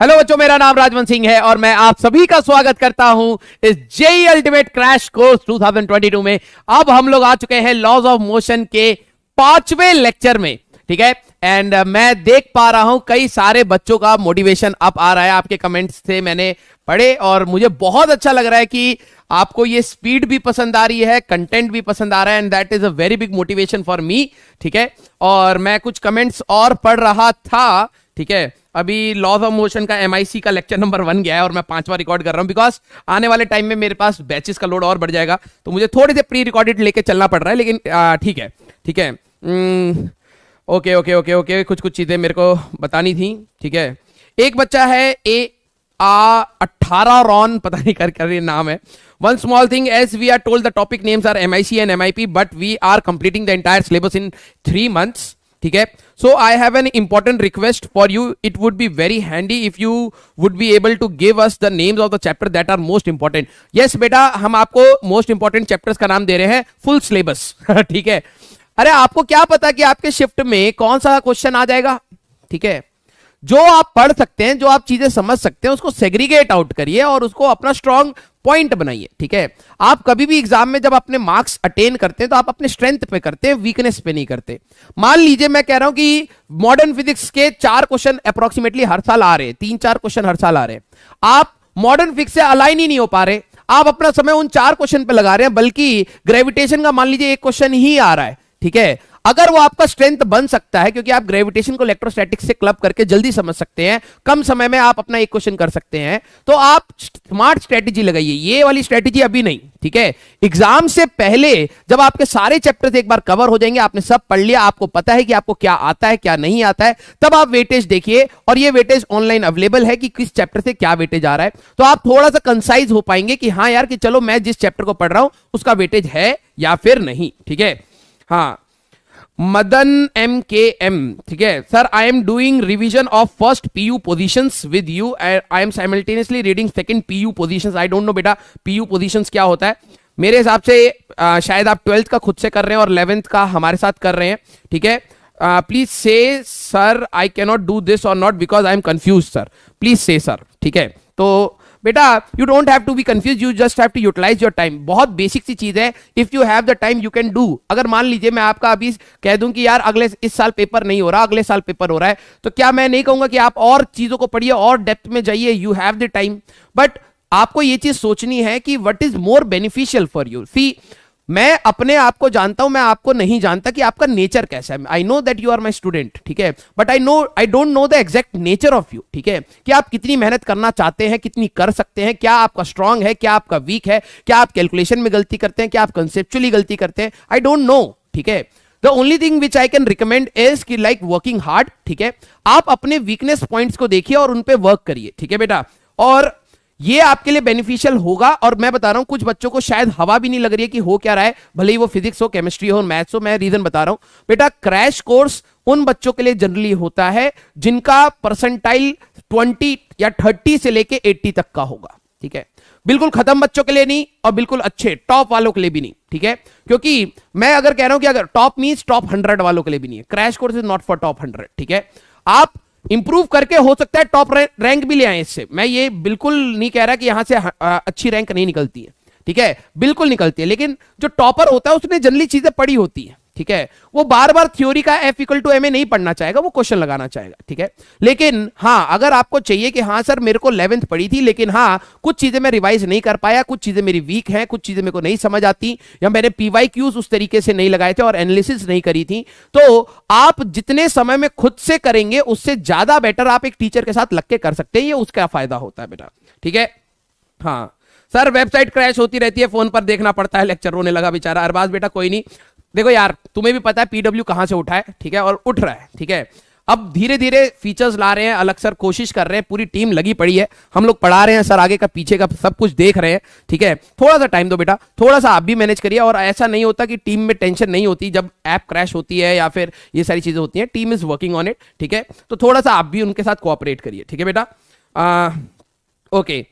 Hello बच्चों, मेरा नाम राजवंत सिंह है और मैं आप सभी का स्वागत करता हूं इस जेई अल्टीमेट क्रैश कोर्स 2022 में। अब हम लोग आ चुके हैं लॉज ऑफ मोशन के 5वें लेक्चर में, ठीक है। एंड मैं देख पा रहा हूं कई सारे बच्चों का मोटिवेशन अप आ रहा है, आपके कमेंट्स से मैंने पढ़े और मुझे बहुत अच्छा लग रहा है कि आपको ये स्पीड भी पसंद आ रही है, कंटेंट भी पसंद आ रहा है, and that is a very big motivation for me, ठीक है। और मैं कुछ कमेंट्स और पढ़ रहा था, ठीक है। अभी लॉज ऑफ मोशन का MIC का लेक्चर नंबर 1 गया है और मैं 5वां रिकॉर्ड कर रहा हूं बिकॉज आने वाले टाइम में मेरे पास बैचेस का लोड और बढ़ जाएगा, तो मुझे थोड़े से प्री रिकॉर्डेड लेके चलना पड़ रहा है, लेकिन ठीक है, ठीक है। ओके ओके ओके ओके, कुछ कुछ चीजें मेरे को बतानी थी, ठीक है। एक बच्चा है 18 रॉन, पता नहीं कर नाम है। One small thing, as we are told the topic names are MIC and MIP, but we are completing the entire syllabus in 3 months, ठीक है। So I have an important request for you. It would be very handy if you would be able to give us the names of the chapter that are most important. Yes बेटा, हम आपको most important chapters का नाम दे रहे हैं, full syllabus, ठीक है। अरे आपको क्या पता कि आपके शिफ्ट में कौन सा क्वेश्चन आ जाएगा, ठीक है। जो आप पढ़ सकते हैं, जो आप चीजें समझ सकते हैं, उसको सेग्रीगेट आउट करिए और उसको अपना स्ट्रॉन्ग पॉइंट बनाइए, ठीक है। आप कभी भी एग्जाम में जब अपने मार्क्स अटेन करते हैं तो आप अपने स्ट्रेंथ पे करते हैं, वीकनेस पे नहीं करते। मान लीजिए मैं कह रहा हूं कि मॉडर्न फिजिक्स के 4 क्वेश्चन अप्रोक्सीमेटली हर साल आ रहे हैं, 3-4 क्वेश्चन हर साल आ रहे हैं। आप मॉडर्न फिजिक्स से अलाइन ही नहीं हो पा रहे, आप अपना समय उन 4 क्वेश्चन पे लगा रहे हैं, बल्कि ग्रेविटेशन का मान लीजिए 1 क्वेश्चन ही आ रहा है, ठीक है। अगर वो आपका स्ट्रेंथ बन सकता है क्योंकि आप ग्रेविटेशन को इलेक्ट्रोस्टैटिक्स से क्लब करके जल्दी समझ सकते हैं, कम समय में आप अपना 1 क्वेश्चन कर सकते हैं, तो आप स्मार्ट स्ट्रेटेजी लगाइए, ये वाली स्ट्रेटेजी अभी नहीं, ठीक है। एग्जाम से पहले जब आपके सारे चैप्टर्स एक बार कवर हो जाएंगे, आपने सब पढ़ लिया, आपको पता है कि आपको क्या आता है क्या नहीं आता है, तब आप वेटेज देखिए। और ये वेटेज ऑनलाइन अवेलेबल है कि किस चैप्टर से क्या वेटेज आ रहा है, तो आप थोड़ा सा कंसाइज हो पाएंगे कि हाँ यार, कि चलो मैं जिस चैप्टर को पढ़ रहा हूं उसका वेटेज है या फिर नहीं, ठीक है। हाँ, मदन MKM, ठीक है। Sir, I am doing revision of first PU positions with you, I am simultaneously reading second PU positions. I don't no बेटा PU पोजीशंस क्या होता है। मेरे हिसाब से शायद आप 12th का खुद से कर रहे हैं और 11th का हमारे साथ कर रहे हैं, ठीक है। प्लीज से sir I can not do this और not because I am confuse sir, please से सर, ठीक है। तो बेटा you don't have to be confuse, you just have to utilize your time. बहुत बेसिक सी चीज है, if you have the time you can do. अगर मान लीजिए मैं आपका अभी कह दूं कि यार इस साल पेपर नहीं हो रहा, अगले साल पेपर हो रहा है, तो क्या मैं नहीं कहूंगा कि आप और चीजों को पढ़िए और डेप्थ में जाइए, you have the time. But आपको ये चीज सोचनी है कि what is more beneficial for you. See, मैं अपने आप को जानता हूं, मैं आपको नहीं जानता कि आपका नेचर कैसा है। I know that you are my student, ठीक है, but I don't know the exact nature of you, ठीक है। कि आप कितनी मेहनत करना चाहते हैं, कितनी कर सकते हैं, क्या आपका स्ट्रांग है, क्या आपका वीक है, क्या आप कैलकुलेशन में गलती करते हैं, क्या आप कंसेप्चुअली गलती करते हैं, आई डोंट नो, ठीक है। The only thing which I can recommend is कि लाइक वर्किंग हार्ड, ठीक है। आप अपने वीकनेस पॉइंट्स को देखिए और उन पे वर्क करिए, ठीक है बेटा, और ये आपके लिए बेनिफिशियल होगा। और मैं बता रहा हूं, कुछ बच्चों को शायद हवा भी नहीं लग रही है कि हो क्या रहा है, भले ही वो फिजिक्स हो, केमिस्ट्री हो, मैथ्स हो। मैं रीजन बता रहा हूं बेटा, क्रैश कोर्स उन बच्चों के लिए जनरली होता है जिनका परसेंटाइल 20 या 30 से लेके 80 तक का होगा, ठीक है। बिल्कुल खत्म बच्चों के लिए नहीं और बिल्कुल अच्छे टॉप वालों के लिए भी नहीं, ठीक है। क्योंकि मैं अगर कह रहा हूं कि अगर टॉप मींस टॉप 100 वालों के लिए भी नहीं है, crash course is not for top 100, ठीक है। आप इंप्रूव करके हो सकता है टॉप रैंक भी ले आए इससे, मैं ये बिल्कुल नहीं कह रहा कि यहां से अच्छी रैंक नहीं निकलती है, ठीक है, बिल्कुल निकलती है। लेकिन जो टॉपर होता है उसने जनरली चीजें पढ़ी होती है, ठीक है। वो बार बार थ्योरी का F=ma नहीं पढ़ना चाहेगा, वो क्वेश्चन लगाना चाहेगा, ठीक है। लेकिन हाँ, अगर आपको चाहिए कि हाँ सर मेरे को 11th पढ़ी थी, लेकिन हाँ कुछ चीजें मैं रिवाइज नहीं कर पाया, कुछ चीजें मेरी वीक हैं, कुछ चीजें मेरे को नहीं समझ आती, या मैंने PYQs उस तरीके से नहीं लगाए थे और एनालिसिस नहीं करी थी, तो आप जितने समय में खुद से करेंगे उससे ज्यादा बेटर आप एक टीचर के साथ लग के कर सकते हैं। ये उसका फायदा होता है बेटा, ठीक है। हाँ सर, वेबसाइट क्रैश होती रहती है, फोन पर देखना पड़ता है लेक्चर, रोने लगा बेचारा। अरबाज बेटा कोई नहीं, देखो यार तुम्हें भी पता है PW कहां से उठा है, ठीक है, और उठ रहा है, ठीक है। अब धीरे धीरे फीचर्स ला रहे हैं, अलग सर कोशिश कर रहे हैं, पूरी टीम लगी पड़ी है, हम लोग पढ़ा रहे हैं सर, आगे का पीछे का सब कुछ देख रहे हैं, ठीक है। थोड़ा सा टाइम दो बेटा, थोड़ा सा आप भी मैनेज करिए। और ऐसा नहीं होता कि टीम में टेंशन नहीं होती जब ऐप क्रैश होती है या फिर ये सारी चीजें होती हैं, team is working on it, ठीक है। तो थोड़ा सा आप भी उनके साथ कोऑपरेट करिए, ठीक है बेटा। Okay,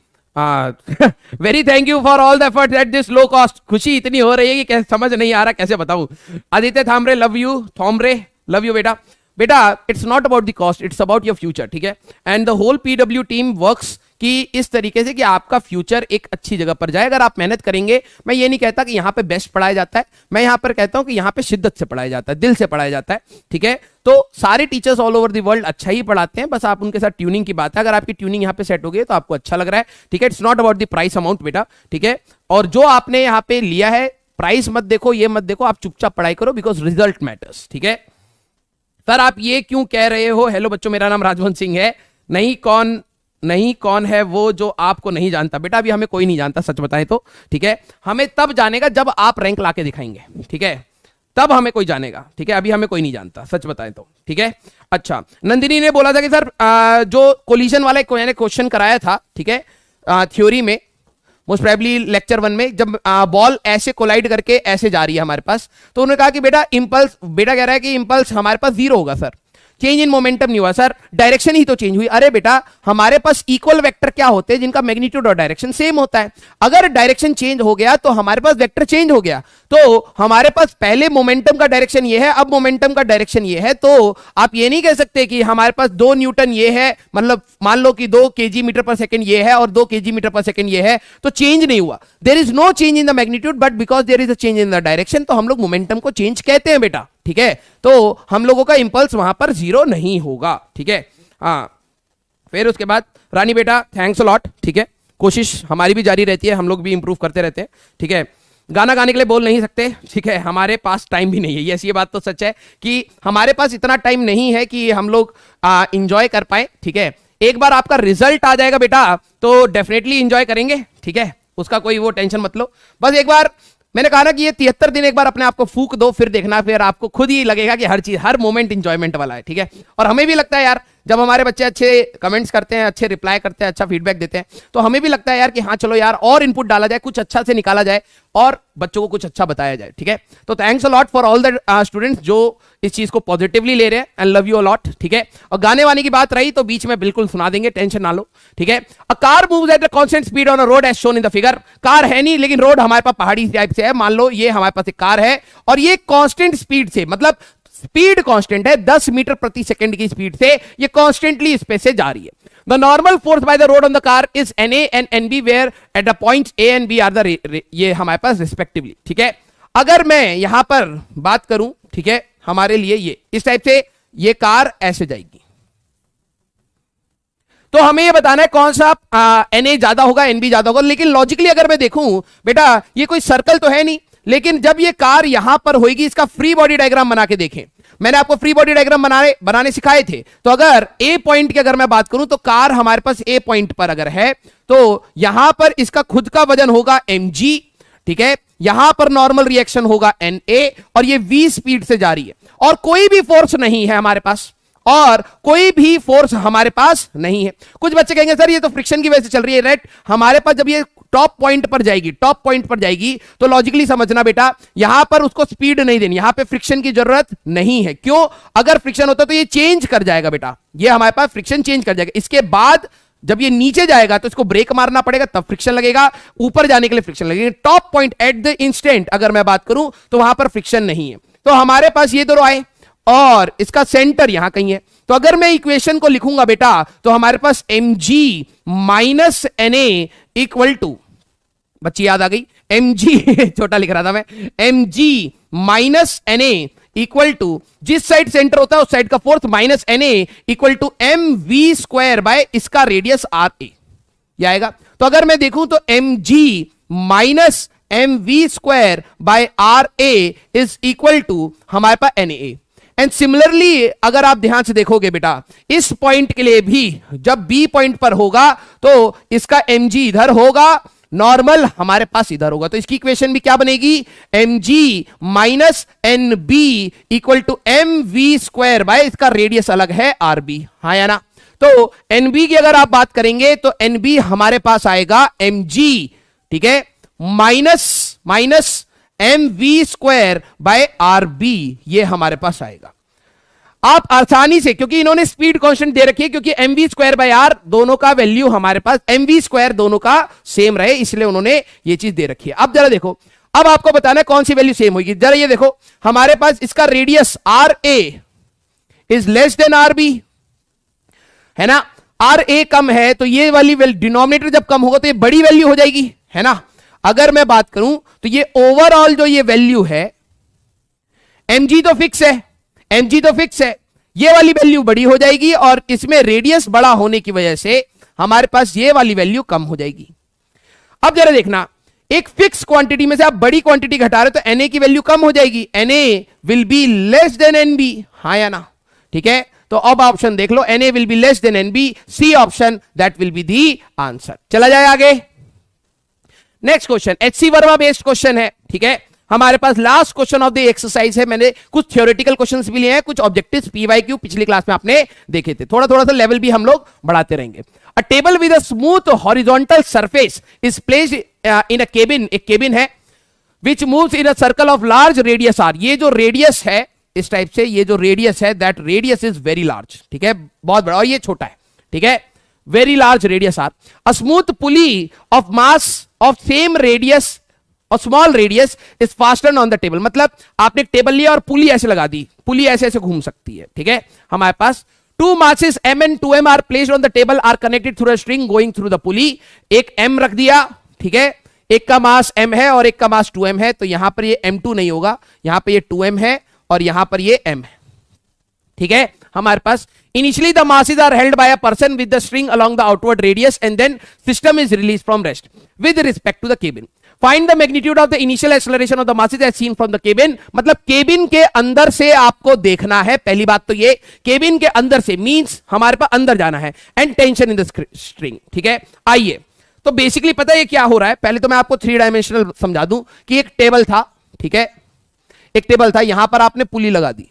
very thank you for all the effort at this low cost. खुशी इतनी हो रही है कि समझ नहीं आ रहा कैसे बताऊं। Aditya Thamre, love you, Thamre love you बेटा। बेटा it's not about the cost, it's about your future, ठीक है। And the whole PW team works कि इस तरीके से कि आपका फ्यूचर एक अच्छी जगह पर जाए अगर आप मेहनत करेंगे। मैं ये नहीं कहता कि यहां पे बेस्ट पढ़ाया जाता है, मैं यहां पर कहता हूं कि यहां पे शिद्दत से पढ़ाया जाता है, दिल से पढ़ाया जाता है, ठीक है। तो सारे teachers all over the world अच्छा ही पढ़ाते हैं, बस आप उनके साथ ट्यूनिंग की बात है। अगर आपकी ट्यूनिंग यहां पे सेट हो गई तो आपको अच्छा लग रहा है, ठीक है। It's not about the price amount बेटा, ठीक है। और जो आपने यहां पे लिया है प्राइस मत देखो, ये मत देखो, आप चुपचाप पढ़ाई करो बिकॉज रिजल्ट मैटर्स, ठीक है। सर आप ये क्यों कह रहे हो? हेलो बच्चों, मेरा नाम राजवंत सिंह है। नहीं कौन है वो जो आपको नहीं जानता? बेटा अभी हमें कोई नहीं जानता, सच बताएं तो, ठीक है। हमें तब जानेगा जब आप रैंक लाके दिखाएंगे, ठीक है, तब हमें कोई जानेगा, ठीक है। अभी हमें कोई नहीं जानता, सच बताएं तो, ठीक है। अच्छा, नंदिनी ने बोला था कि सर जो कोलिजन वाला क्वेश्चन कराया था, ठीक है, थ्योरी में मोस्ट प्रोबेबली लेक्चर 1 में, जब बॉल ऐसे कोलाइड करके ऐसे जा रही है हमारे पास, तो उन्होंने कहा कि बेटा इंपल्स, बेटा कह रहा है कि इंपल्स हमारे पास 0 होगा सर, चेंज इन मोमेंटम नहीं हुआ सर, डायरेक्शन ही तो चेंज हुई। अरे बेटा हमारे पास इक्वल वेक्टर क्या होते हैं जिनका मैग्नीट्यूड और डायरेक्शन सेम होता है। अगर डायरेक्शन चेंज हो गया तो हमारे पास वेक्टर चेंज हो गया। तो हमारे पास पहले मोमेंटम का डायरेक्शन ये है, अब मोमेंटम का डायरेक्शन ये है। तो आप ये नहीं कह सकते कि हमारे पास 2 न्यूटन ये है, मतलब मान लो कि 2 kg मीटर पर सेकंड ये है और 2 kg मीटर पर सेकंड ये है, तो चेंज नहीं हुआ। There is no change in the magnitude but because there is a change in the direction, तो हम लोग मोमेंटम को चेंज कहते हैं बेटा, ठीक है। तो हम लोगों का इंपल्स वहां पर 0 नहीं होगा, ठीक है। हाँ, फिर उसके बाद रानी बेटा थैंक्स अ लॉट, ठीक है। कोशिश हमारी भी जारी रहती है, हम लोग भी इंप्रूव करते रहते हैं, ठीक है। गाना गाने के लिए बोल नहीं सकते, ठीक है, हमारे पास टाइम भी नहीं है। यस, ये बात तो सच है कि हमारे पास इतना टाइम नहीं है कि हम लोग इंजॉय कर पाए, ठीक है। एक बार आपका रिजल्ट आ जाएगा बेटा तो डेफिनेटली इंजॉय करेंगे, ठीक है, उसका कोई वो टेंशन मत लो। बस एक बार मैंने कहा ना कि ये 73 दिन एक बार अपने आप को फूक दो, फिर देखना, फिर आपको खुद ही लगेगा कि हर चीज, हर मोमेंट इंजॉयमेंट वाला है, ठीक है। और हमें भी लगता है यार, जब हमारे बच्चे अच्छे कमेंट्स करते हैं, अच्छे रिप्लाई करते हैं, अच्छा फीडबैक देते हैं, तो हमें भी लगता है यार कि हाँ चलो यार और इनपुट डाला जाए, कुछ अच्छा से निकाला जाए और बच्चों को कुछ अच्छा बताया जाए, ठीक है। तो thanks a lot for all the students जो इस चीज को पॉजिटिवली ले रहे हैं, and love you a lot, ठीक है। और गाने वाने की बात रही तो बीच में बिल्कुल सुना देंगे, टेंशन ना लो, ठीक है। A car moves at a constant speed on a road as shown in the figure. Car है नहीं लेकिन रोड हमारे पास पहाड़ी टाइप से है, मान लो ये हमारे पास एक कार है और ये कांस्टेंट स्पीड से, मतलब स्पीड कांस्टेंट है, 10 मीटर प्रति सेकंड की स्पीड से ये कांस्टेंटली स्पेस से जा रही है। The normal force by the road on the car is NA and NB where at the points A and B are the, ये हमारे पास रिस्पेक्टिवली, ठीक है। अगर मैं यहां पर बात करूं, ठीक है, हमारे लिए ये इस टाइप से ये कार ऐसे जाएगी, तो हमें ये बताना है कौन सा NA ज्यादा होगा, NB ज्यादा होगा। लेकिन लॉजिकली अगर मैं देखूं बेटा, ये कोई सर्कल तो है नहीं, लेकिन जब ये कार यहां पर होगी, इसका फ्री बॉडी डायग्राम बना के देखें। मैंने आपको फ्री बॉडी डायग्राम बनाने सिखाए थे। तो अगर A पॉइंट की अगर मैं बात करूं तो कार हमारे पास A पॉइंट पर अगर है तो यहां पर इसका खुद का वजन होगा mg, ठीक है। यहां पर नॉर्मल रिएक्शन होगा Na और ये v स्पीड से जा रही है और कोई भी फोर्स नहीं है हमारे पास, और कोई भी फोर्स हमारे पास नहीं है। कुछ बच्चे कहेंगे सर ये तो फ्रिक्शन की वजह से चल रही है, राइट। हमारे पास जब ये टॉप पॉइंट पर जाएगी तो लॉजिकली समझना बेटा, यहां पर उसको स्पीड नहीं देनी, यहां पे फ्रिक्शन की जरूरत नहीं है। क्यों? अगर फ्रिक्शन होता तो ये चेंज कर जाएगा बेटा, ये हमारे पास फ्रिक्शन चेंज कर जाएगा। इसके बाद जब ये नीचे जाएगा तो इसको ब्रेक मारना पड़ेगा, तब फ्रिक्शन लगेगा, ऊपर जाने के लिए फ्रिक्शन लगेगा। Top point at the instant अगर मैं बात करूं तो वहां पर फ्रिक्शन नहीं है। तो हमारे पास ये दोनों आए और इसका सेंटर यहां कहीं है। तो अगर मैं इक्वेशन को लिखूंगा बेटा तो हमारे पास mg minus Na equal to, बच्ची याद आ गई, mg छोटा लिख रहा था मैं, mg minus Na equal to जिस साइड सेंटर होता है उस साइड का force minus Na equal to mv square by इसका रेडियस Ra, यह आएगा। तो अगर मैं देखूं तो mg minus mv square by Ra is equal to हमारे पास Na। एंड सिमिलरली अगर आप ध्यान से देखोगे बेटा, इस पॉइंट के लिए भी जब B पॉइंट पर होगा तो इसका mg इधर होगा, नॉर्मल हमारे पास इधर होगा। तो इसकी इक्वेशन भी क्या बनेगी, mg minus nb equal to mv square by इसका रेडियस अलग है rb, हाँ या ना। तो nb की अगर आप बात करेंगे तो nb हमारे पास आएगा mg, ठीक है, minus mv square bye rb, ये हमारे पास आएगा। आप आसानी से, क्योंकि इन्होंने स्पीड कांस्टेंट दे रखी है, क्योंकि mv स्क्वायर बाय r दोनों का वैल्यू हमारे पास mv स्क्वायर दोनों का सेम रहे, इसलिए उन्होंने ये चीज दे रखी है। अब जरा देखो, अब आपको बताना है कौन सी वैल्यू सेम होगी। जरा ये देखो, हमारे पास इसका radius Ra is less than R B, है ना। आर ए कम है तो ये वाली डिनोमिनेटर जब कम होगा तो ये बड़ी वैल्यू हो जाएगी, है ना। अगर मैं बात करूं तो ये ओवरऑल जो ये वैल्यू है mg तो फिक्स है, mg तो फिक्स है, ये वाली वैल्यू बड़ी हो जाएगी और इसमें रेडियस बड़ा होने की वजह से हमारे पास ये वाली वैल्यू कम हो जाएगी। अब जरा देखना, एक फिक्स क्वांटिटी में से आप बड़ी क्वांटिटी घटा रहे हो तो Na की वैल्यू कम हो जाएगी, Na will be less than Nb, हाँ या ना, ठीक है। तो अब ऑप्शन देख लो, Na will be less than Nb, C option that will be the answer. चला जाए आगे। Next question HC Verma based question है, ठीक है। हमारे पास last question of the exercise है। मैंने कुछ थ्योरेटिकल क्वेश्चंस भी लिए हैं, कुछ ऑब्जेक्टिव्स PYQ पिछली क्लास में आपने देखे थे। थोड़ा थोड़ा सा लेवल भी हम लोग बढ़ाते रहेंगे। A table with a smooth horizontal surface is placed in a cabin, एक केबिन है, which moves in a circle of large radius R. ये जो रेडियस है इस टाइप से, ये जो रेडियस है that radius is very large, ठीक है, बहुत बड़ा, और ये छोटा है, ठीक है, very large radius R. A smooth pulley of mass of same radius और small radius is fasten on the table. मतलब आपने एक टेबल लिया और पुली ऐसे लगा दी, पुली ऐसे ऐसे घूम सकती है, ठीक है। हमारे पास two masses m and 2m are placed on the table are connected through a string going through the pulley. एक m रख दिया, ठीक है, एक का मास m है और एक का मास 2m है, तो यहां पर ये m2 नहीं होगा, यहां पर ये 2m है और यहां पर ये m है, ठीक है। हमारे पास initially the masses are held by a person with the string along the outward radius and then system is released from rest with respect to the cabin. Find the magnitude of the initial acceleration of the masses as seen from the cabin. मतलब cabin के अंदर से आपको देखना है, पहली बात तो ये, केबिन के अंदर से मींस हमारे पास अंदर जाना है, and tension in the string, ठीक है। आइए, तो बेसिकली पता है क्या हो रहा है। पहले तो मैं आपको 3 डायमेंशनल समझा दूं कि एक टेबल था, ठीक है, एक टेबल था, यहां पर आपने पुली लगा दी,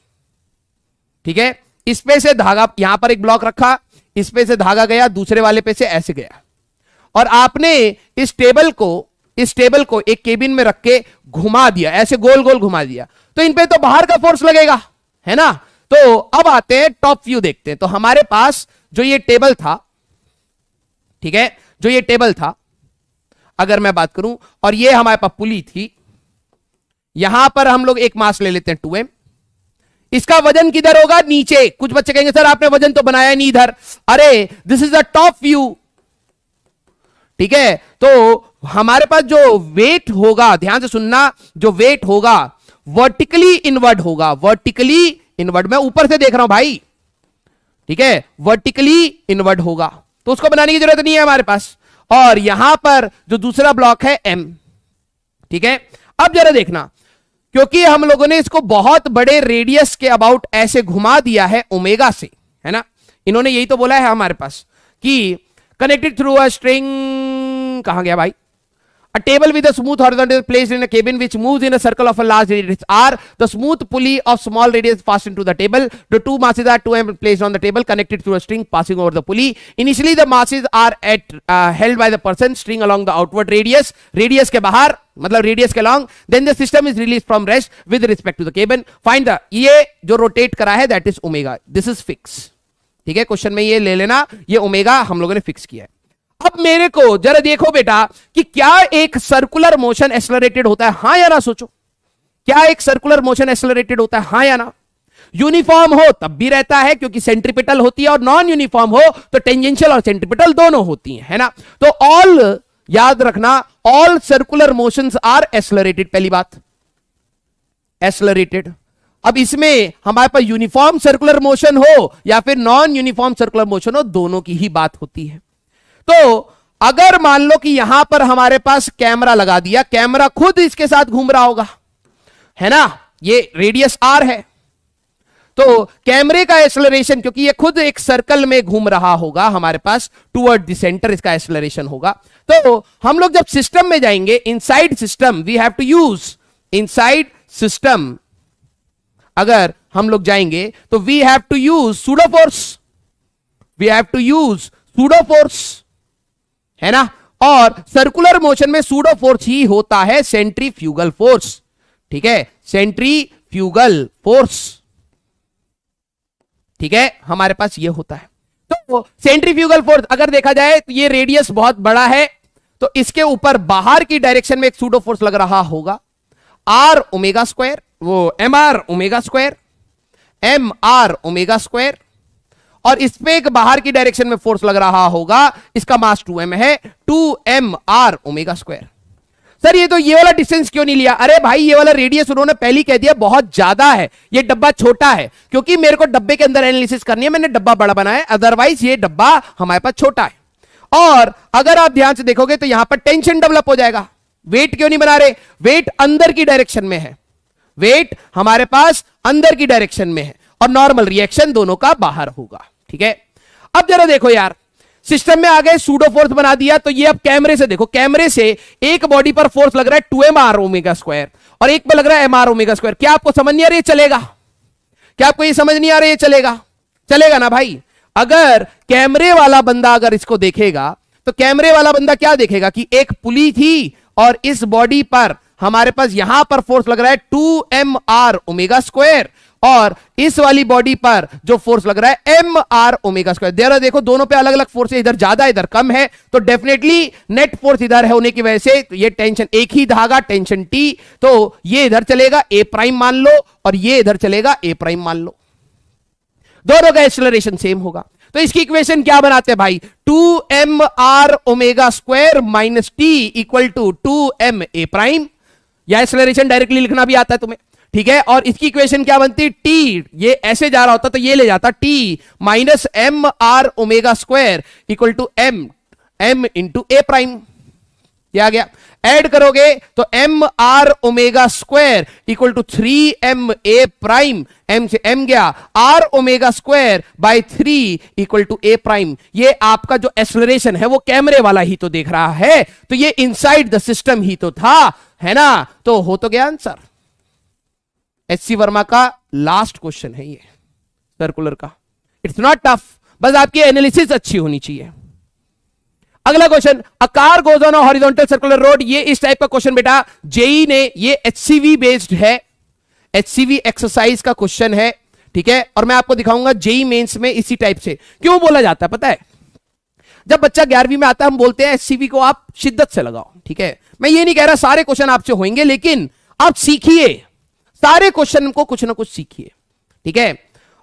ठीक है, इस पे से धागा, यहां पर एक ब्लॉक रखा, इस पे से धागा गया, दूसरे वाले पे से ऐसे गया, और आपने इस टेबल को एक केबिन में रख के घुमा दिया, ऐसे गोल गोल घुमा दिया, तो इन पे तो बाहर का फोर्स लगेगा, है ना। तो अब आते हैं टॉप व्यू देखते हैं। तो हमारे पास जो ये टेबल था, ठीक है, जो ये टेबल था, अगर मैं बात करूं, और ये हमारे पास पुली थी, यहां पर हम लोग एक मास ले लेते हैं 2m, इसका वजन किधर होगा, नीचे। कुछ बच्चे कहेंगे सर आपने वजन तो बनाया नहीं इधर, अरे this is the top view, ठीक है। तो हमारे पास जो वेट होगा, ध्यान से सुनना, जो वेट होगा वर्टिकली इनवर्ड होगा, वर्टिकली इनवर्ड, मैं ऊपर से देख रहा हूं भाई, ठीक है, वर्टिकली इनवर्ड होगा, तो उसको बनाने की जरूरत नहीं है हमारे पास। और यहां पर जो दूसरा ब्लॉक है m, ठीक है। अब जरा देखना, क्योंकि हम लोगों ने इसको बहुत बड़े रेडियस के अबाउट ऐसे घुमा दिया है ओमेगा से, है ना, इन्होंने यही तो बोला है हमारे पास कि कनेक्टेड थ्रू अ स्ट्रिंग, कहां गया भाई, a table with a smooth horizontal placed in a cabin which moves in a circle of a large radius r. The smooth pulley of small radius fastened to the table. The two masses are 2m placed on the table connected through a string passing over the pulley. Initially the masses are held by the person, string along the outward radius, radius के बाहर, मतलब radius के along. Then the system is released from rest with respect to the cabin. Find the, ये जो rotate करा है that is omega. This is fix. ठीक है, क्वेश्चन में ये ले लेना, ये ओमेगा हम लोगों ने फिक्स किया है। अब मेरे को जरा देखो बेटा कि क्या एक सर्कुलर मोशन एक्सेलरेटेड होता है, हां या ना, सोचो, क्या एक सर्कुलर मोशन एक्सेलरेटेड होता है, हां या ना। यूनिफॉर्म हो तब भी रहता है क्योंकि सेंट्रीपिटल होती है, और नॉन यूनिफॉर्म हो तो टेंजेंशियल और सेंट्रीपिटल दोनों होती हैं, है ना। तो ऑल याद रखना, all circular motions are accelerated, पहली बात एक्सेलरेटेड। अब इसमें हमारे पास यूनिफॉर्म सर्कुलर मोशन हो या फिर नॉन यूनिफॉर्म सर्कुलर मोशन हो, दोनों की ही बात होती है। तो अगर मान लो कि यहां पर हमारे पास कैमरा लगा दिया, कैमरा खुद इसके साथ घूम रहा होगा, है ना, ये रेडियस r है, तो कैमरे का एक्सेलरेशन, क्योंकि ये खुद एक सर्कल में घूम रहा होगा, हमारे पास टुवर्ड द सेंटर इसका एक्सेलरेशन होगा। तो हम लोग जब सिस्टम में जाएंगे, inside system we have to use, inside system अगर हम लोग जाएंगे तो we have to use pseudo force, we have to use pseudo force, है ना। और सर्कुलर मोशन में सूडो फोर्स ही होता है सेंट्रीफ्यूगल फोर्स, ठीक है, सेंट्रीफ्यूगल फोर्स, ठीक है, हमारे पास ये होता है। तो सेंट्रीफ्यूगल फोर्स अगर देखा जाए तो ये रेडियस बहुत बड़ा है, तो इसके ऊपर बाहर की डायरेक्शन में एक सूडो फोर्स लग रहा होगा, आर ओमेगा स्क्वायर, वो M R omega square, M R omega square, और इस पे एक बाहर की डायरेक्शन में फोर्स लग रहा होगा, इसका मास 2m है, 2m are omega square. Sir ये तो ये वाला डिस्टेंस क्यों नहीं लिया? अरे भाई ये वाला रेडियस उन्होंने पहले ही कह दिया बहुत ज्यादा है, ये डब्बा छोटा है, क्योंकि मेरे को डब्बे के अंदर एनालिसिस करनी है, मैंने डब्बा बड़ा बनाया है, अदरवाइज ये डब्बा हमारे पास छोटा है। और अगर आप ध्यान से देखोगे तो यहां पर टेंशन डेवलप हो जाएगा। वेट क्यों नहीं बना रहे? वेट अंदर की डायरेक्शन में है, वेट हमारे पास अंदर की डायरेक्शन में है, और नॉर्मल रिएक्शन दोनों का बाहर होगा। ठीक है, अब जरा देखो यार, सिस्टम में आ गए, सूडो फोर्स बना दिया, तो ये अब कैमरे से देखो, कैमरे से एक बॉडी पर फोर्स लग रहा है 2m आर ओमेगा स्क्वायर और एक पर लग रहा है mr ओमेगा स्क्वायर। क्या आपको समझ नहीं आ रही है चलेगा? क्या आपको ये समझ नहीं आ रही है चलेगा? चलेगा ना भाई। अगर कैमरे वाला बंदा अगर इसको देखेगा तो कैमरे वाला बंदा क्या देखेगा कि एक पुली थी और इस बॉडी पर हमारे पास यहां पर फोर्स लग रहा है 2m आर ओमेगा स्क्वायर, और इस वाली बॉडी पर जो फोर्स लग रहा है mr ओमेगा स्क्वायर। देरा देखो दोनों पे अलग अलग फोर्स है, इधर ज्यादा इधर कम है, तो डेफिनेटली नेट फोर्स इधर है होने की वजह से तो ये टेंशन, एक ही धागा टेंशन T, तो ये इधर चलेगा A प्राइम मान लो और ये इधर चलेगा A प्राइम मान लो, दोनों का एक्सेलरेशन सेम होगा। तो इसकी इक्वेशन क्या बनाते हैं भाई? 2mr omega square minus T equal to 2m A prime, या एक्सेलरेशन डायरेक्टली लिखना भी आता है तुम्हें, ठीक है। और इसकी इक्वेशन क्या बनती? टी, ये ऐसे जा रहा होता तो ये ले जाता T minus M R omega square equal to M into A prime, ये आ गया। ऐड करोगे तो M R omega square equal to 3m A prime, M से एम गया, R omega square by 3 equal to A prime. ये आपका जो एक्सेलरेशन है वो कैमरे वाला ही तो देख रहा है, तो ये इनसाइड द सिस्टम ही तो था, है ना? तो हो तो गया आंसर। एचसी वर्मा का लास्ट क्वेश्चन है ये सर्कुलर का, इट्स नॉट टफ, बस आपकी एनालिसिस अच्छी होनी चाहिए। अगला question, a car goes on a horizontal circular road, ये इस टाइप का क्वेश्चन बेटा जेई ने, ये एचसीवी बेस्ड है, एचसीवी एक्सरसाइज का क्वेश्चन है, ठीक है। और मैं आपको दिखाऊंगा जेई मेंस में इसी टाइप से क्यों बोला जाता है पता है? जब बच्चा 11वीं में आता है हम बोलते हैं एचसीवी को आप शिद्दत से लगाओ, ठीक है। मैं ये नहीं कह रहा सारे क्वेश्चन आपसे होंगे, लेकिन आप सीखिए, सारे क्वेश्चन को कुछ ना कुछ सीखिए, ठीक है।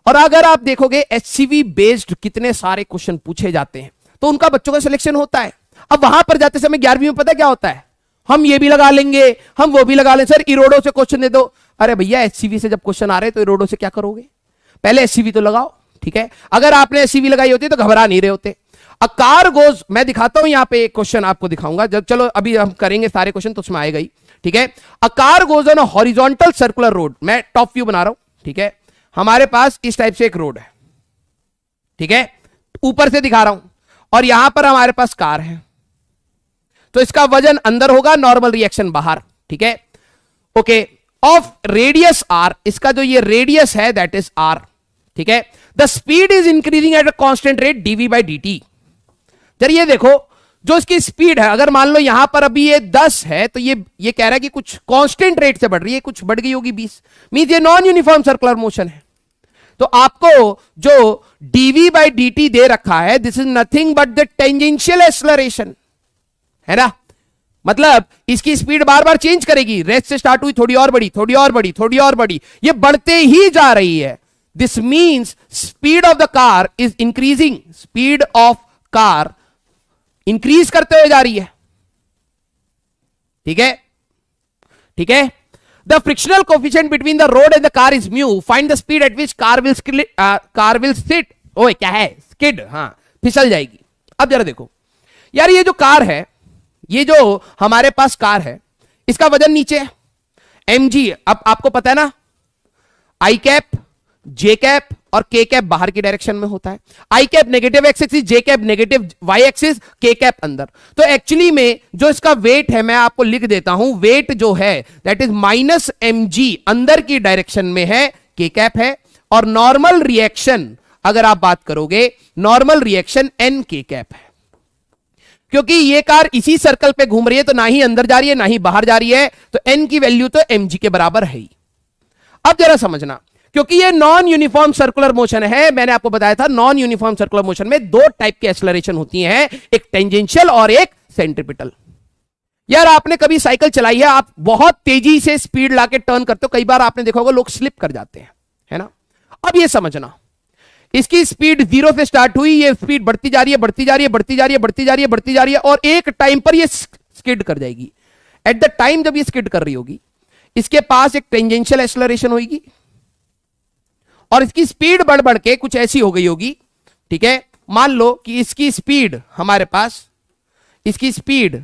और अगर आप देखोगे एचसीवी बेस्ड कितने सारे क्वेश्चन पूछे जाते हैं तो उनका बच्चों का सिलेक्शन होता है। अब वहां पर जाते समय 11वीं में पता क्या होता है, हम ये भी लगा लेंगे, हम वो भी लगा लेंगे, सर इरोडो से क्वेश्चन दे दो। अरे भैया एचसीवी से जब क्वेश्चन आ रहे तो इरोडो से क्या करोगे? पहले एचसीवी तो लगाओ, ठीक है। अगर आपने एचसीवी लगाई होती तो घबरा नहीं रहे होते। अ कार गोज, मैं दिखाता हूं यहां पे एक क्वेश्चन आपको दिखाऊंगा, जब चलो अभी हम करेंगे सारे क्वेश्चन तो उसमें आएगा ही, ठीक है। A car goes on a horizontal circular road, मैं टॉप व्यू बना रहा हूं, ठीक है। हमारे पास इस टाइप से एक रोड है, ठीक है, ऊपर से दिखा रहा हूं, और यहां पर हमारे पास कार है, तो इसका वजन अंदर होगा, नॉर्मल रिएक्शन बाहर, ठीक है, ओके। ऑफ रेडियस आर, इसका जो ये रेडियस है दैट इज आर, ठीक है। The speed is increasing at a constant rate DV by D. जरा ये देखो, जो इसकी स्पीड है, अगर मान लो यहां पर अभी ये 10 है तो ये कह रहा है कि कुछ कांस्टेंट रेट से बढ़ रही है, कुछ बढ़ गई होगी 20, मींस ये नॉन यूनिफॉर्म सर्कुलर मोशन है। तो आपको जो dv बाई dt दे रखा है, this is nothing but the tangential acceleration, है ना। मतलब इसकी स्पीड बार बार चेंज करेगी, रेस्ट से स्टार्ट हुई, थोड़ी और बढ़ी, थोड़ी और बढ़ी, थोड़ी और बढ़ी, ये बढ़ते ही जा रही है। This means speed of the car is increasing, speed of car increase करते हुए जा रही है, ठीक है, ठीक है। The frictional coefficient between the road and the car is mu. Find the speed at which car will sit. ओए क्या है? skid, हाँ फिसल जाएगी। अब जरा देखो यार, ये जो कार है, ये जो हमारे पास कार है, इसका वजन नीचे है mg। अब आपको पता है ना, आई कैप, जे कैप और के कैप बाहर की डायरेक्शन में होता है। आई कैप नेगेटिव एक्स एक्सिस, जे कैप नेगेटिव वाई एक्सिस, के कैप अंदर। तो एक्चुअली में जो इसका वेट है मैं आपको लिख देता हूं, वेट जो है दैट इज माइनस mg, अंदर की डायरेक्शन में है, के कैप है। और नॉर्मल रिएक्शन अगर आप बात करोगे, नॉर्मल रिएक्शन n के कैप है, क्योंकि ये कार इसी सर्कल पे घूम रही है, तो ना ही अंदर जा रही है ना ही बाहर जा रही है, तो n की वैल्यू तो mg के बराबर है ही। अब जरा समझना, क्योंकि ये नॉन यूनिफॉर्म सर्कुलर मोशन है, मैंने आपको बताया था नॉन यूनिफॉर्म सर्कुलर मोशन में दो टाइप की एक्सेलरेशन होती हैं, एक टेंजेंशियल और एक सेंट्रिपिटल। यार आपने कभी साइकिल चलाई है, आप बहुत तेजी से स्पीड लाके टर्न करते हो, कई बार आपने देखा होगा लोग स्लिप कर जाते हैं, है ना। अब ये समझना, इसकी स्पीड 0 से स्टार्ट हुई, ये स्पीड बढ़ती जा रही है, बढ़ती जा रही है, बढ़ती जा रही है, बढ़ती जा रही है, बढ़ती जा रही है, और एक टाइम पर ये स्किड कर जाएगी। एट द टाइम जब ये स्किड कर रही होगी, इसके पास एक टेंजेंशियल एक्सेलरेशन होगी और इसकी स्पीड बढ़ बढ़ के कुछ ऐसी हो गई होगी, ठीक है। मान लो कि इसकी स्पीड, हमारे पास इसकी स्पीड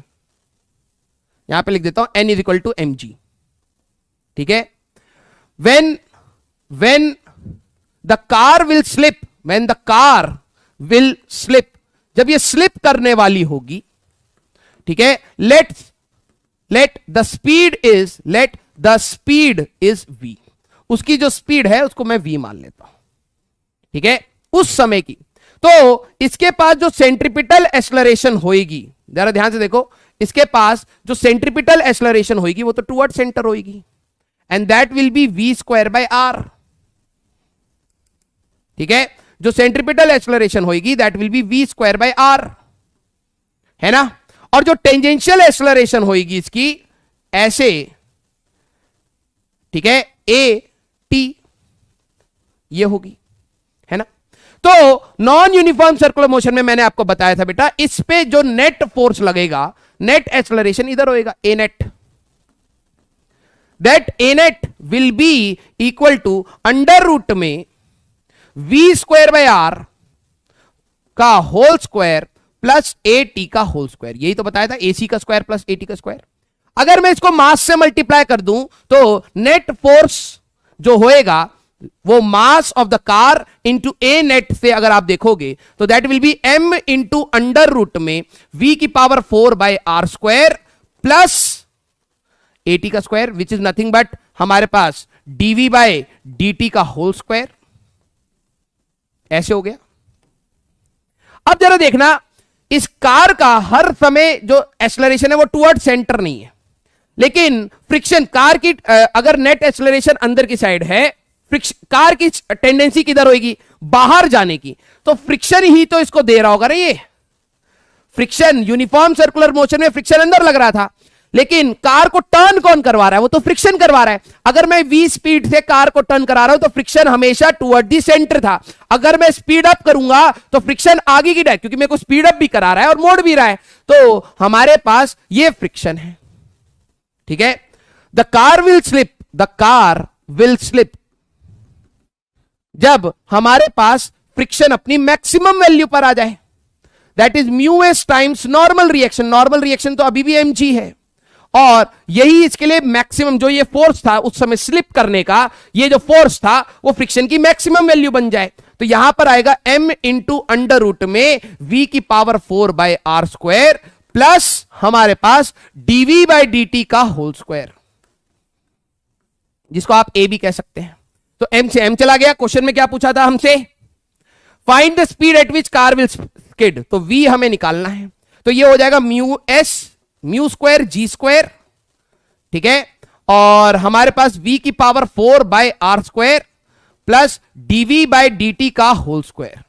यहां पे लिख देता हूं n = mg, ठीक है। when the car will slip, when the car will slip, जब ये स्लिप करने वाली होगी, ठीक है, let the speed is v, उसकी जो स्पीड है उसको मैं v मान लेता हूं, ठीक है, उस समय की। तो इसके पास जो सेंट्रिपिटल एक्सेलरेशन होगी, जरा ध्यान से देखो, इसके पास जो सेंट्रिपिटल एक्सेलरेशन होगी वो तो टुवर्ड सेंटर होगी, and that will B v²/r, ठीक है। जो सेंट्रिपिटल एक्सेलरेशन होगी दैट विल बी v²/r, है ना। और जो टेंजेंशियल एक्सेलरेशन होगी इसकी ऐसे, ठीक है, a t ये होगी, है ना। तो नॉन यूनिफॉर्म सर्कुलर मोशन में मैंने आपको बताया था बेटा, इस पे जो नेट फोर्स लगेगा, नेट एक्सेलरेशन इधर होएगा, a net, that a net will be equal to under root में v²/r का होल स्क्वायर प्लस at का होल स्क्वायर, यही तो बताया था, ac का स्क्वायर प्लस at का स्क्वायर। अगर मैं इसको मास से मल्टीप्लाई कर दूं तो नेट फोर्स जो होएगा वो mass of the car into A net से अगर आप देखोगे तो that will be m into under root में v⁴/r² प्लस at का square, which is nothing but हमारे पास dv/dt का होल स्क्वायर, ऐसे हो गया। अब जरा देखना, इस कार का हर समय जो एक्सेलरेशन है वो टुवर्ड सेंटर नहीं है, लेकिन फ्रिक्शन, कार की अगर नेट एक्सेलरेशन अंदर की साइड है, कार की टेंडेंसी किधर होगी, बाहर जाने की, तो फ्रिक्शन ही तो इसको दे रहा होगा ना। ये फ्रिक्शन, यूनिफॉर्म सर्कुलर मोशन में फ्रिक्शन अंदर लग रहा था, लेकिन कार को टर्न कौन करवा रहा है, वो तो फ्रिक्शन करवा रहा है। अगर मैं v स्पीड से कार को टर्न करा रहा हूं तो फ्रिक्शन हमेशा टुवर्ड दी सेंटर था। अगर मैं स्पीड अप करूंगा तो फ्रिक्शन आगे की डायरेक्शन, क्योंकि मेरे को स्पीड अप भी करा रहा है और मोड़ भी रहा है, तो हमारे पास ये फ्रिक्शन है, ठीक है। द कार विल स्लिप जब हमारे पास फ्रिक्शन अपनी मैक्सिमम वैल्यू पर आ जाए, that is μs times normal reaction. Normal reaction तो अभी भी mg है, और यही इसके लिए मैक्सिमम जो ये फोर्स था उस समय स्लिप करने का, ये जो फोर्स था वो फ्रिक्शन की मैक्सिमम वैल्यू बन जाए, तो यहां पर आएगा m इंटू अंडर रूट में v⁴/r² प्लस हमारे पास dv/dt का होल स्क्वायर, जिसको आप a भी कह सकते हैं। तो m से m चला गया। क्वेश्चन में क्या पूछा था हमसे, find the speed at which car will skid, तो v हमें निकालना है, तो ये हो जाएगा μ²g², ठीक है, और हमारे पास v⁴/r² प्लस dv/dt का होल स्क्वायर,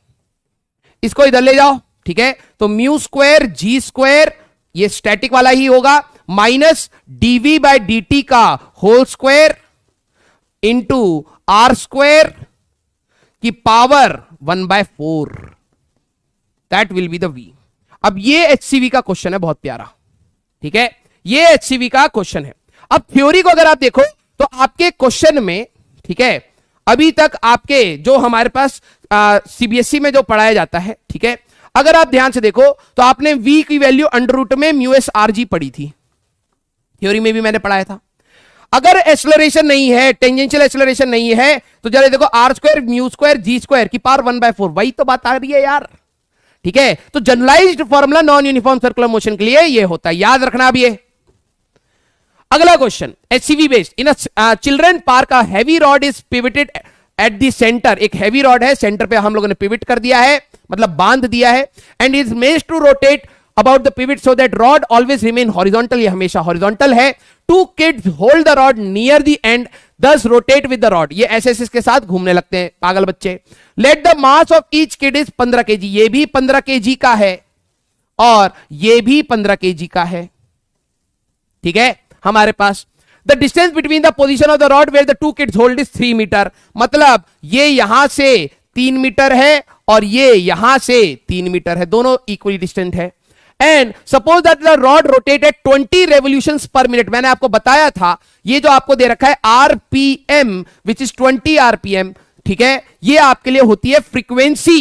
इसको इधर ले जाओ, ठीक है। तो μ²g² ये स्टैटिक वाला ही होगा, माइनस dv/dt का होल स्क्वायर इंटू r² की power 1/4, that will be the v। अब ये HCV का क्वेश्चन है, बहुत प्यारा, ठीक है, ये HCV का क्वेश्चन है। अब थ्योरी को अगर आप देखो तो आपके क्वेश्चन में, ठीक है, अभी तक आपके जो हमारे पास CBSE में जो पढ़ाया जाता है, ठीक है, अगर आप ध्यान से देखो तो आपने v की वैल्यू अंडर रूट में μs/g पढ़ी थी, थ्योरी में भी मैंने पढ़ाया था। अगर एक्सेलरेशन नहीं है, टेंजेंशियल एक्सेलरेशन नहीं है, तो जरा देखो r² μ²g² की पावर 1/4, वही तो बात आ रही है यार, ठीक है। तो generalized formula non uniform circular motion के लिए ये होता है, याद रखना। अब ये अगला question, HCV based, in children park a heavy rod is pivoted at the centre, एक हैवी रॉड है, सेंटर पे हम लोगों ने पिवट कर दिया है, मतलब बांध दिया है, end is made to rotate about the pivot so that rod always remain horizontal, ये हमेशा हॉरिजॉन्टल है। Two kids hold the rod near the end thus rotate with the rod, ये ऐसे इसके साथ घूमने लगते हैं पागल बच्चे। Let the mass of each kid is 15 kg, ये भी 15 kg का है और ये भी 15 kg का है, ठीक है हमारे पास। The distance between the position of the rod where the two kids hold is 3 metre. मतलब ये यहां से 3 मीटर है और ये यहां से 3 मीटर है, दोनों इक्वली डिस्टेंट है। And suppose that the rod rotated 20 revolutions पर मिनट। मैंने आपको बताया था ये जो आपको दे रखा है आरपीएम विच इज 20 आरपीएम, ठीक है, ये आपके लिए होती है फ्रीक्वेंसी।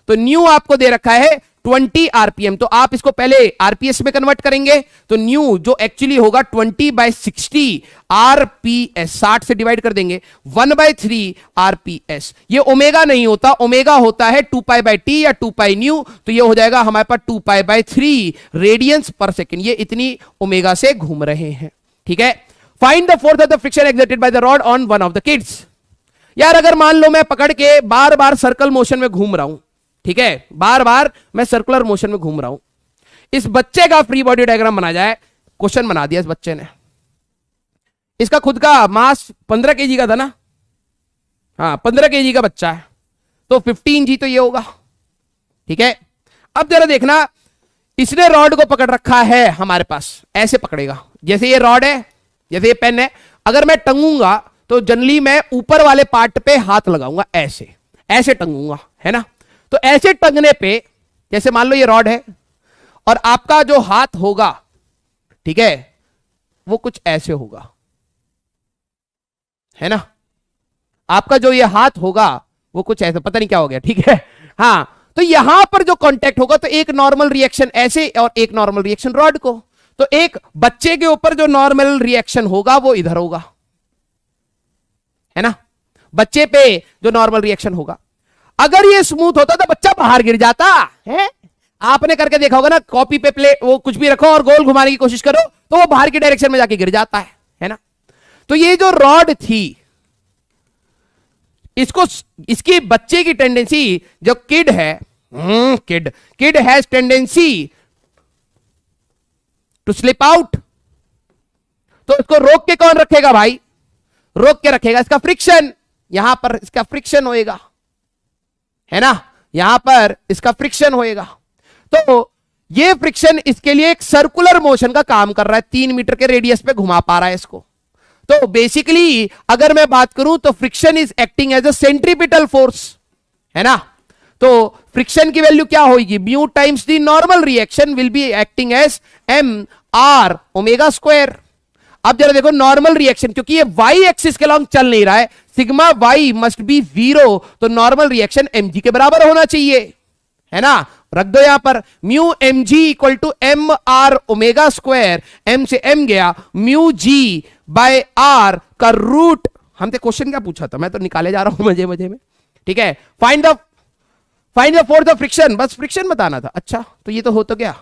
तो न्यू आपको दे रखा है 20 आरपीएम, तो आप इसको पहले आरपीएस में कन्वर्ट करेंगे तो न्यू जो एक्चुअली होगा 20/60 आरपीएस, 60 से डिवाइड कर देंगे 1/3 आरपीएस। ये ओमेगा नहीं होता, ओमेगा होता है 2π/t या 2π न्यू, तो ये हो जाएगा हमारे पास 2π/3 रेडियंस पर सेकेंड। ये इतनी ओमेगा से घूम रहे हैं, ठीक है। Find the force of the friction exerted by the rod on one of the kids. यार अगर मान लो मैं पकड़ के बार बार सर्कल मोशन में घूम रहा हूं, ठीक है, बार बार मैं सर्कुलर मोशन में घूम रहा हूं, इस बच्चे का फ्री बॉडी डायग्राम बना जाए। क्वेश्चन बना दिया इस बच्चे ने, इसका खुद का मास 15 kg का था ना, हाँ 15 kg का बच्चा है, तो 15g तो ये होगा, ठीक है। अब जरा देखना, इसने रॉड को पकड़ रखा है हमारे पास, ऐसे पकड़ेगा, जैसे ये रॉड है, जैसे ये पेन है, अगर मैं टंगूंगा तो जनरली मैं ऊपर वाले पार्ट पे हाथ लगाऊंगा, ऐसे ऐसे टंगूंगा, है ना। तो ऐसे टंगने पे, जैसे मान लो ये रॉड है और आपका जो हाथ होगा, ठीक है, वो कुछ ऐसे होगा, है ना। आपका जो ये हाथ होगा वो कुछ ऐसे, पता नहीं क्या हो गया, ठीक है। हाँ, तो यहां पर जो कांटेक्ट होगा तो एक नॉर्मल रिएक्शन ऐसे और एक नॉर्मल रिएक्शन रॉड को, तो एक बच्चे के ऊपर जो नॉर्मल रिएक्शन होगा वो इधर होगा, है ना। बच्चे पे जो नॉर्मल रिएक्शन होगा, अगर ये स्मूथ होता तो बच्चा बाहर गिर जाता है। आपने करके देखा होगा ना, कॉपी पे प्लेट वो कुछ भी रखो और गोल घुमाने की कोशिश करो तो वो बाहर की डायरेक्शन में जाके गिर जाता है ना। तो ये जो रॉड थी, इसको, इसकी बच्चे की टेंडेंसी, जो किड है, kid has tendency to slip out, तो इसको रोक के कौन रखेगा भाई, रोक के रखेगा इसका फ्रिक्शन। यहां पर इसका फ्रिक्शन होएगा, है ना, यहां पर इसका फ्रिक्शन होएगा। तो ये फ्रिक्शन इसके लिए एक सर्कुलर मोशन का काम कर रहा है, 3 मीटर के रेडियस पे घुमा पा रहा है इसको। तो बेसिकली अगर मैं बात करूं तो friction is acting as a centripetal force, है ना। तो फ्रिक्शन की वैल्यू क्या होगी, mu times the normal reaction will be acting as mr omega square. अब जरा देखो नॉर्मल रिएक्शन, क्योंकि ये वाई एक्सिस के लॉन्ग चल नहीं रहा है, सिग्मा वाई मस्ट बी 0, तो नॉर्मल रिएक्शन mg के बराबर होना चाहिए, है ना। रख दो यहां पर mu mg equal to M R omega square, m से m गया, म्यू g बाय r का रूट। हमने क्वेश्चन क्या पूछा था, मैं तो निकाले जा रहा हूं मजे मजे में, ठीक है। Find the force of friction, बस फ्रिक्शन बताना था। अच्छा, तो ये तो हो तो गया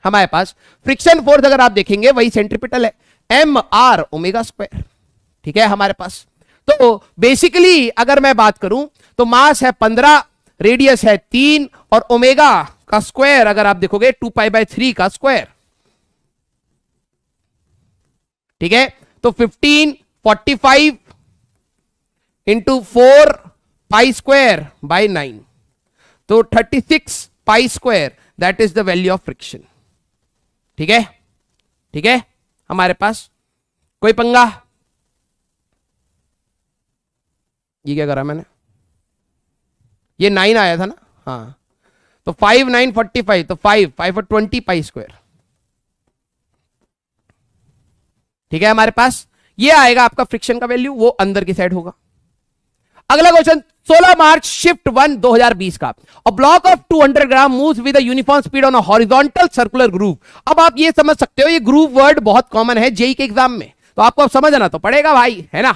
हमारे पास। फ्रिक्शन फोर्स अगर आप देखेंगे वही सेंट्रीपिटल है, एम आर ओमेगा स्क्वायर, ठीक है हमारे पास। तो बेसिकली अगर मैं बात करूं तो मास है 15, रेडियस है 3 और ओमेगा का स्क्वायर अगर आप देखोगे 2π/3 का स्क्वायर, ठीक है। तो 1545 इंटू 4 पाई स्क्वायर बाय 9, तो 36 pi square, that is the value of friction, ठीक है, ठीक है। हमारे पास कोई पंगा, ये क्या करा मैंने, ये 9 आया था ना, हाँ, तो 5 9 45, तो 5 और 20 पाई स्क्वायर, ठीक है। हमारे पास ये आएगा आपका फ्रिक्शन का वैल्यू, वो अंदर की साइड होगा। अगला क्वेश्चन 16 मार्च शिफ्ट 1 2020 का, a block of 200 gram moves with a uniform speed on a horizontal circular groove. अब आप ये समझ सकते हो, ये ग्रूव वर्ड बहुत कॉमन है जेई के एग्जाम में, तो आपको अब समझना तो पड़ेगा भाई, है ना।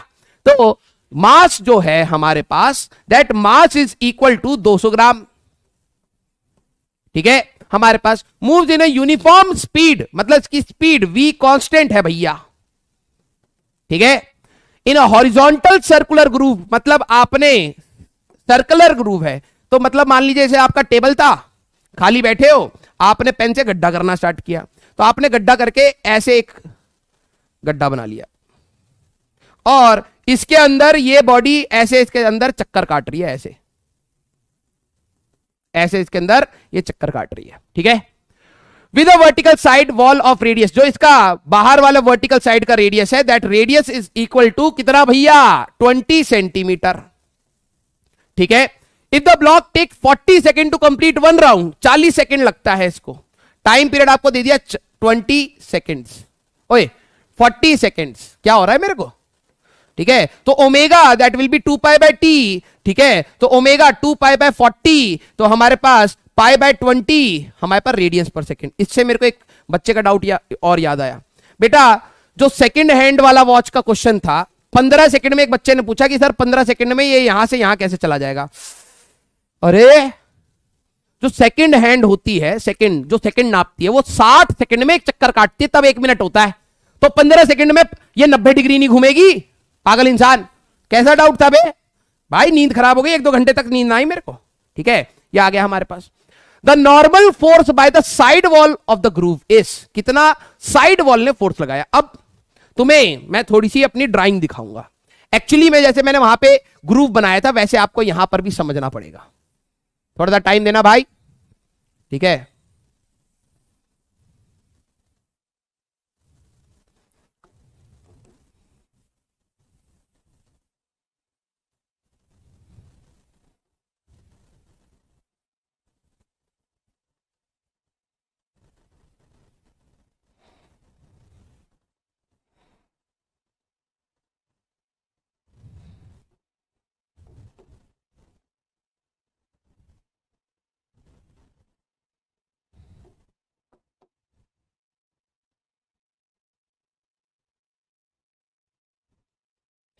तो मास जो है हमारे पास, that mass is equal to 200 gram, ठीक है। हमारे पास moves in a uniform speed, मतलब इसकी स्पीड v कांस्टेंट है भैया, ठीक है। In a horizontal circular groove, मतलब आपने सर्कुलर ग्रूव है, तो मतलब मान लीजिए जैसे आपका टेबल था, खाली बैठे हो, आपने पेन से गड्ढा करना स्टार्ट किया, तो आपने गड्ढा करके ऐसे एक गड्ढा बना लिया और इसके अंदर ये बॉडी ऐसे इसके अंदर चक्कर काट रही है, ऐसे ऐसे इसके अंदर ये चक्कर काट रही है, ठीक है। With a vertical side wall of radius, जो इसका बाहर वाला वर्टिकल साइड का रेडियस है, that radius is equal to कितना भैया, 20 सेंटीमीटर। ठीक है। If the block take 40 second to complete one round, 40 second लगता है इसको, टाइम पीरियड आपको दे दिया 20 सेकेंड्स, ओए 40 सेकेंड्स, क्या हो रहा है मेरे को? ठीक है। तो omega that will B 2 pi by T. ठीक है। तो ओमेगा 2 पाई बाय 40, तो हमारे पास पाई बाय 20 हमारे पास रेडियंस पर सेकेंड। इससे मेरे को एक बच्चे का डाउट और याद आया, बेटा जो सेकंड हैंड वाला वॉच का क्वेश्चन था, 15 सेकंड में एक बच्चे ने पूछा कि सर 15 सेकंड में ये यहां से यहां कैसे चला जाएगा? अरे जो सेकंड हैंड होती है, सेकंड जो सेकंड नापती है, वो 60 सेकंड में एक चक्कर काटती है, तब 1 मिनट होता है। तो 15 सेकंड में ये 90 डिग्री नहीं घूमेगी, पागल इंसान। कैसा डाउट था बे भाई? नींद खराब हो गई, 1-2 घंटे तक नींद ना आई मेरे को। ठीक है। ये आ गया हमारे पास। The normal force by the side wall of the groove is, कितना साइड वॉल ने फोर्स लगाया। अब तुम्हें मैं थोड़ी सी अपनी ड्राइंग दिखाऊंगा। एक्चुअली में जैसे मैंने वहां पे ग्रूव बनाया था, वैसे आपको यहां पर भी समझना पड़ेगा। थोड़ा सा टाइम देना भाई। ठीक है।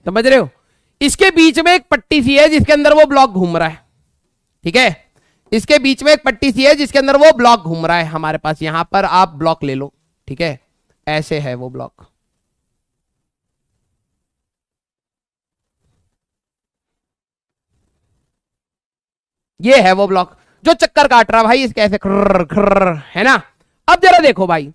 समझ रहे हो? इसके बीच में एक पट्टी सी है जिसके अंदर वो ब्लॉक घूम रहा है। ठीक है। इसके बीच में एक पट्टी सी है जिसके अंदर वो ब्लॉक घूम रहा है हमारे पास। यहां पर आप ब्लॉक ले लो। ठीक है। ऐसे है वो ब्लॉक। ये है वो ब्लॉक जो चक्कर काट रहा भाई, इसके ऐसे खर्र खर्र, है ना? अब जरा देखो भाई,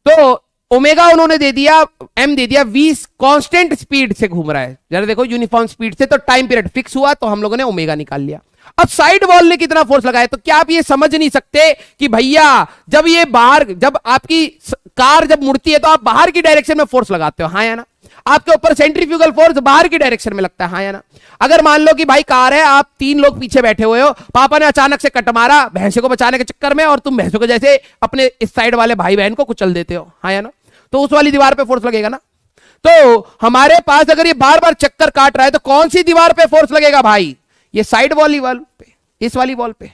तो ओमेगा उन्होंने दे दिया, एम दे दिया, वी कांस्टेंट स्पीड से घूम रहा है। जरा देखो यूनिफॉर्म स्पीड से, तो टाइम पीरियड फिक्स हुआ, तो हम लोगों ने ओमेगा निकाल लिया। अब साइड वॉल ने कितना फोर्स लगाया? तो क्या आप ये समझ नहीं सकते कि भैया जब ये बाहर, जब आपकी कार जब मुड़ती है तो आप बाहर की डायरेक्शन में फोर्स लगाते हो, हाँ या ना? आपके ऊपर सेंट्रीफ्यूगल फोर्स बाहर की डायरेक्शन में लगता है, हाँ या ना? अगर मान लो कि भाई कार है, आप 3 लोग पीछे बैठे हुए हो, पापा ने अचानक से कट मारा भैंसे को बचाने के चक्कर में, और तुम भैंसों को जैसे अपने इस साइड वाले भाई बहन को कुचल देते हो, हाँ या ना? तो उस वाली दीवार पे फोर्स लगेगा ना? तो हमारे पास अगर ये बार बार चक्कर काट रहा है तो कौन सी दीवार पे फोर्स लगेगा भाई? ये साइड वाली वॉल पे, इस वाली वॉल पे,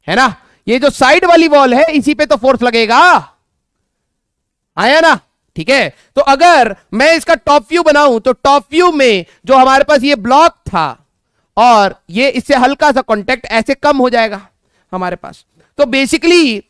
है ना? ये जो साइड वाली वॉल है इसी पे तो फोर्स लगेगा, आया ना? ठीक है। तो अगर मैं इसका टॉप व्यू बनाऊं तो टॉप व्यू में जो हमारे पास ये ब्लॉक था और ये इससे हल्का सा कांटेक्ट ऐसे कम हो जाएगा हमारे पास। तो बेसिकली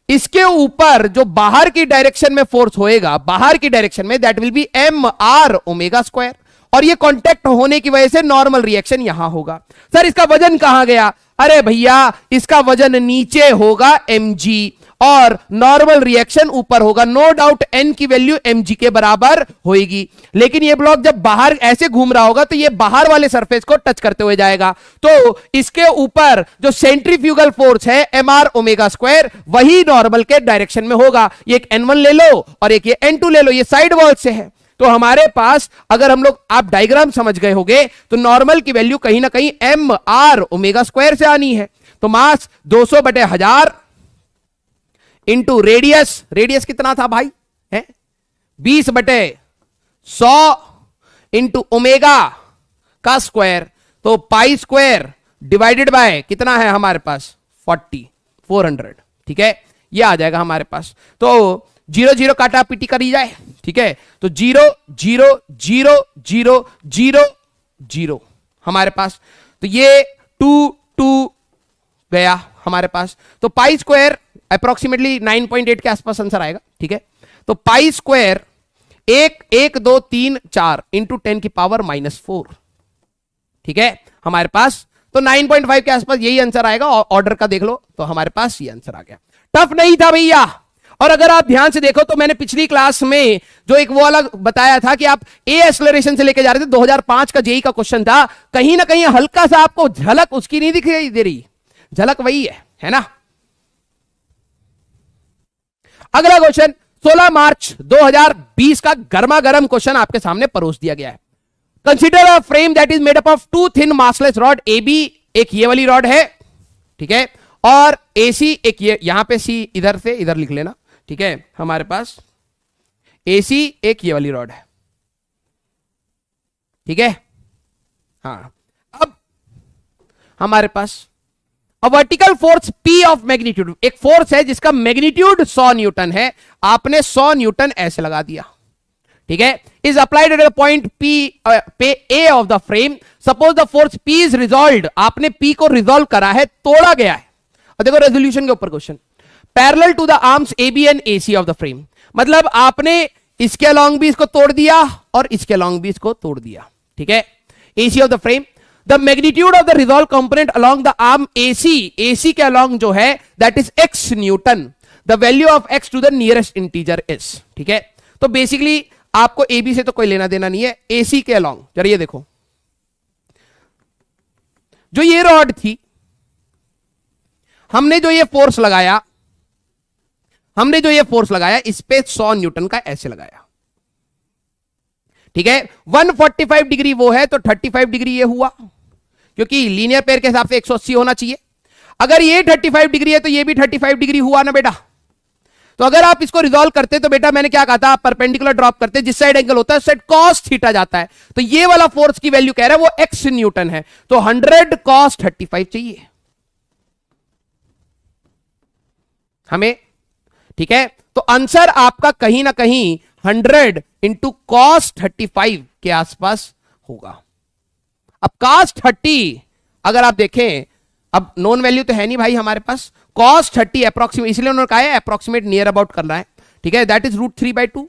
इसके ऊपर जो बाहर की डायरेक्शन में फोर्स होएगा, बाहर की डायरेक्शन में, that will be M R omega square, और ये कांटेक्ट होने की वजह से नॉर्मल रिएक्शन यहां होगा। सर इसका वजन कहां गया? अरे भैया इसका वजन नीचे होगा mg, और नॉर्मल रिएक्शन ऊपर होगा। नो डाउट n की वैल्यू mg के बराबर होगी, लेकिन ये ब्लॉक जब बाहर ऐसे घूम रहा होगा तो ये बाहर वाले सरफेस को टच करते हुए जाएगा, तो इसके ऊपर जो सेंट्रीफ्यूगल फोर्स है mr ओमेगा स्क्वायर, वही नॉर्मल के डायरेक्शन में होगा। ये एक n1 ले लो और एक ये n2 ले लो, ये साइड वॉल से है। तो हमारे पास अगर हम लोग, आप डायग्राम समझ गए होंगे, तो नॉर्मल की वैल्यू कहीं ना कहीं एम आर ओमेगा स्क्वायर से आनी है। तो मास 200/1000 इंटू रेडियस, रेडियस कितना था भाई? है 20/100 इंटू ओमेगा का स्क्वायर, तो पाई स्क्वायर डिवाइडेड बाय कितना है हमारे पास? 400। ठीक है। ये आ जाएगा हमारे पास। तो 0 0 काटा पीटी करी जाए। ठीक है। तो 0 0 0 0 0 0 हमारे पास, तो ये 2 2 गया हमारे पास। तो पाई स्क्वायर अप्रोक्सीमेटली 9.8 के आसपास आंसर आएगा। ठीक है। तो पाई स्क्वायर 1 1 2 3 4 इंटू 10 की पावर -4। ठीक है हमारे पास। तो 9.5 के आसपास यही आंसर आएगा। ऑर्डर का देख लो, तो हमारे पास ये आंसर आ गया। टफ नहीं था भैया। और अगर आप ध्यान से देखो तो मैंने पिछली क्लास में जो एक वो वाला बताया था कि आप ए एक्सेलरेशन से लेके जा रहे थे, 2005 का जेई का क्वेश्चन था, कहीं ना कहीं हल्का सा आपको झलक उसकी नहीं दिखाई दे रही? झलक वही है ना? अगला क्वेश्चन 16 मार्च 2020 का गर्मा गर्म क्वेश्चन आपके सामने परोस दिया गया है। Consider a frame that is made up of two thin massless rod A B, एक ये वाली रॉड है, ठीक है, और एसी एक ये, यहां पे सी इधर से इधर लिख लेना, ठीक है, हमारे पास एसी एक ये वाली रॉड है, ठीक है। हाँ, अब हमारे पास a vertical force P of magnitude, एक फोर्स है जिसका मैग्नीट्यूड 100 न्यूटन है, आपने 100 न्यूटन ऐसे लगा दिया, ठीक है, is applied at the point पे A of the frame. Suppose the force P is resolved, आपने P को रिजॉल्व करा है, तोड़ा गया है। और देखो रेजोल्यूशन के ऊपर question, parallel to the arms A B and A C of the frame, मतलब आपने इसके अलॉन्ग भी इसको तोड़ दिया और इसके अलॉन्ग भी इसको तोड़ दिया, ठीक है, AC of the frame. The magnitude of the resolve component along the arm AC, AC के अलॉन्ग जो है that is x newton, the value of x to the nearest integer is, ठीक है। तो बेसिकली आपको ए बी से तो कोई लेना देना नहीं है, एसी के अलॉन्ग जरा ये देखो, जो ये रॉड थी, हमने जो ये फोर्स लगाया, इस पे 100 न्यूटन का ऐसे लगाया, ठीक है। 145 डिग्री वो है तो 35 डिग्री ये हुआ, क्योंकि लीनियर पेयर के हिसाब से 180 होना चाहिए। अगर ये 35 डिग्री है तो ये भी 35 डिग्री हुआ ना बेटा। तो अगर आप इसको रिजॉल्व करते तो बेटा मैंने क्या कहा था, आप परपेंडिकुलर ड्रॉप करते, जिस साइड एंगल होता है उस साइड कॉस थीटा जाता है, तो ये वाला फोर्स की वैल्यू कह रहा है वो x न्यूटन है, तो 100 cos 35 चाहिए हमें, ठीक है। तो आंसर आपका कहीं ना कहीं 100 इंटू cos 35 के आसपास होगा। अब cos 30 अगर आप देखें, अब नोन वैल्यू तो है नहीं भाई हमारे पास, cos 30 अप्रोक्सीमेट, इसलिए उन्होंने कहा है अप्रोक्सीमेट नियर अबाउट करना है, ठीक है, दैट इज √3/2,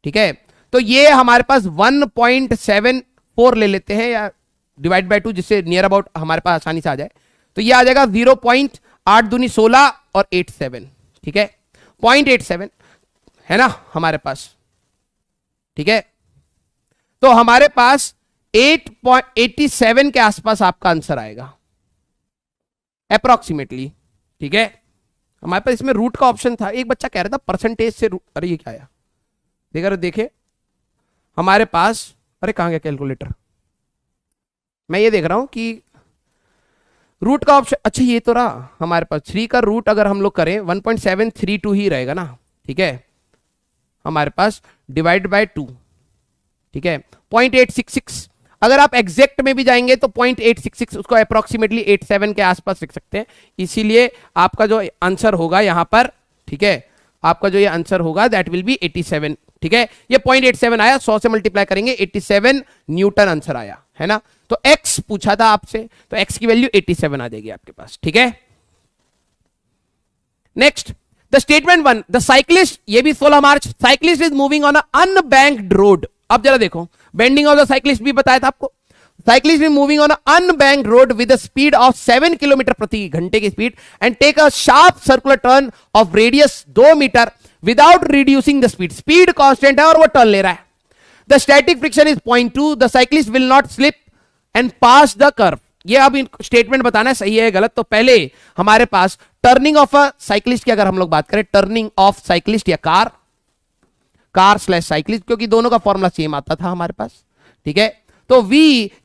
ठीक है। तो ये हमारे पास 1.74 ले लेते हैं या डिवाइड बाय 2, जिससे नियर अबाउट हमारे पास आसानी से आ जाए, तो ये आ जाएगा 0.8 दूनी 16 और 87, ठीक है, 0.87 है ना हमारे पास, ठीक है। तो हमारे पास 8.87 के आसपास आपका आंसर आएगा अप्रोक्सीमेटली, ठीक है। हमारे पास इसमें रूट का ऑप्शन था, एक बच्चा कह रहा था परसेंटेज से रूट, अरे ये क्या आया, देखे हमारे पास, अरे कहां गया कैलकुलेटर, मैं ये देख रहा हूं कि रूट का ऑप्शन, अच्छा ये तो रहा हमारे पास 3 का रूट अगर हम लोग करें 1.732 ही रहेगा ना, ठीक है, हमारे पास डिवाइड बाय 2, ठीक है, 0.866, अगर आप एग्जैक्ट में भी जाएंगे तो 0.866, उसको अप्रोक्सीमेटली 87 के आसपास लिख सकते हैं, इसीलिए आपका जो आंसर होगा यहां पर, ठीक है, आपका जो ये आंसर होगा दैट विल बी 87, ठीक है। ये 0.87 आया, 100 से मल्टीप्लाई करेंगे 87 न्यूटन आंसर आया है ना। तो x पूछा था आपसे, तो x की वैल्यू 87 आ जाएगी आपके पास, ठीक है। Next the statement 1, the cyclist, ये भी 16 March, cyclist is moving on unbanked road. अब जरा देखो, बेंडिंग ऑफ द साइक्लिस्ट भी बताया था आपको, cyclist is moving on unbanked road with speed of 7 kilometre प्रति घंटे की speed and take a sharp circular turn of radius 2 metre without reducing the speed, speed constant है और वो टर्न ले रहा है। The static friction is 0.2, the cyclist will not slip and pass the curve. ये अब स्टेटमेंट बताना है सही है गलत, तो पहले हमारे पास टर्निंग ऑफ अ साइक्लिस्ट की अगर हम लोग बात करें, टर्निंग ऑफ साइक्लिस्ट या कार स्लैश साइक्लिस्ट, क्योंकि दोनों का फॉर्मूला सेम आता था हमारे पास, ठीक है। तो v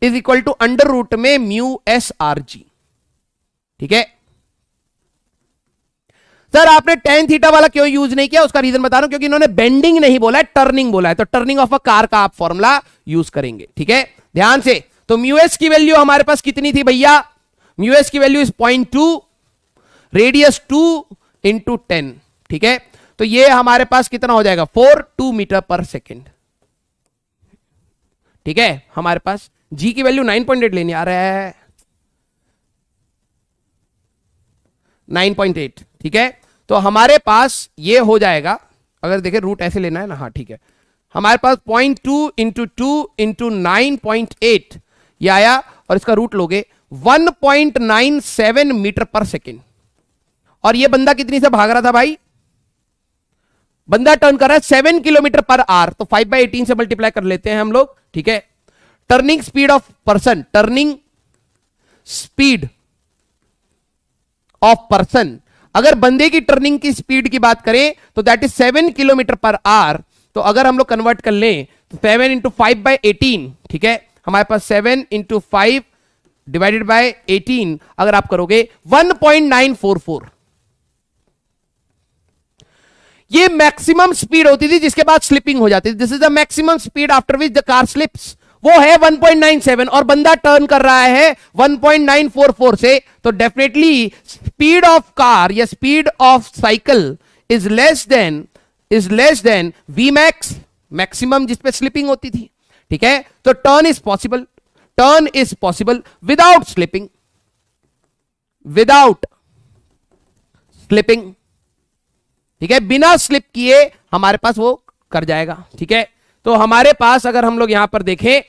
is equal to under root में म्यू एस आर जी, ठीक है। सर आपने tan थीटा वाला क्यों यूज नहीं किया, उसका रीजन बता रहा हूं, क्योंकि इन्होंने बेंडिंग नहीं बोला है, टर्निंग बोला है, तो टर्निंग ऑफ अ कार का आप फॉर्मूला यूज करेंगे, ठीक है, ध्यान से। तो म्यू एस की वैल्यू हमारे पास कितनी थी भैया, म्यू एस की वैल्यू इज 0.2, रेडियस 2 इंटू 10, ठीक है। तो ये हमारे पास कितना हो जाएगा 4 मीटर पर सेकेंड, ठीक है। हमारे पास जी की वैल्यू 9.8 लेनी आ रहा है, 9.8, ठीक है। तो हमारे पास ये हो जाएगा, अगर देखें रूट ऐसे लेना है ना, हाँ ठीक है, हमारे पास 0.2 इंटू 2 इंटू 9.8 ये आया, और इसका रूट लोगे 1.97 मीटर पर सेकेंड। और ये बंदा कितनी से भाग रहा था भाई, बंदा टर्न कर रहा है 7 किलोमीटर पर आवर, तो 5/18 से मल्टीप्लाई कर लेते हैं हम लोग, ठीक है। Turning speed of person, turning speed of person अगर बंदे की टर्निंग की स्पीड की बात करें तो that is 7 kilometre per our. तो अगर हम लोग कन्वर्ट कर लें तो 7 इंटू 5/18, ठीक है, हमारे पास 7 इंटू 5 डिवाइडेड बाय 18 अगर आप करोगे 1.944, ये मैक्सिमम स्पीड होती थी जिसके बाद स्लिपिंग हो जाती थी। This is the maximum speed after which the car slips, वो है 1.97 और बंदा टर्न कर रहा है 1.944 से। तो डेफिनेटली स्पीड ऑफ कार या speed of cycle is less than v max, maximum जिसपे स्लिपिंग होती थी, ठीक है। तो turn is possible without slipping, ठीक है, बिना स्लिप किए हमारे पास वो कर जाएगा, ठीक है। तो हमारे पास अगर हम लोग यहां पर देखें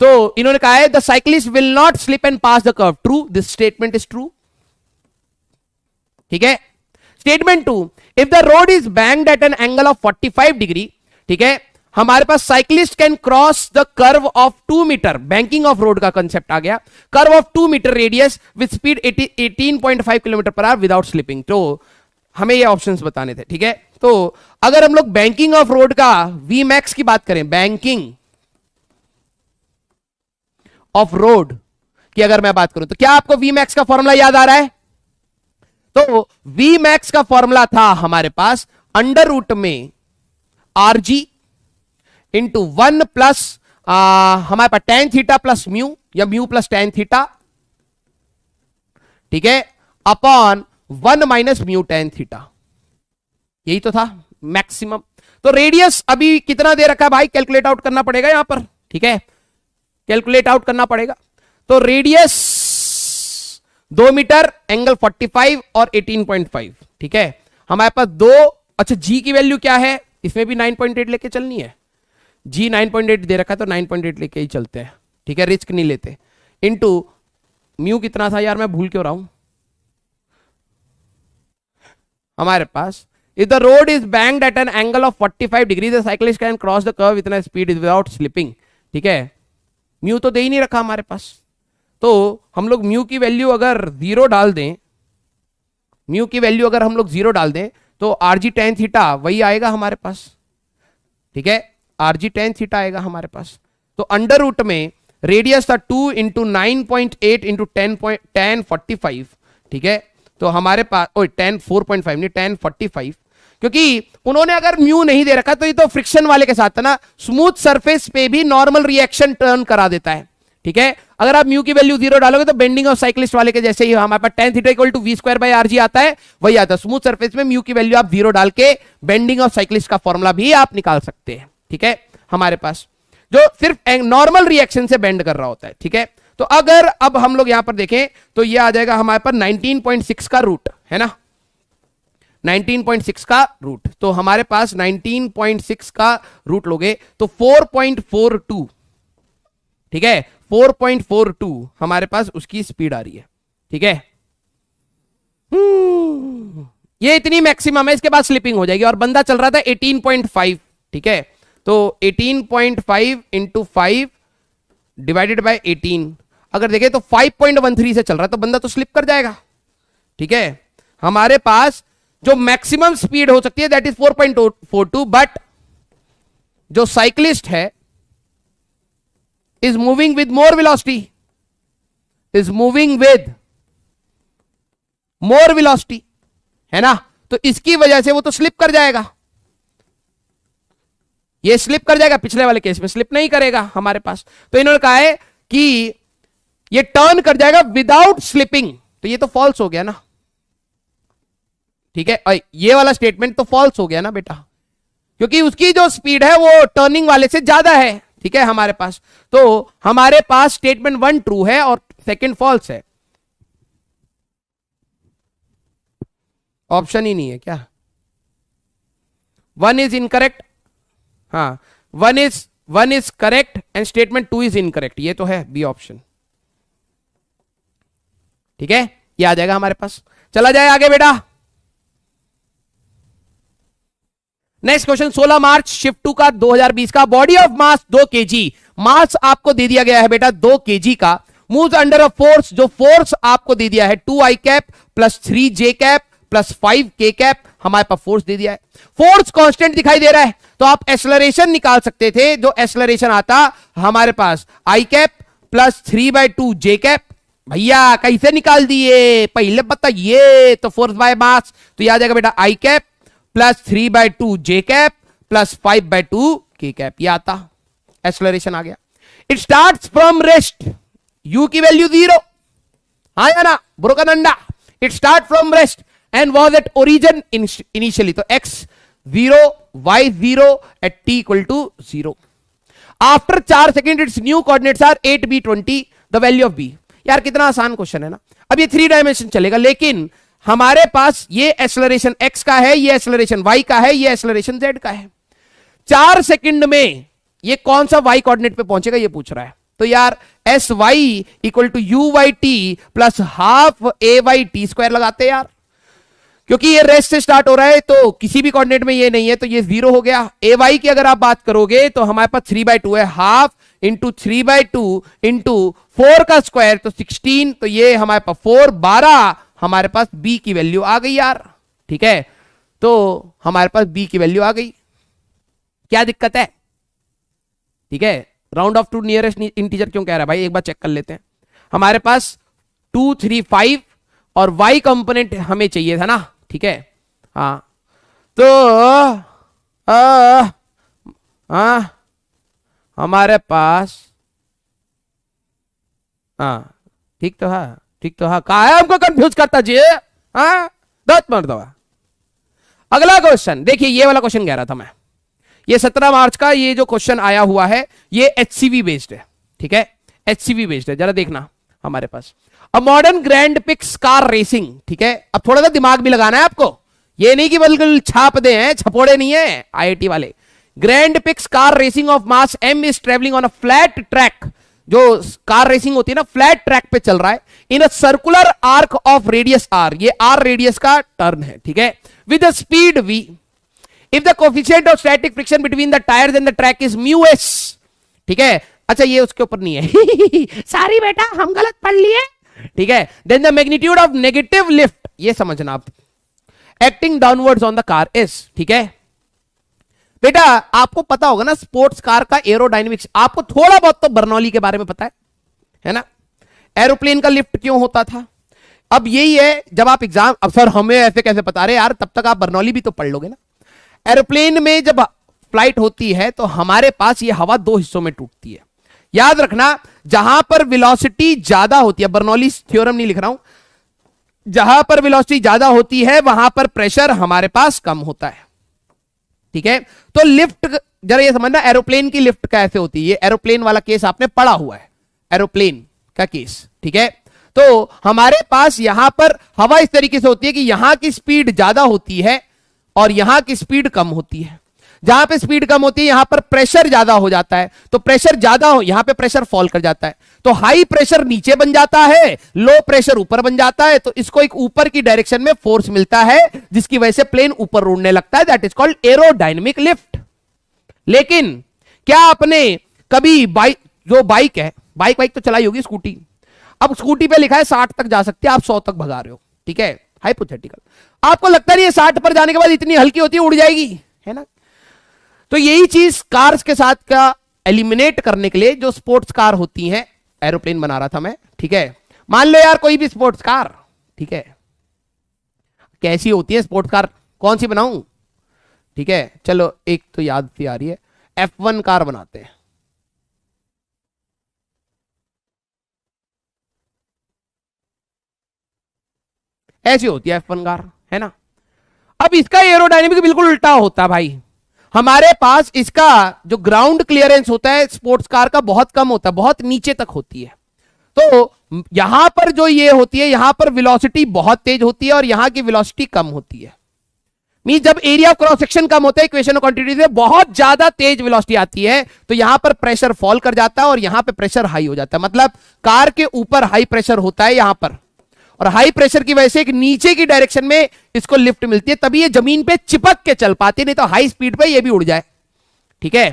तो इन्होंने कहा है the cyclist will not slip and pass the curve, true, this statement is true, ठीक है। Statement 2, if the road is banked at an angle of 45 degree, ठीक है, हमारे पास cyclist can cross the curve of 2 metre, banking of road का concept आ गया, curve of 2 metre radius with speed 18.5 kilometre per hour without slipping. तो हमें ये ऑप्शंस बताने थे, ठीक है। तो अगर हम लोग बैंकिंग ऑफ रोड का वी मैक्स की बात करें, बैंकिंग ऑफ रोड की अगर मैं बात करूं तो क्या आपको वी मैक्स का फॉर्मूला याद आ रहा है? तो वी मैक्स का फॉर्मूला था हमारे पास अंडर रूट में आरजी इंटू 1 प्लस हमारे पास टेन थीटा प्लस म्यू या म्यू प्लस टेन थीटा, ठीक है, upon 1 minus mu tan theta, यही तो था मैक्सिमम। तो रेडियस अभी कितना दे रखा है भाई, कैलकुलेट आउट करना पड़ेगा यहां पर, ठीक है, कैलकुलेट आउट करना पड़ेगा। तो रेडियस 2 मीटर, एंगल 45 और 18.5, ठीक है, हमारे पास दो। अच्छा, जी की वैल्यू क्या है, इसमें भी 9.8 लेके चलनी है, जी 9.8 दे रखा है तो 9.8 लेके ही चलते हैं, ठीक है, रिस्क नहीं लेते। इनटू म्यू कितना था यार, मैं भूल क्यों रहा हूं, हमारे पास if the road is banked at an angle of 45 degree the cyclist can cross the curve with a speed without slipping, ठीक है। म्यू तो दे ही नहीं रखा हमारे पास, तो हम लोग म्यू की वैल्यू अगर जीरो डाल दें, म्यू की वैल्यू अगर हम लोग जीरो डाल दें तो आरजी टेन थीटा वही आएगा हमारे पास, ठीक है, आरजी टेन थीटा आएगा हमारे पास। तो अंडर रूट में रेडियस था 2 इंटू 9.8 इंटू 10.45, ठीक है। तो हमारे पास 4.5 नहीं 10.45, क्योंकि उन्होंने अगर म्यू नहीं दे रखा तो ये तो फ्रिक्शन वाले के साथ था ना, स्मूथ सरफेस पे भी नॉर्मल रिएक्शन टर्न करा देता है, ठीक है। अगर आप म्यू की वैल्यू जीरो डालोगे तो बेंडिंग ऑफ साइक्लिस्ट वाले के जैसे ही हमारे पास tan theta equal to v square by RG आता है, वही आता है। स्मूथ सरफेस में म्यू की वैल्यू आप जीरो डाल के बेंडिंग ऑफ साइक्लिस्ट का फॉर्मूला भी आप निकाल सकते हैं, ठीक है, हमारे पास जो सिर्फ नॉर्मल रिएक्शन से बेंड कर रहा होता है, ठीक है। तो अगर अब हम लोग यहां पर देखें तो ये आ जाएगा हमारे पास 19.6 का रूट है ना, 19.6 का रूट। तो हमारे पास 19.6 का रूट लोगे तो 4.42, ठीक है, 4.42 हमारे पास उसकी स्पीड आ रही है, ठीक है। ये इतनी मैक्सिमम है, इसके बाद स्लिपिंग हो जाएगी और बंदा चल रहा था 18.5, ठीक है। तो 18.5 इंटू 5 डिवाइडेड बाय 18 अगर देखें तो 5.13 से चल रहा है तो बंदा तो स्लिप कर जाएगा, ठीक है। हमारे पास जो मैक्सिमम स्पीड हो सकती है दैट इज 4.42, बट जो साइक्लिस्ट है is moving with more velocity, है ना, तो इसकी वजह से वो तो स्लिप कर जाएगा, ये स्लिप कर जाएगा, पिछले वाले केस में स्लिप नहीं करेगा हमारे पास। तो इन्होंने कहा है कि ये टर्न कर जाएगा विदाउट स्लिपिंग, तो ये तो फॉल्स हो गया ना, ठीक है, ये वाला स्टेटमेंट तो फॉल्स हो गया ना बेटा, क्योंकि उसकी जो स्पीड है वो टर्निंग वाले से ज्यादा है, ठीक है, हमारे पास। तो हमारे पास स्टेटमेंट 1 ट्रू है और सेकंड फॉल्स है, ऑप्शन ही नहीं है क्या, 1 इज इनकरेक्ट, हाँ 1 is correct and statement 2 is incorrect, ये तो है बी ऑप्शन, ठीक है, ये आ जाएगा हमारे पास। चला जाए आगे बेटा, नेक्स्ट क्वेश्चन 16 मार्च शिफ्ट 2 का 2020 का, बॉडी ऑफ मास 2 kg, मास आपको दे दिया गया है बेटा 2 kg का, मूव्स अंडर अ फोर्स, जो फोर्स आपको दे दिया है 2i cap plus 3j cap plus 5 के कैप, हमारे पास फोर्स दे दिया है। फोर्स कांस्टेंट दिखाई दे रहा है तो आप एक्सेलरेशन निकाल सकते थे, जो एक्सेलरेशन आता हमारे पास आई कैप प्लस 3/2 जे कैप। भैया कैसे निकाल दिए, पहले बताइए। तो फोर्स बाय मास तो याद आएगा बेटा i cap plus 3/2 j cap plus 5/2 k cap, ये आता एक्सेलरेशन आ गया। It starts from rest, u की वैल्यू 0 आया ना, ब्रोकन अंडा। It start from rest and was at origin initially, तो x 0 y 0 at t equal to 0। After 4 second its new coordinates are 8b 20, the value of b। यार कितना आसान question है ना। अब ये 3 डायमेंशन चलेगा, लेकिन हमारे पास ये एक्सेलरेशन x का है, ये एक्सेलरेशन y का है, ये एक्सेलरेशन z का है। 4 सेकंड में ये कौन सा y कोऑर्डिनेट पे पहुंचेगा ये पूछ रहा है। तो यार s y equal to u y t plus half a y t square लगाते हैं यार, क्योंकि ये रेस्ट से स्टार्ट हो रहा है तो किसी भी कोऑर्डिनेट में ये नहीं है, तो ये 0 हो गया। ए वाई की अगर आप बात करोगे तो हमारे पास 3/2 है, हाफ इंटू 3/2 इंटू 4 का स्क्वायर तो 16, तो ये हमारे पास 4 12 हमारे पास बी की वैल्यू आ गई यार। ठीक है, तो हमारे पास बी की वैल्यू आ गई, क्या दिक्कत है? ठीक है, round off to nearest integer क्यों कह रहा है भाई, एक बार चेक कर लेते हैं। हमारे पास 2 3 5 और y कंपोनेंट हमें चाहिए था ना। ठीक है, हाँ तो हमारे पास हाँ ठीक तो है, ठीक तो है, कहा है हमको कंफ्यूज करता जी। हाँ दस मर्दवा। अगला क्वेश्चन देखिए, ये वाला क्वेश्चन कह रहा था मैं, ये 17 मार्च का ये जो क्वेश्चन आया हुआ है ये एचसीवी बेस्ड है। ठीक है, एचसीवी बेस्ड है, जरा देखना हमारे पास a modern grand prix car racing. ठीक है, अब थोड़ा सा दिमाग भी लगाना है आपको, ये नहीं कि बिल्कुल छाप दे हैं, छपोड़े नहीं है आईआईटी वाले। Grand prix car racing of mass M is travelling on a flat track, जो कार रेसिंग होती है ना फ्लैट ट्रैक पे चल रहा है, in a circular arc of radius R, ये आर रेडियस का टर्न है। ठीक है, with a speed v, if the coefficient of static friction between the tires and the track is mu s। ठीक है, अच्छा ये उसके ऊपर नहीं है सारी बेटा हम गलत पढ़ लिए। ठीक है, then the magnitude of negative lift, ये समझना आप, acting downwards on the car is। ठीक है बेटा, आपको पता होगा ना स्पोर्ट्स कार का एरोडायनेमिक्स, आपको थोड़ा बहुत तो बर्नौली के बारे में पता है ना, एरोप्लेन का लिफ्ट क्यों होता था। अब यही है, जब आप एग्जाम, अब सर हमें ऐसे कैसे पता रहे यार, तब तक आप बर्नौली भी तो पढ़ लोगे ना। एरोप्लेन में जब फ्लाइट होती है तो हमारे पास ये हवा 2 हिस्सों में टूटती है। याद रखना, जहां पर वेलोसिटी ज्यादा होती है, बर्नौली थ्योरम नहीं लिख रहा हूं, जहां पर वेलोसिटी ज्यादा होती है वहां पर प्रेशर हमारे पास कम होता है। ठीक है, तो लिफ्ट जरा ये समझना, एरोप्लेन की लिफ्ट कैसे होती है, ये एरोप्लेन वाला केस आपने पढ़ा हुआ है, एरोप्लेन का केस। ठीक है, तो हमारे पास यहां पर हवा इस तरीके से होती है कि यहां की स्पीड ज्यादा होती है और यहां की स्पीड कम होती है। जहां पे स्पीड कम होती है यहां पर प्रेशर ज्यादा हो जाता है, तो प्रेशर ज्यादा हो, यहां पे प्रेशर फॉल कर जाता है, तो हाई प्रेशर नीचे बन जाता है, लो प्रेशर ऊपर बन जाता है, तो इसको एक ऊपर की डायरेक्शन में फोर्स मिलता है जिसकी वजह से प्लेन ऊपर उड़ने लगता है, that is called aerodynamic lift. लेकिन क्या आपने कभी जो बाइक है, बाइक तो चलाई होगी, स्कूटी, अब स्कूटी पे लिखा है 60 तक जा सकते हैं, आप 100 तक भगा रहे हो। ठीक है, हाइपोथेटिकल, आपको लगता नहीं है 60 पर जाने के बाद इतनी हल्की होती है, उड़ जाएगी, है ना। तो यही चीज कार्स के साथ का एलिमिनेट करने के लिए जो स्पोर्ट्स कार होती हैं, एरोप्लेन बना रहा था मैं। ठीक है, मान लो यार कोई भी स्पोर्ट्स कार, ठीक है, कैसी होती है स्पोर्ट्स कार, कौन सी बनाऊं। ठीक है, चलो एक तो याद सी आ रही है, F1 कार बनाते हैं। ऐसी होती है F1 कार, है ना। अब इसका एरोडायनेमिक बिल्कुल उल्टा होता है भाई, हमारे पास इसका जो ग्राउंड क्लियरेंस होता है स्पोर्ट्स कार का बहुत कम होता है, बहुत नीचे तक होती है। तो यहां पर जो ये होती है, यहां पर वेलोसिटी बहुत तेज होती है और यहां की वेलोसिटी कम होती है। मीन जब एरिया ऑफ क्रॉस सेक्शन कम होता है इक्वेशन ऑफ क्वांटिटी से, बहुत ज्यादा तेज वेलोसिटी आती है, तो यहां पर प्रेशर फॉल कर जाता है और यहां पे प्रेशर हाई हो जाता है। मतलब कार के ऊपर हाई प्रेशर होता है यहां पर, और हाई प्रेशर की वजह से एक नीचे की डायरेक्शन में इसको लिफ्ट मिलती है, तभी ये जमीन पे चिपक के चल पाती है, नहीं तो हाई स्पीड पे ये भी उड़ जाए। ठीक है,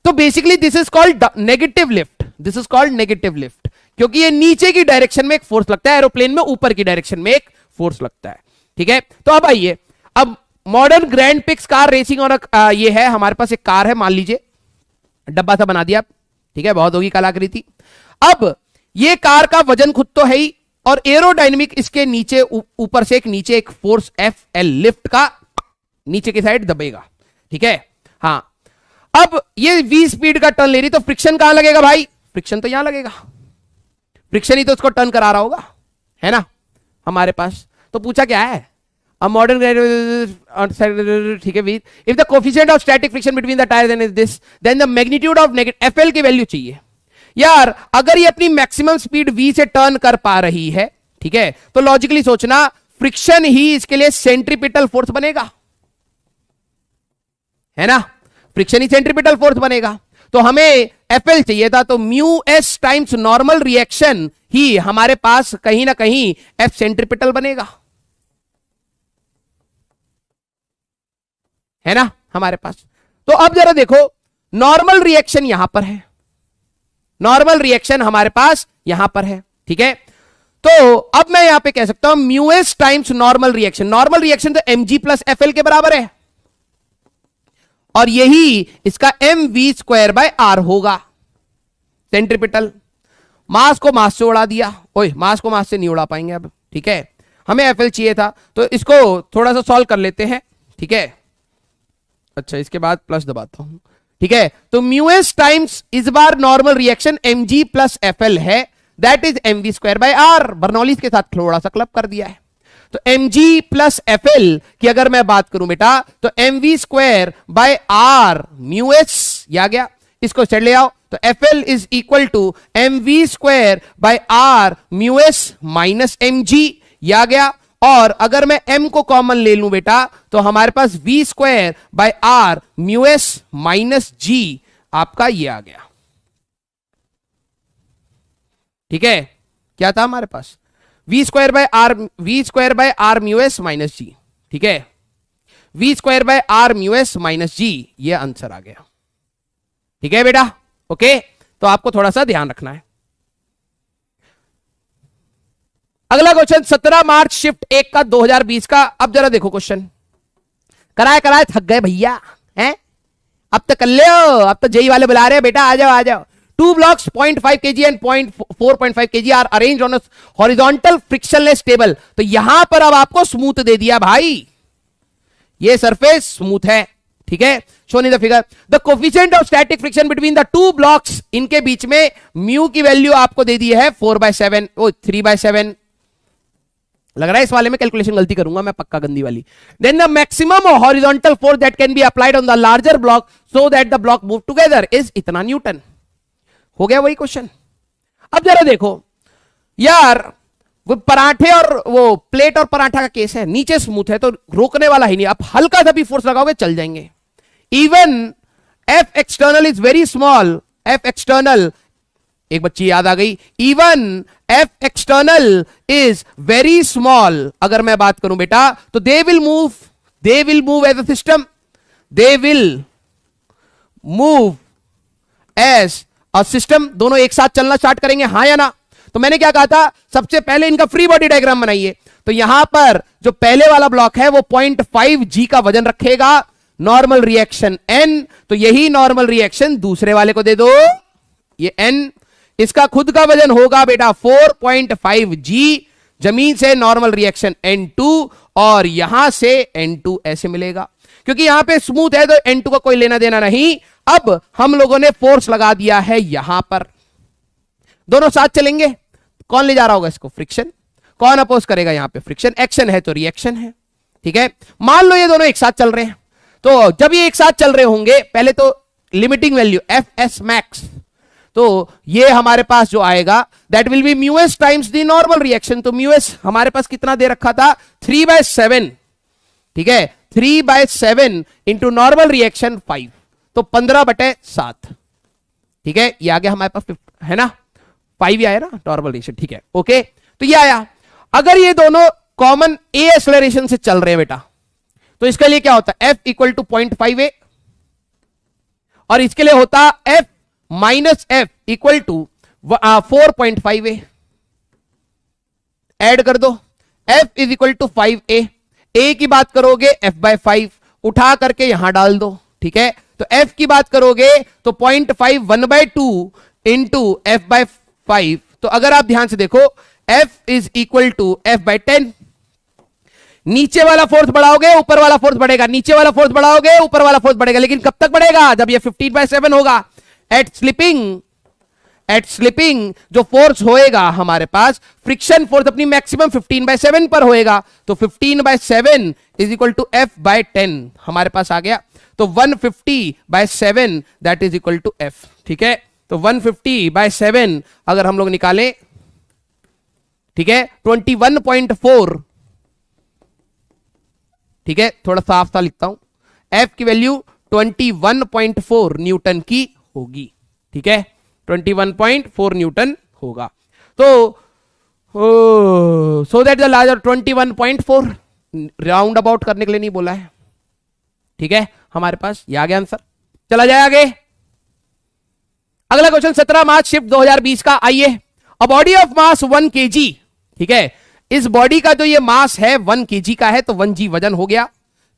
तो basically this is called negative lift, this is called negative lift, क्योंकि ये नीचे की डायरेक्शन में एक फोर्स लगता है, एरोप्लेन में ऊपर की डायरेक्शन में एक फोर्स लगता है। ठीक है, तो अब आइए, अब modern grand prix car racing और ये है हमारे पास एक कार है, मान लीजिए डब्बा सा बना दिया, ठीक है, बहुत होगी कलाकृति। अब ये कार का वजन खुद तो है ही, और एरोडायनेमिक इसके नीचे ऊपर से एक नीचे एक फोर्स एफ एल लिफ्ट का नीचे की साइड दबेगा, ठीक है। हाँ, अब ये v स्पीड का टर्न ले रही, तो फ्रिक्शन कहां लगेगा भाई? फ्रिक्शन तो यहां लगेगा, फ्रिक्शन ही तो उसको टर्न करा रहा होगा, है ना हमारे पास। तो पूछा क्या है, a modern ठीक है, if the coefficient of static friction between the tires is this, then the magnitude of negative FL की वैल्यू चाहिए। यार अगर ये अपनी मैक्सिमम स्पीड v से टर्न कर पा रही है, ठीक है, तो लॉजिकली सोचना फ्रिक्शन ही इसके लिए सेंट्रीपिटल फोर्स बनेगा, है ना, फ्रिक्शन ही सेंट्रीपिटल फोर्स बनेगा। तो हमें FL चाहिए था, तो mu S times normal reaction ही हमारे पास कहीं ना कहीं F सेंट्रीपिटल बनेगा, है ना हमारे पास। तो अब जरा देखो, नॉर्मल रिएक्शन यहां पर है, नॉर्मल रिएक्शन हमारे पास यहां पर है, ठीक है। तो अब मैं यहां पे कह सकता हूं mu S times normal reaction, normal reaction तो mg प्लस एफ एल के बराबर है, और यही इसका mv स्क्वायर बाय आर होगा सेंट्रीपिटल। मास को मास से उड़ा दिया, ओए मास को मास से नहीं उड़ा पाएंगे अब, ठीक है, हमें एफएल चाहिए था, तो इसको थोड़ा सा सॉल्व कर लेते हैं, ठीक है। अच्छा, इसके बाद प्लस दबाता हूं, ठीक है। तो म्यू एस टाइम्स इस बार normal reaction mg plus FL है, that is mv square by R. Bernoulli's के साथ थोड़ा सा क्लब कर दिया है, तो mg प्लस एफएल की अगर मैं बात करूं बेटा, तो mv square by are mu S आ गया, इसको सेट ले आओ, तो FL is equal to mv square by are mu S minus mg आ गया। और अगर मैं m को कॉमन ले लूं बेटा, तो हमारे पास v square by are mu S minus g आपका ये आ गया, ठीक है। क्या था हमारे पास? v square by are mu S minus G, ठीक है, v square by are mu S minus G, ये आंसर आ गया, ठीक है बेटा, ओके। तो आपको थोड़ा सा ध्यान रखना है। अगला क्वेश्चन 17 मार्च शिफ्ट 1 का 2020 का। अब जरा देखो क्वेश्चन, कराए थक गए भैया, हैं अब तो कर लो, अब तो जेई वाले बुला रहे हैं बेटा, आ जाओ आ जाओ। Two blocks 0.5 kg and 4.5 kg are arranged on a horizontal frictionless table। तो यहां पर अब आपको स्मूथ दे दिया भाई, ये सरफेस स्मूथ है, ठीक है। Shown in the figure the coefficient of static friction between the two blocks, इनके बीच में म्यू की वैल्यू आपको दे दी है 4/7, 3/7 लग रहा है। इस वाले में कैलकुलेशन गलती करूंगा मैं, पक्का गंदी वाली। Then the maximum horizontal force that can be applied on the larger block so that the block move together is इतना न्यूटन। हो गया वही क्वेश्चन। अब जरा देखो यार, वो पराठे और वो प्लेट और पराठा का केस है, नीचे स्मूथ है तो रोकने वाला ही नहीं, आप हल्का सा भी फोर्स लगाओगे चल जाएंगे। Even f external is very small, f external, एक बच्ची याद आ गई, even f external is very small. अगर मैं बात करूं बेटा, तो they will move as a system, they will move as और सिस्टम, दोनों एक साथ चलना स्टार्ट करेंगे, हाँ या ना। तो मैंने क्या कहा था, सबसे पहले इनका फ्री बॉडी डायग्राम बनाइए। तो यहां पर जो पहले वाला ब्लॉक है वो 0.5 g का वजन रखेगा, नॉर्मल रिएक्शन n, तो यही नॉर्मल रिएक्शन दूसरे वाले को दे दो, ये n, इसका खुद का वजन होगा बेटा 4.5 g, जमीन से नॉर्मल रिएक्शन n2, और यहां से n2 ऐसे मिलेगा, क्योंकि यहां पे स्मूथ है तो n2 का कोई लेना देना नहीं। अब हम लोगों ने फोर्स लगा दिया है यहां पर, दोनों साथ चलेंगे, कौन ले जा रहा होगा इसको? फ्रिक्शन। कौन अपोज करेगा? यहां पे फ्रिक्शन। एक्शन है तो रिएक्शन है, ठीक है। मान लो ये दोनों एक साथ चल रहे हैं, तो जब ये एक साथ चल रहे होंगे, पहले तो limiting value F S max, तो ये हमारे पास जो आएगा that will B mu S times the normal reaction. तो म्यू एस हमारे पास कितना दे रखा था? 3/7, ठीक है, 3/7 इंटू नॉर्मल रिएक्शन 5, तो 15/7, ठीक है। ये आ गया हमारे पास, है ना, 5 ही आया ना नॉर्मल रिएक्शन, ठीक है, ओके। तो ये आया। अगर ये दोनों कॉमन ए एक्सेलरेशन से चल रहे हैं बेटा, तो इसके लिए क्या होता है? F इक्वल टू 0.5a, और इसके लिए होता F minus F equal to 4.5a। Add कर दो, F is equal to 5a, a की बात करोगे f/5 उठा करके यहां डाल दो, ठीक है। तो f की बात करोगे तो 0.5 1/2 इंटू f/5। तो अगर आप ध्यान से देखो f is equal to f/10। नीचे वाला फोर्स बढ़ाओगे ऊपर वाला फोर्स बढ़ेगा, नीचे वाला फोर्स बढ़ाओगे ऊपर वाला फोर्स बढ़ेगा, लेकिन कब तक बढ़ेगा? जब ये 15/7 होगा। एट स्लिपिंग जो फोर्स होएगा हमारे पास, फ्रिक्शन फोर्स अपनी मैक्सिमम 15/7 पर होएगा, तो 15/7 इज इक्वल टू f/10 हमारे पास आ गया। तो 150/7 that is equal to f, ठीक है। तो 150/7 अगर हम लोग निकालें, ठीक है, 21.4, ठीक है, थोड़ा साफ सा लिखता हूं, f की वैल्यू 21.4 न्यूटन की होगी, ठीक है, 21.4 न्यूटन होगा। तो सो that the larger 21.4 round about करने के लिए नहीं बोला है, ठीक है। हमारे पास ये आ गया आंसर। चला जाए आगे। अगला क्वेश्चन 17 मार्च शिफ्ट 2020 का। आइए, a body of mass 1 kg, ठीक है, इस बॉडी का जो ये मास है 1 kg का है, तो 1 g वजन हो गया,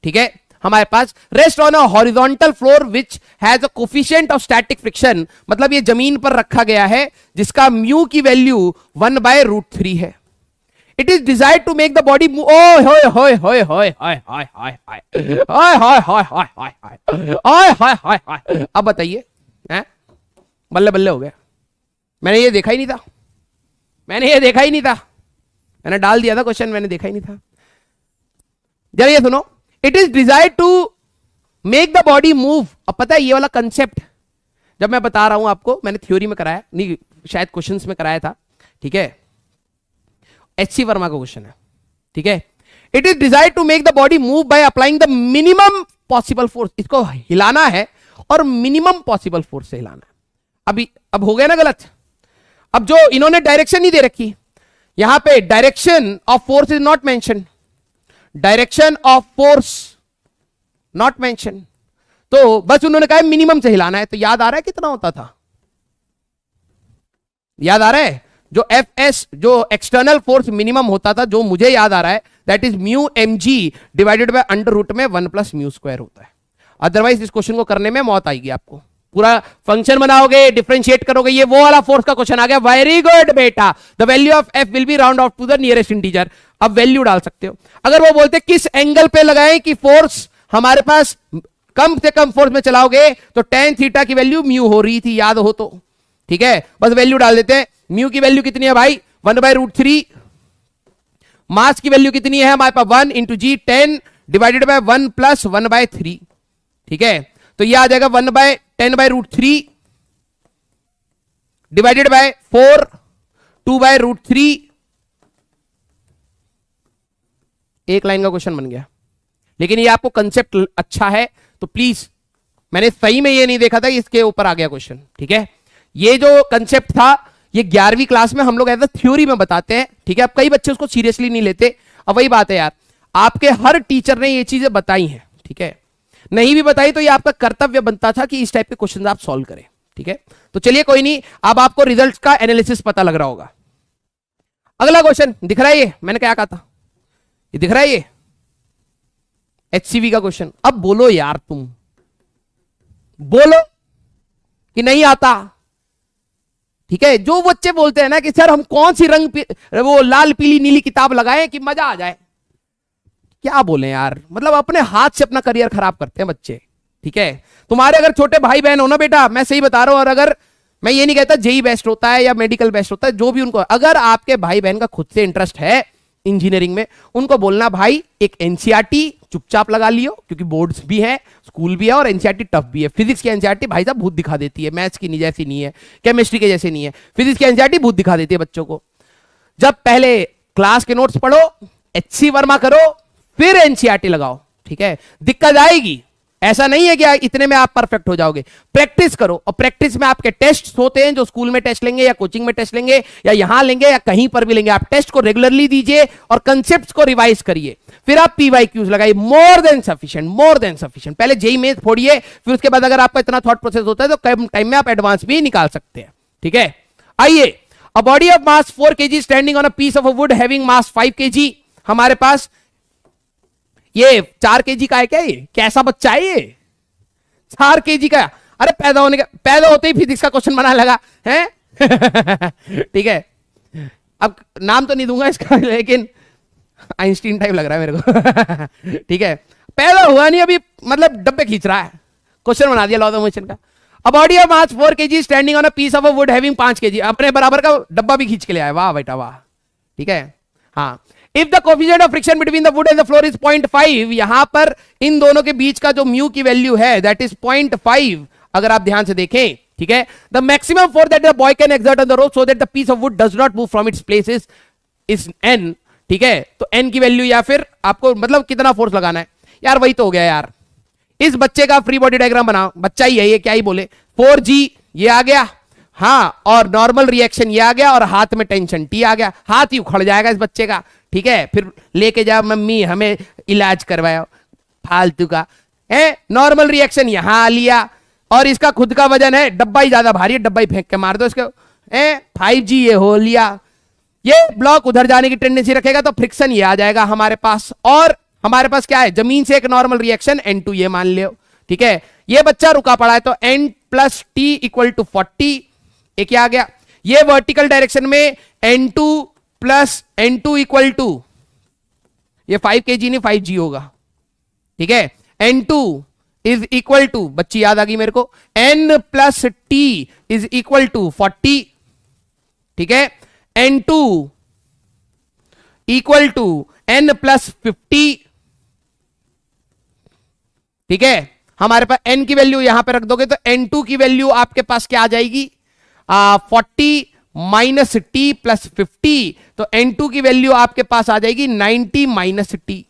ठीक है। हमारे पास rest on a horizontal floor which has a coefficient of static friction, मतलब ये जमीन पर रखा गया है जिसका म्यू की वैल्यू 1/√3 है। It is desired to make the body ओए होए होए होए होए होए होए होए होए होए होए होए होए। अब बताइए, हैं, बल्ले बल्ले हो गए। मैंने ये देखा ही नहीं था, मैंने ये देखा ही नहीं था, मैंने डाल दिया था क्वेश्चन, मैंने देखा ही नहीं था। जरा ये सुनो, it is desired to make the body move. अब पता है ये वाला कंसेप्ट जब मैं बता रहा हूं आपको, मैंने थ्योरी में कराया नहीं, शायद क्वेश्चंस में कराया था, ठीक है। एचसी वर्मा का क्वेश्चन है, ठीक है। It is desired to make the body move by applying the minimum possible force. इसको हिलाना है और मिनिमम पॉसिबल फोर्स से हिलाना है। अभी अब हो गया ना गलत। अब जो इन्होंने डायरेक्शन नहीं दे रखी, यहां पे direction of force is not mention, direction of force not mention, तो बस उन्होंने कहा मिनिमम से हिलाना है। तो याद आ रहा है कितना होता था? याद आ रहा है? जो एफ जो एक्सटर्नल फोर्स मिनिमम होता था, जो मुझे याद आ रहा है, that is mu mg divided by under root में 1 + μ² होता है। अदरवाइज इस क्वेश्चन को करने में मौत आएगी आपको। पूरा फंक्शन बनाओगे, डिफरेंशिएट करोगे, ये वो वाला फोर्स का क्वेश्चन आ गया। वेरी गुड बेटा, the value of f will be round off to the nearest integer. अब वैल्यू डाल सकते हो। अगर वो बोलते किस एंगल पे लगाएं कि फोर्स हमारे पास कम से कम फोर्स में चलाओगे, तो tan थीटा की वैल्यू म्यू हो रही थी, याद हो तो, ठीक है। बस वैल्यू डाल देते हैं। म्यू की वैल्यू कितनी है भाई? 1/√3। मास की वैल्यू कितनी है हमारे पास? 1 × g 10 डिवाइडेड बाय 1 + 1/3, ठीक है। तो ये आ जाएगा 1/10/√3 डिवाइडेड बाय 4 2/√3। एक लाइन का क्वेश्चन बन गया। लेकिन ये आपको कंसेप्ट अच्छा है तो प्लीज, मैंने सही में ये नहीं देखा था, इसके ऊपर आ गया क्वेश्चन, ठीक है। ये जो कंसेप्ट था ये 11वीं क्लास में हम लोग एज अ थ्योरी में बताते हैं, ठीक है। अब कई बच्चे उसको सीरियसली नहीं लेते। अब वही बात है यार, आपके हर टीचर ने ये चीजें बताई हैं, ठीक है। नहीं भी बताई तो ये आपका कर्तव्य बनता था कि इस टाइप के क्वेश्चन आप सॉल्व करें, ठीक है। तो चलिए कोई नहीं, अब आपको रिजल्ट का एनालिसिस पता लग रहा होगा। अगला क्वेश्चन दिख रहा है, ये मैंने क्या कहा था, ये दिख रहा है, ये HCV का क्वेश्चन। अब बोलो यार, तुम बोलो कि नहीं आता, ठीक है। जो बच्चे बोलते हैं ना कि सर हम कौन सी वो लाल पीली नीली किताब लगाएं कि मजा आ जाए, क्या बोले यार, मतलब अपने हाथ से अपना करियर खराब करते हैं बच्चे, ठीक है। तुम्हारे अगर छोटे भाई बहन हो ना बेटा, मैं सही बता रहा हूं, और अगर मैं ये नहीं कहता जेई बेस्ट होता है या मेडिकल बेस्ट होता है, जो भी उनको, अगर आपके भाई बहन का खुद से इंटरेस्ट है इंजीनियरिंग में, उनको बोलना भाई एक एनसीईआरटी चुपचाप लगा लियो, क्योंकि बोर्ड्स भी है, स्कूल भी है, और एनसीईआरटी टफ भी है। फिजिक्स की एनसीईआरटी भाई साहब भूत दिखा देती है, मैथ्स की जैसी नहीं है, केमिस्ट्री के जैसे नहीं है, फिजिक्स की एनसीईआरटी भूत दिखा देती है बच्चों को। जब पहले क्लास के नोट्स पढ़ो, HC वर्मा करो, फिर एनसीईआरटी लगाओ, ठीक है। दिक्कत आएगी, ऐसा नहीं है कि इतने में आप परफेक्ट हो जाओगे। प्रैक्टिस करो, और प्रैक्टिस में आपके टेस्ट होते हैं, जो स्कूल में टेस्ट लेंगे या कोचिंग में टेस्ट लेंगे या यहां लेंगे या कहीं पर भी लेंगे। आप टेस्ट को रेगुलरली दीजिए और कंसेप्ट्स को रिवाइज करिए, फिर आप PYQs लगाइए। More than sufficient, more than sufficient. पहले जेई मेंस फोड़िए, फिर उसके बाद अगर आपका इतना थॉट प्रोसेस होता है तो कम टाइम में आप एडवांस भी निकाल सकते हैं, ठीक है। आइए, a body of mass 4 kg standing on a piece of wood having mass 5 kg। हमारे पास ये 4 केजी का है क्या? ये कैसा बच्चा है ये? 4 केजी का? अरे पैदा होते ही फिजिक्स का क्वेश्चन बनाने लगा है। ठीक है, अब नाम तो नहीं दूंगा इसका, लेकिन आइंस्टीन टाइप लग रहा है मेरे को। ठीक है, पैदा हुआ नहीं अभी, मतलब डब्बे खींच रहा है, क्वेश्चन बना दिया लॉ ऑफ मोशन का। A body of mass 4 kg standing on a piece of a wood having 5 kg, अपने बराबर का डब्बा भी खींच के ले आया। वाह बेटा वाह। ठीक है, हाँ। If the coefficient of friction between the wood and the floor is 0.5, यहां पर इन दोनों के बीच का जो म्यू की वैल्यू है that is 0.5, अगर आप ध्यान से देखें, ठीक है, the maximum force that the boy can exert on the rope so that the piece of wood does not move from its place is n। ठीक है, तो n की वैल्यू या फिर आपको मतलब कितना फोर्स लगाना है यार, वही तो हो गया यार। इस बच्चे का फ्री बॉडी डायग्राम बनाओ, बच्चा ही है ये, क्या ही बोले। 4G ये आ गया, हाँ, और नॉर्मल रिएक्शन ये आ गया, और हाथ में टेंशन T आ गया, हाथ ही उखड़ जाएगा इस बच्चे का। ठीक है, फिर लेके जाओ मम्मी हमें इलाज करवाओ, फालतू का है। नॉर्मल रिएक्शन यहां आ लिया, और इसका खुद का वजन है, डब्बा ही ज्यादा भारी है, डब्बा ही फेंक के मार दो इसको। 5G ये हो लिया, ये ब्लॉक उधर जाने की टेंडेंसी रखेगा तो फ्रिक्शन ये आ जाएगा हमारे पास, और हमारे पास क्या है, जमीन से एक नॉर्मल रिएक्शन N2 ये मान लो। ठीक है, ये बच्चा रुका पड़ा है तो N plus T equal to 40, एक आ गया। ये वर्टिकल डायरेक्शन में N2 plus N2 equal to, ये 5 kg नहीं 5G होगा। ठीक है, N2 इज इक्वल टू, बच्ची याद आ गई मेरे को, N plus T is equal to 40। ठीक है, N2 equal to N plus 50। ठीक है, हमारे पास N की वैल्यू यहां पे रख दोगे तो N2 की वैल्यू आपके पास क्या आ जाएगी, 40 माइनस T प्लस 50, तो N2 की वैल्यू आपके पास आ जाएगी 90 माइनस T।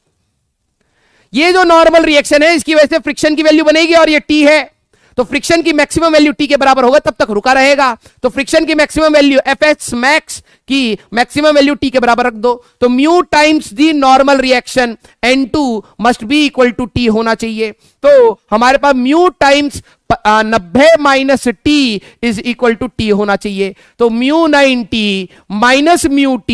ये जो नॉर्मल रिएक्शन है इसकी वजह से फ्रिक्शन की वैल्यू बनेगी, और ये T है तो फ्रिक्शन की मैक्सिमम वैल्यू T के बराबर होगा, तब तक रुका रहेगा। तो फ्रिक्शन की मैक्सिमम वैल्यू FH मैक्स की मैक्सिमम वैल्यू T के बराबर रख दो, तो mu times the normal reaction N2 must be equal to T होना चाहिए। तो हमारे पास mu times 90 minus T is equal to T होना चाहिए, तो mu 90 minus mu T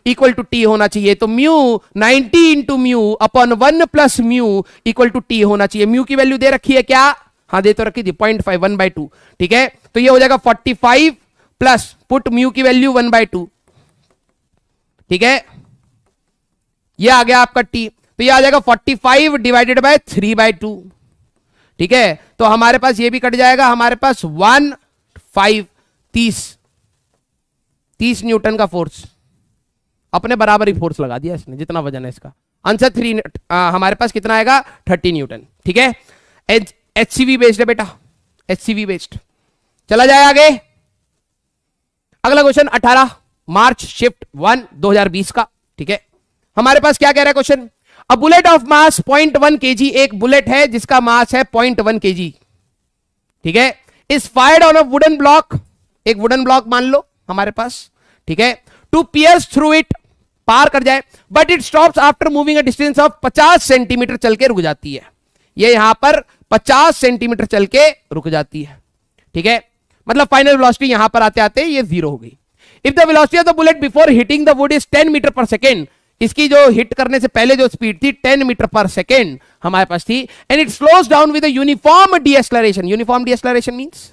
equal to T होना चाहिए। तो mu 90 into mu upon 1 plus mu equal to T होना चाहिए। म्यू की वैल्यू दे रखी है क्या, हाँ दे तो रखी थी 0.5 1/2। ठीक है, तो ये हो जाएगा 45 प्लस पुट म्यू की वैल्यू 1/2। ठीक है, ये आ गया आपका T, तो ये आ जाएगा 45 डिवाइडेड बाय 3/2। ठीक है, तो हमारे पास ये भी कट जाएगा, हमारे पास 30 न्यूटन का फोर्स, अपने बराबर ही फोर्स लगा दिया इसने जितना वजन है इसका। आंसर 3 हमारे पास कितना आएगा, 30 न्यूटन। ठीक है, HCV बेस्ड है बेटा, HCV बेस्ड। चला जाए आगे, अगला क्वेश्चन 18 मार्च शिफ्ट 1 2020 का। ठीक है, हमारे पास क्या कह रहा है question, a bullet of mass 0.1 kg, एक बुलेट है जिसका मास है 0.1 kg। ठीक है, is fired on a wooden block, एक वुडन ब्लॉक मान लो हमारे पास। ठीक है, टू पियर्स थ्रू इट, पार कर जाए, but it stops after moving a distance of 50 centimetre चल के रुक जाती है। ये यहां पर 50 सेंटीमीटर चल के रुक जाती है। ठीक है, मतलब फाइनल वेलोसिटी यहां पर आते आते ये 0 हो गई। If the velocity of the bullet before hitting the wood is 10 metre per second, इसकी जो हिट करने से पहले जो स्पीड थी 10 मीटर पर सेकेंड हमारे पास थी, and it slows down with uniform deceleration. Uniform deceleration means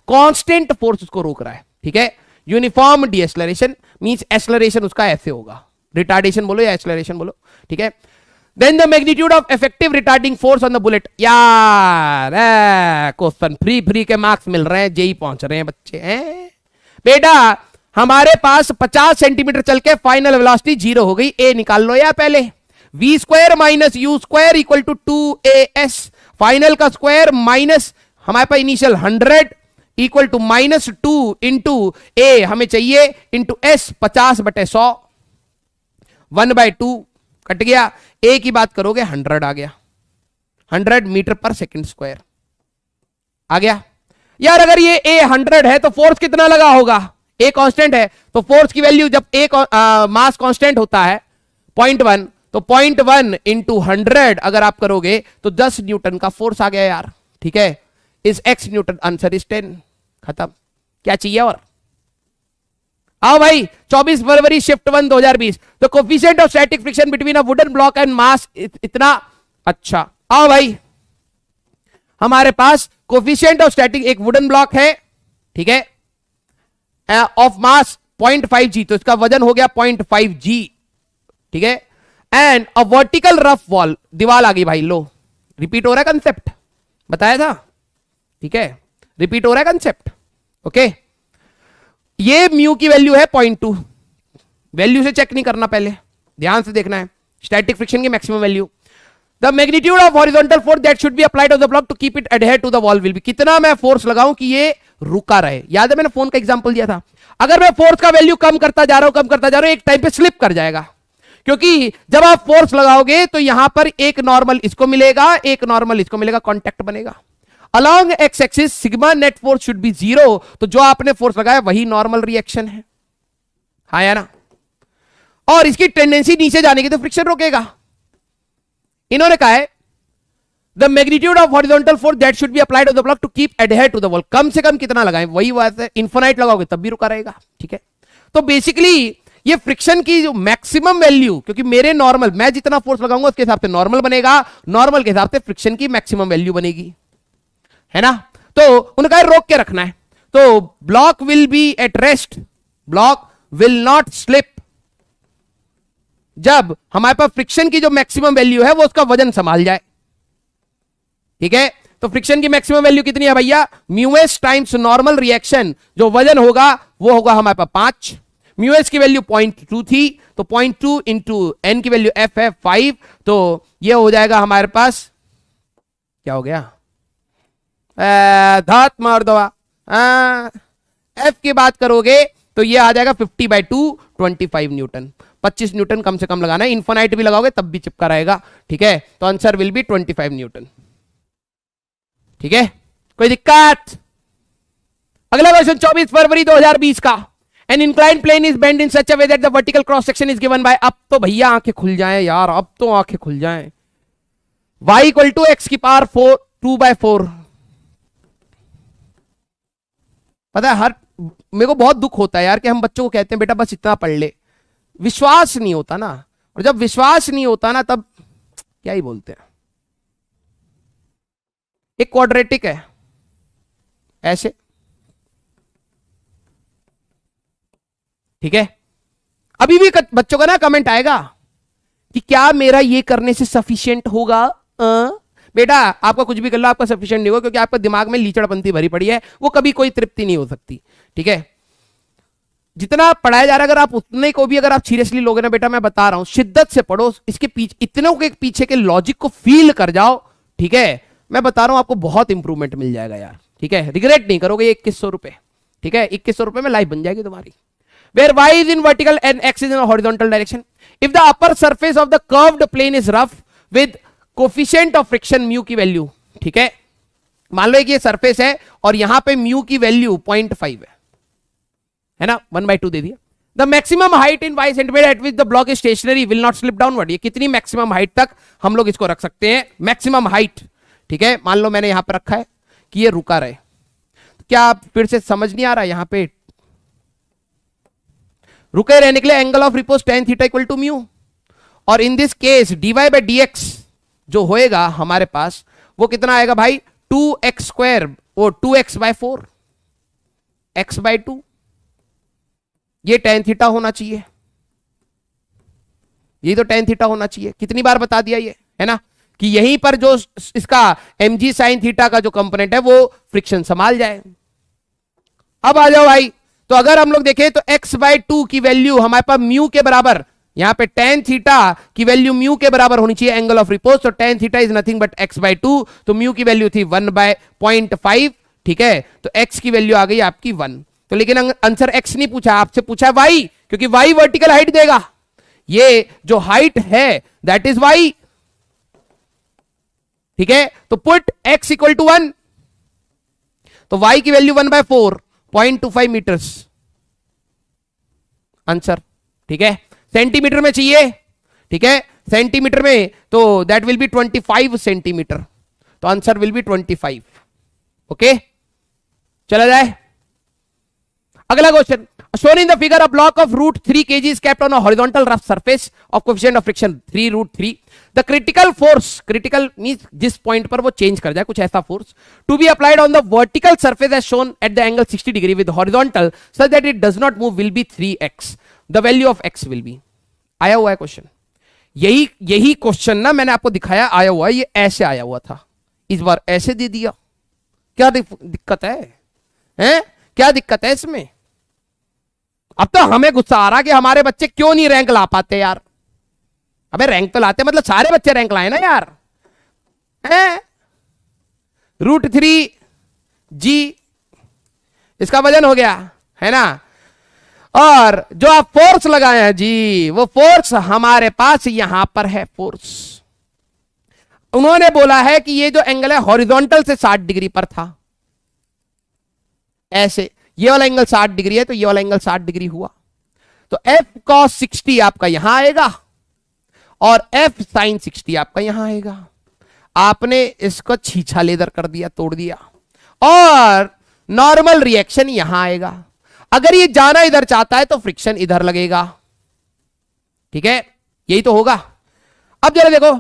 constant force उसको रोक रहा है। ठीक है, यूनिफॉर्म डीएक्सलरेशन मींस एक्सलरेशन उसका ऐसे होगा, रिटार्डेशन बोलो या एक्सलरेशन बोलो। ठीक है, then the magnitude of effective retarding force on the bullet. यार क्वेश्चन फ्री के मार्क्स मिल रहे हैं, जेई पहुंच रहे हैं बच्चे हैं बेटा। हमारे पास 50 सेंटीमीटर चल के फाइनल वेलोसिटी 0 हो गई। ए निकाल लो या पहले, v square minus u square equal to 2as, final का स्क्वायर माइनस हमारे पास initial 100 equal to -2 into a हमें चाहिए इंटू एस 50/100, 1/2 कट गया। ए की बात करोगे 100 आ गया, 100 मीटर पर सेकेंड स्क्वायर आ गया। यार अगर ये ए 100 है तो फोर्स कितना लगा होगा, ए कांस्टेंट है तो फोर्स की वैल्यू जब ए मास कांस्टेंट होता है 0.1, तो 0.1 इंटू 100 अगर आप करोगे तो 10 न्यूटन का फोर्स आ गया यार। ठीक है, इस x न्यूटन, आंसर इज 10, खत्म। क्या चाहिए और आओ भाई 24 फरवरी शिफ्ट 1 2020। तो coefficient of static friction between a wooden block and mass इतना। अच्छा आओ भाई, हमारे पास कोफिशिएंट ऑफ स्टैटिक, एक वुडन ब्लॉक है, ठीक है, ऑफ मास 0.5 g, तो इसका वजन हो गया 0.5 g, ठीक है, and a vertical rough wall, दीवार आ गई भाई। लो रिपीट हो रहा है कंसेप्ट, बताया था, ठीक है, रिपीट हो रहा है कंसेप्ट। ओके, ये म्यू की वैल्यू है 0.2, वैल्यू से चेक नहीं करना, पहले ध्यान से देखना है स्टैटिक फ्रिक्शन की maximum value. The magnitude of horizontal force that should be applied on the block to keep it adhere to the wall will be, कितना मैं फोर्स लगाऊं कि ये रुका रहे। याद है मैंने फोन का एग्जांपल दिया था, अगर मैं फोर्स का वैल्यू कम करता जा रहा हूं, एक टाइम पे स्लिप कर जाएगा, क्योंकि जब आप फोर्स लगाओगे तो यहां पर एक नॉर्मल इसको मिलेगा, एक नॉर्मल इसको मिलेगा, कॉन्टैक्ट बनेगा। Along x axis sigma net force should be 0, तो जो आपने फोर्स लगाया वही नॉर्मल रिएक्शन है, हाँ या ना। और इसकी टेंडेंसी नीचे जाने की, तो फ्रिक्शन रोकेगा। इन्होंने कहा है the magnitude of horizontal force that should be applied on the block to keep adhere to the wall, कम से कम कितना लगाएं, वही बात है, इन्फिनाइट लगाओगे तब भी रुका रहेगा, ठीक है। तो बेसिकली ये फ्रिक्शन की जो मैक्सिमम वैल्यू, क्योंकि मेरे नॉर्मल, मैं जितना फोर्स लगाऊंगा उसके हिसाब से नॉर्मल बनेगा, नॉर्मल के हिसाब से फ्रिक्शन की मैक्सिमम वैल्यू बनेगी, है ना। तो उन्होंने कहा रोक के रखना है, तो block will be at rest, block will not slip, जब हमारे पास फ्रिक्शन की जो मैक्सिमम वैल्यू है वो उसका वजन संभाल जाए, ठीक है। तो फ्रिक्शन की मैक्सिमम वैल्यू कितनी है भैया, म्यूएस टाइम्स नॉर्मल रिएक्शन, जो वजन होगा वो होगा हमारे पास 5, म्यूएस की वैल्यू 0.2 थी, तो 0.2 इंटू एन की वैल्यू एफ है 5, तो ये हो जाएगा हमारे पास, क्या हो गया, धात मार दवा, एफ की बात करोगे तो ये आ जाएगा 50/2 25 न्यूटन, 25 न्यूटन कम से कम लगाना है, इन्फिनाइट भी लगाओगे तब भी चिपका रहेगा, ठीक है। तो आंसर विल बी 25 न्यूटन, ठीक है, कोई दिक्कत। अगला क्वेश्चन 24 फरवरी 2020 का, an inclined plane is bend in such a way that the vertical cross section is given by, अब तो भैया आंखें खुल जाएं यार, अब तो आंखें खुल जाएं, y इक्वल टू एक्स की पावर 4 2/4। पता है हर, मेरे को बहुत दुख होता है यार कि हम बच्चों को कहते हैं बेटा बस इतना पढ़ ले, विश्वास नहीं होता ना, और जब विश्वास नहीं होता ना तब क्या ही बोलते हैं। एक क्वाड्रेटिक है ऐसे, ठीक है, अभी भी बच्चों का ना कमेंट आएगा कि क्या मेरा ये करने से सफिशिएंट होगा। बेटा आपका कुछ भी कर लो, आपका सफिशिएंट नहीं होगा, क्योंकि आपका दिमाग में लीचड़पंती भरी पड़ी है, वो कभी कोई तृप्ति नहीं हो सकती, ठीक है। जितना पढ़ाया जा रहा है, अगर आप उतने को भी अगर आप सीरियसली लोगे ना बेटा, मैं बता रहा हूं शिद्दत से पढ़ो, इसके पीछे इतनों के पीछे के लॉजिक को फील कर जाओ, ठीक है, मैं बता रहा हूं आपको बहुत इंप्रूवमेंट मिल जाएगा यार, ठीक है, रिग्रेट नहीं करोगे। 2100 रुपए, ठीक है, 2100 रुपए में लाइफ बन जाएगी तुम्हारी। Where y is in vertical and x is in a horizontal direction. If the upper surface of the curved plane is rough with coefficient of friction mu की वैल्यू, ठीक है, मान लो कि ये सरफेस है और यहां पे म्यू की वैल्यू 0.5 है ना, 1/2 दे दिया। The maximum height in y centimetre eight which the block is stationary will not slip downward, ये कितनी मैक्सिमम हाइट तक हम लोग इसको रख सकते हैं, मैक्सिमम हाइट, ठीक है। मान लो मैंने यहां पर रखा है कि ये रुका रहे, क्या आप फिर से समझ नहीं आ रहा, यहां पे रुके रहने के लिए angle of repose tan theta equal to mu, और in this case dy by dx जो होएगा हमारे पास वो कितना आएगा भाई, 2x², वो 2x/4 x/2, ये tan थीटा होना चाहिए, ये तो tan थीटा होना चाहिए। कितनी बार बता दिया ये, है ना, कि यहीं पर जो इसका mg sin थीटा का जो कंपोनेंट है वो फ्रिक्शन संभाल जाए। अब आ जाओ भाई, तो अगर हम लोग देखें तो x/2 की वैल्यू हमारे पास म्यू के बराबर, यहां पे tan थीटा की वैल्यू म्यू के बराबर होनी चाहिए एंगल ऑफ रिपोज, तो tan theta is nothing but x/2, तो म्यू की वैल्यू थी 1/0.5, ठीक है, तो x की वैल्यू आ गई आपकी 1। तो लेकिन आंसर x नहीं पूछा, आपसे पूछा y, क्योंकि y वर्टिकल हाइट देगा, ये जो हाइट है दैट इज y, ठीक है। तो पुट x इक्वल टू 1, तो y की वैल्यू 1/4 0.25 मीटर्स आंसर, ठीक है। सेंटीमीटर में चाहिए, ठीक है, सेंटीमीटर में तो दैट विल बी 25 सेंटीमीटर, तो आंसर विल बी 25। ओके, चला जाए अगला question. shown in the figure, a block of root 3 kg is kept on a horizontal rough surface of coefficient of friction 3 root 3. The critical force, critical means जिस point पर वो change कर जाए, कुछ ऐसा force, to be applied on the vertical surface as shown at the angle 60 degree with horizontal such that it does not move will be 3x. The value of x will be. आया हुआ है question, यही question ना मैंने आपको दिखाया आया हुआ है, ये ऐसे आया हुआ था, इस बार ऐसे दे दिया। क्या दिक्कत है, हैं? क्या दिक्कत है इसमें? अब तो हमें गुस्सा आ रहा कि हमारे बच्चे क्यों नहीं रैंक ला पाते यार। अबे रैंक तो लाते, मतलब सारे बच्चे रैंक लाए ना यार, हैं? √3g इसका वजन हो गया है ना, और जो आप फोर्स लगाए हैं जी, वो फोर्स हमारे पास यहां पर है फोर्स। उन्होंने बोला है कि ये जो एंगल है हॉरिजॉन्टल से 60 डिग्री पर था, ऐसे ये वाला एंगल 60 डिग्री है तो ये वाला एंगल 60 डिग्री हुआ, तो f cos 60 आपका यहां आएगा और f sin 60 आपका यहां आएगा। आपने इसको छीछा लेदर कर दिया, तोड़ दिया, और नॉर्मल रिएक्शन यहां आएगा। अगर ये जाना इधर चाहता है तो फ्रिक्शन इधर लगेगा, ठीक है, यही तो होगा। अब जरा देखो,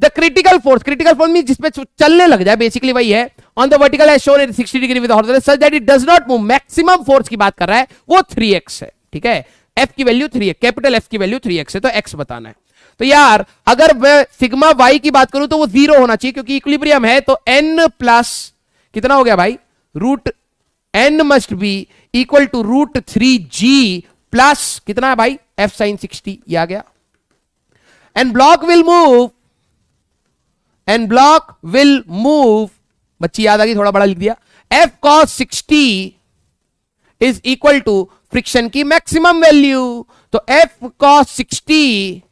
द क्रिटिकल फोर्स मीन जिसपे चलने लग जाए, बेसिकली वही है, on the vertical as shown at 60 degree with horizontal such that it does not move, maximum force की बात कर रहा है, वो 3x है, ठीक है, f की वैल्यू 3 है, कैपिटल F की वैल्यू 3x है, तो x बताना है। तो यार अगर मैं सिग्मा y की बात करूं तो वो 0 होना चाहिए, क्योंकि इक्विलिब्रियम है, तो n प्लस कितना हो गया भाई, √n must be equal to √3g plus कितना है भाई, f sin 60, ये आ गया। एंड ब्लॉक विल मूव, बच्ची याद आ गई, थोड़ा बड़ा लिख दिया, f cos 60 is equal to friction की मैक्सिमम वैल्यू, तो f cos 60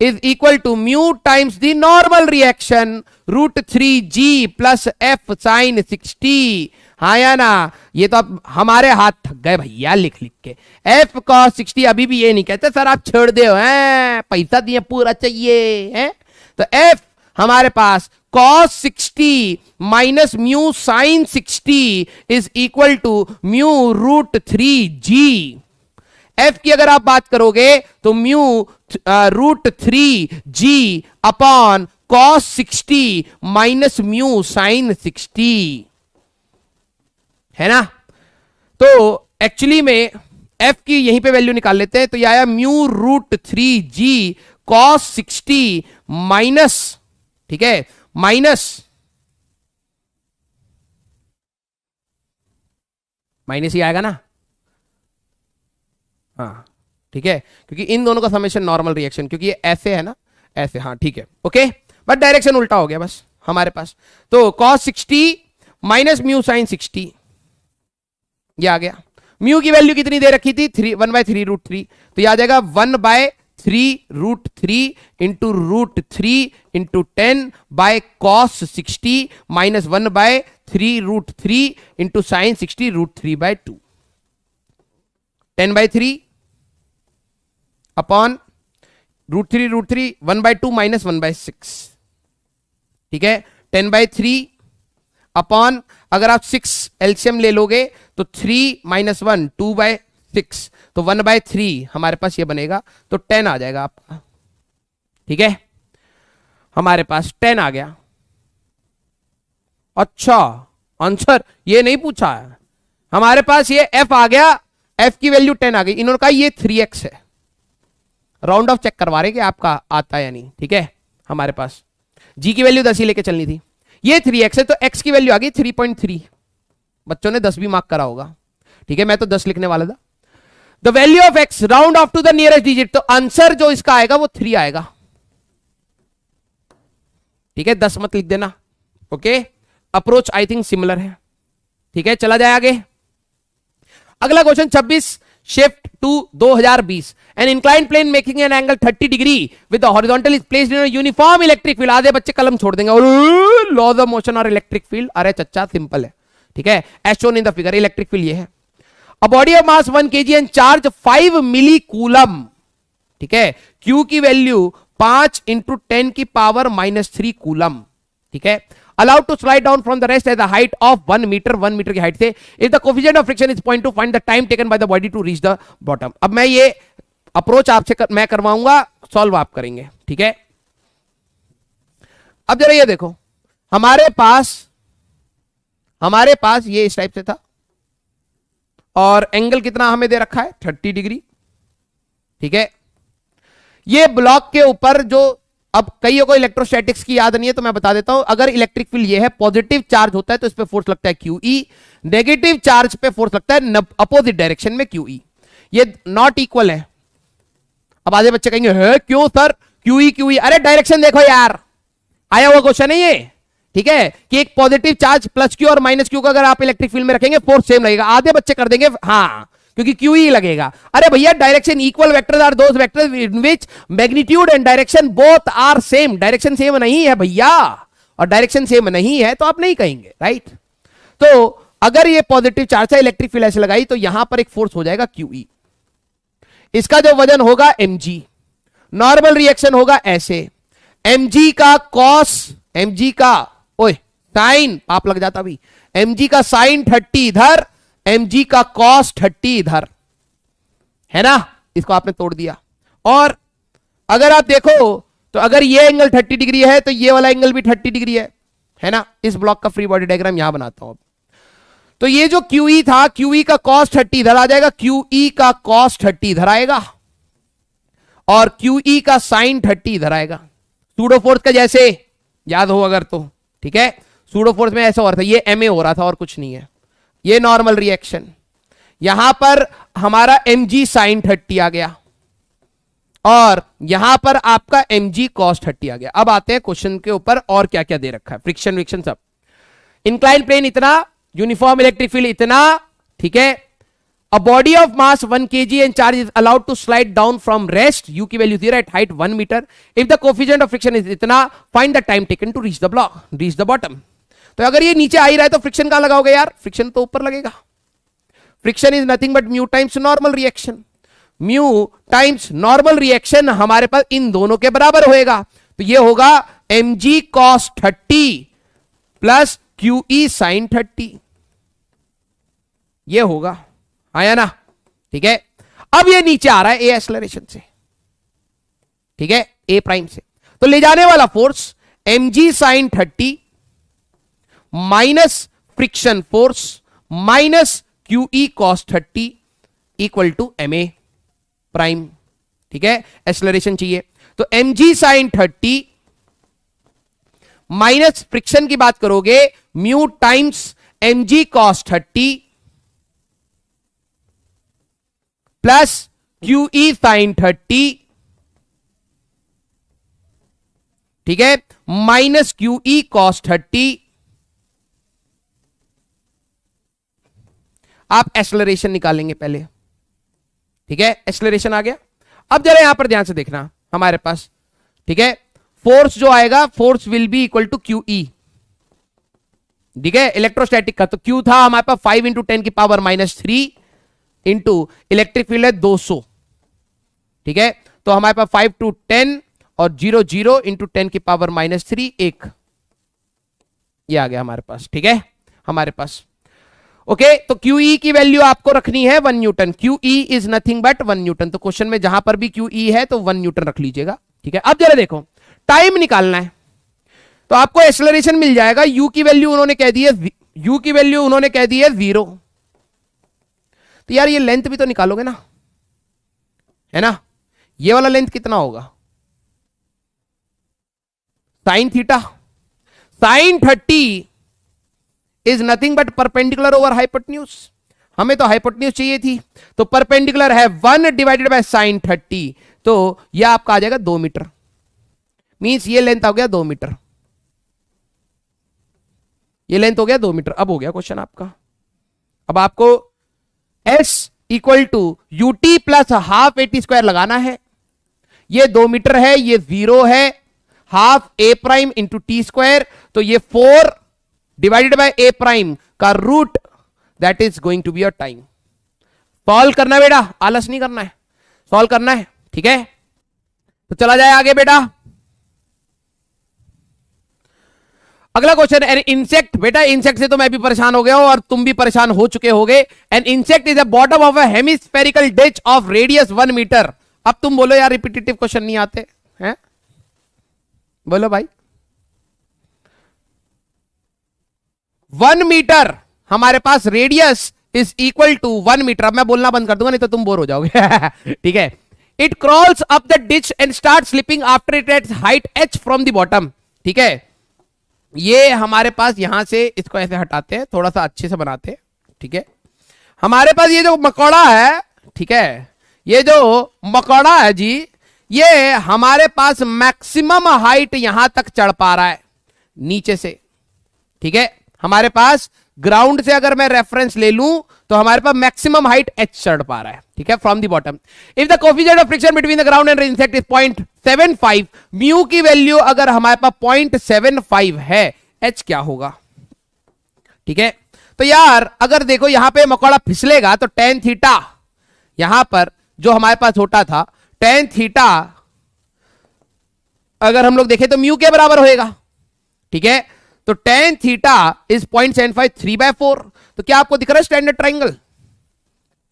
is equal to mu times the normal reaction √3g plus f sin 60। हाँ या ना, ये तो अब हमारे हाथ थक गए भैया लिख के। f cos 60 अभी भी ये नहीं कहते सर आप छोड़ दे, हैं पैसा दिए पूरा चाहिए, हैं, तो f हमारे पास cos 60 minus mu sine 60 is equal to mu √3g। f की अगर आप बात करोगे तो mu √3g upon cos 60 minus mu sine 60, है ना। तो एक्चुअली में f की यहीं पे वैल्यू निकाल लेते हैं, तो यह आया म्यू √3g cos 60 माइनस, ठीक है, माइनस ही आएगा ना, हाँ ठीक है, क्योंकि इन दोनों का समेशन नॉर्मल रिएक्शन, क्योंकि ये ऐसे है ना, ऐसे, हाँ ठीक है, ओके, बट डायरेक्शन उल्टा हो गया बस हमारे पास। तो cos 60 माइनस म्यू साइन 60 ये आ गया। म्यू की वैल्यू कितनी दे रखी थी, 1/3 √3, तो ये आ जाएगा 1/3 √3 into √3 into 10 by cos 60 minus 1/3 √3 into sine 60 √3/2, 10/3 upon √3 1/2 minus 1/6, ठीक है, 10/3 अपॉन, अगर आप 6 एलसीएम ले लोगे तो 3 - 1 2/6, तो 1/3 हमारे पास ये बनेगा, तो 10 आ जाएगा आपका, ठीक है, हमारे पास 10 आ गया। अच्छा आंसर ये नहीं पूछा है, हमारे पास ये f आ गया, f की वैल्यू 10 आ गई, इन्होंने कहा ये 3x है, राउंड ऑफ चेक करवा रहे कि आपका आता है या नहीं, ठीक है, हमारे पास g की वैल्यू 10 ही लेके चलनी थी, ये 3x है, तो x की वैल्यू आ गई 3.3, बच्चों ने 10 भी मार्क करा होगा, ठीक है, मैं तो 10 लिखने वाला था। The value of x round off to the nearest digit, तो आंसर जो इसका आएगा वो 3 आएगा, ठीक है, 10 मत लिख देना, okay, approach I think similar है, ठीक है, चला जाए आगे। अगला question 26, shift to 2020, an inclined plane making an angle 30 degree with the horizontal is placed in a uniform electric field. आधे बच्चे कलम छोड़ देंगे और लॉज ऑफ मोशन और इलेक्ट्रिक फील्ड, अरे चच्चा सिंपल है, ठीक है, as shown in the figure, electric field ये है, a body of mass 1 kg and charge 5 millicoulomb, ठीक है, Q की वैल्यू 5 × 10⁻³ कूलम, ठीक है, allowed to slide down from the rest at the height of 1 metre, 1 metre की height से, if the coefficient of friction is 0.2, find the time taken by the body to reach the bottom. अब मैं ये approach आपसे मैं करवाऊंगा, solve आप करेंगे, ठीक है। अब जरा ये देखो, हमारे पास ये इस टाइप से था और एंगल कितना हमें दे रखा है 30 डिग्री, ठीक है। ये ब्लॉक के ऊपर जो, अब कईयों को इलेक्ट्रोस्टैटिक्स की याद नहीं है तो मैं बता देता हूं, अगर इलेक्ट्रिक फील्ड ये है, पॉजिटिव चार्ज होता है तो इस पे फोर्स लगता है QE, नेगेटिव चार्ज पे फोर्स लगता है अपोजिट डायरेक्शन में QE, ये नॉट इक्वल है। अब आधे बच्चे कहेंगे है क्यों सर QE, अरे डायरेक्शन देखो यार, आया हुआ क्वेश्चन है ये, ठीक है, कि एक पॉजिटिव चार्ज प्लस Q और माइनस Q को अगर आप इलेक्ट्रिक फील्ड में रखेंगे फोर्स सेम लगेगा। आधे बच्चे कर देंगे हाँ क्योंकि QE लगेगा। अरे भैया direction equal vectors are those vectors in which magnitude and direction both are same. Direction same नहीं है भैया, और डायरेक्शन सेम नहीं है तो आप नहीं कहेंगे, राइट। तो अगर ये पॉजिटिव चार्ज है, इलेक्ट्रिक फील्ड ऐसे लगाई तो यहां पर एक फोर्स हो जाएगा QE, इसका जो वजन होगा mg, नॉर्मल रिएक्शन होगा ऐसे, mg का कॉस, mg का ओए साइन, पाप लग जाता भी, mg का साइन 30 इधर, mg का कॉस 30 इधर, है ना, इसको आपने तोड़ दिया। और अगर आप देखो तो अगर ये एंगल 30 डिग्री है तो ये वाला एंगल भी 30 डिग्री है ना। इस ब्लॉक का फ्री बॉडी डायग्राम यहां बनाता हूं। तो ये जो QE था, QE का कॉस 30 इधर आ जाएगा, QE का कॉस 30 इधर आएगा और QE का साइन 30 इधर आएगा। सूडो फोर्स का जैसे याद हो अगर तो, ठीक है, सूडो फोर्स में ऐसा हो रहा था, ये MA हो रहा था और कुछ नहीं है, ये नॉर्मल रिएक्शन, यहां पर हमारा mg साइन 30 आ गया और यहां पर आपका mg cos 30 आ गया। अब आते हैं क्वेश्चन के ऊपर और क्या क्या दे रखा है, फ्रिक्शन विक्शन सब, इंक्लाइन प्लेन इतना, यूनिफॉर्म इलेक्ट्रिक फील्ड इतना, ठीक है, a body of mass 1 kg and charge is allowed to slide down from rest, u की value 0 at height 1 metre, if the coefficient of friction is इतना, find the time taken to reach the block, reach the bottom. तो अगर ये नीचे आ ही रहा है तो friction कहां लगाओगे यार, फ्रिक्शन तो ऊपर लगेगा। Friction is nothing but mu times normal reaction, mu times normal reaction हमारे पास इन दोनों के बराबर होएगा, तो ये होगा mg cos 30 plus QE sin 30, ये होगा, आया ना, ठीक है। अब ये नीचे आ रहा है A एक्सेलरेशन से, ठीक है, A प्राइम से, तो ले जाने वाला force mg sin 30 minus friction force minus QE cos 30 equal to MA prime, ठीक है, एक्सेलरेशन चाहिए। तो mg sin 30 माइनस फ्रिक्शन की बात करोगे mu times mg cos 30 plus QE sin 30, ठीक है, माइनस QE cos 30, आप एक्सेलरेशन निकालेंगे पहले, ठीक है, एक्सेलरेशन आ गया। अब जरा यहां पर ध्यान से देखना हमारे पास, ठीक है, फोर्स जो आएगा, force will be equal to QE, ठीक है, इलेक्ट्रोस्टैटिक का तो Q था हमारे पास 5 इंटू 10 की पावर -3 इंटू इलेक्ट्रिक फील्ड है 200, ठीक है, तो हमारे पास 5 टू 10 और 0 0 इंटू 10 की पावर -3 1, ये आ गया हमारे पास, ठीक है, हमारे पास ओके। तो QE की वैल्यू आपको रखनी है 1 Newton, QE is nothing but 1 Newton, तो क्वेश्चन में जहां पर भी QE है तो 1 न्यूटन रख लीजिएगा, ठीक है। अब जरा देखो टाइम निकालना है, तो आपको एक्सेलरेशन मिल जाएगा, U की वैल्यू उन्होंने कह दी है, U की वैल्यू उन्होंने कह दी है 0, तो यार ये लेंथ भी तो निकालोगे ना, है ना, ये वाला लेंथ कितना होगा, sine theta, sine 30 is nothing but perpendicular over hypotenuse, हमें तो हाइपोटेन्यूज चाहिए थी, तो परपेंडिकुलर है 1 डिवाइडेड बाय साइन 30, तो यह आपका आ जाएगा 2 मीटर, मींस ये लेंथ हो गया 2 मीटर, ये लेंथ हो गया 2 मीटर। अब हो गया क्वेश्चन आपका, अब आपको S equal to UT plus half AT² लगाना है, ये 2 मीटर है, ये 0 है, half A prime into T², तो ये 4 डिवाइडेड बाय A प्राइम का root, that is going to be your time. Solve करना है बेटा, आलस नहीं करना है, सॉल्व करना है, ठीक है, तो चला जाए आगे बेटा। अगला क्वेश्चन, एन इंसेक्ट, बेटा इंसेक्ट से तो मैं भी परेशान हो गया हूं और तुम भी परेशान हो चुके होगे। An insect is a bottom of a hemispherical dish of radius 1 metre. अब तुम बोलो यार रिपीटेटिव क्वेश्चन नहीं आते हैं, बोलो भाई। 1 मीटर हमारे पास radius is equal to 1 metre. अब मैं बोलना बंद कर दूंगा नहीं तो तुम बोर हो जाओगे ठीक है। It crawls up the ditch and start slipping after it at height h from the bottom. ठीक है, ये हमारे पास यहां से इसको ऐसे हटाते हैं, थोड़ा सा अच्छे से बनाते हैं। ठीक है, हमारे पास ये जो मकौड़ा है, ठीक है, ये जो मकौड़ा है जी, ये हमारे पास मैक्सिमम हाइट यहां तक चढ़ पा रहा है नीचे से। ठीक है, हमारे पास ग्राउंड से अगर मैं रेफरेंस ले लूं तो हमारे पास मैक्सिमम हाइट h चढ़ पा रहा है। ठीक है, from the bottom. If the coefficient of friction between the ground and insect is 0.75, mu की वैल्यू अगर हमारे पास 0.75 है, h क्या होगा? ठीक है, तो यार अगर देखो यहां पे मकौड़ा फिसलेगा तो टेन थीटा, यहां पर जो हमारे पास होता था टेन थीटा, अगर हम लोग देखें तो म्यू के बराबर होएगा। ठीक है, तो टेन थीटा इज 0.75 3/4। तो क्या आपको दिख रहा है स्टैंडर्ड ट्राइंगल?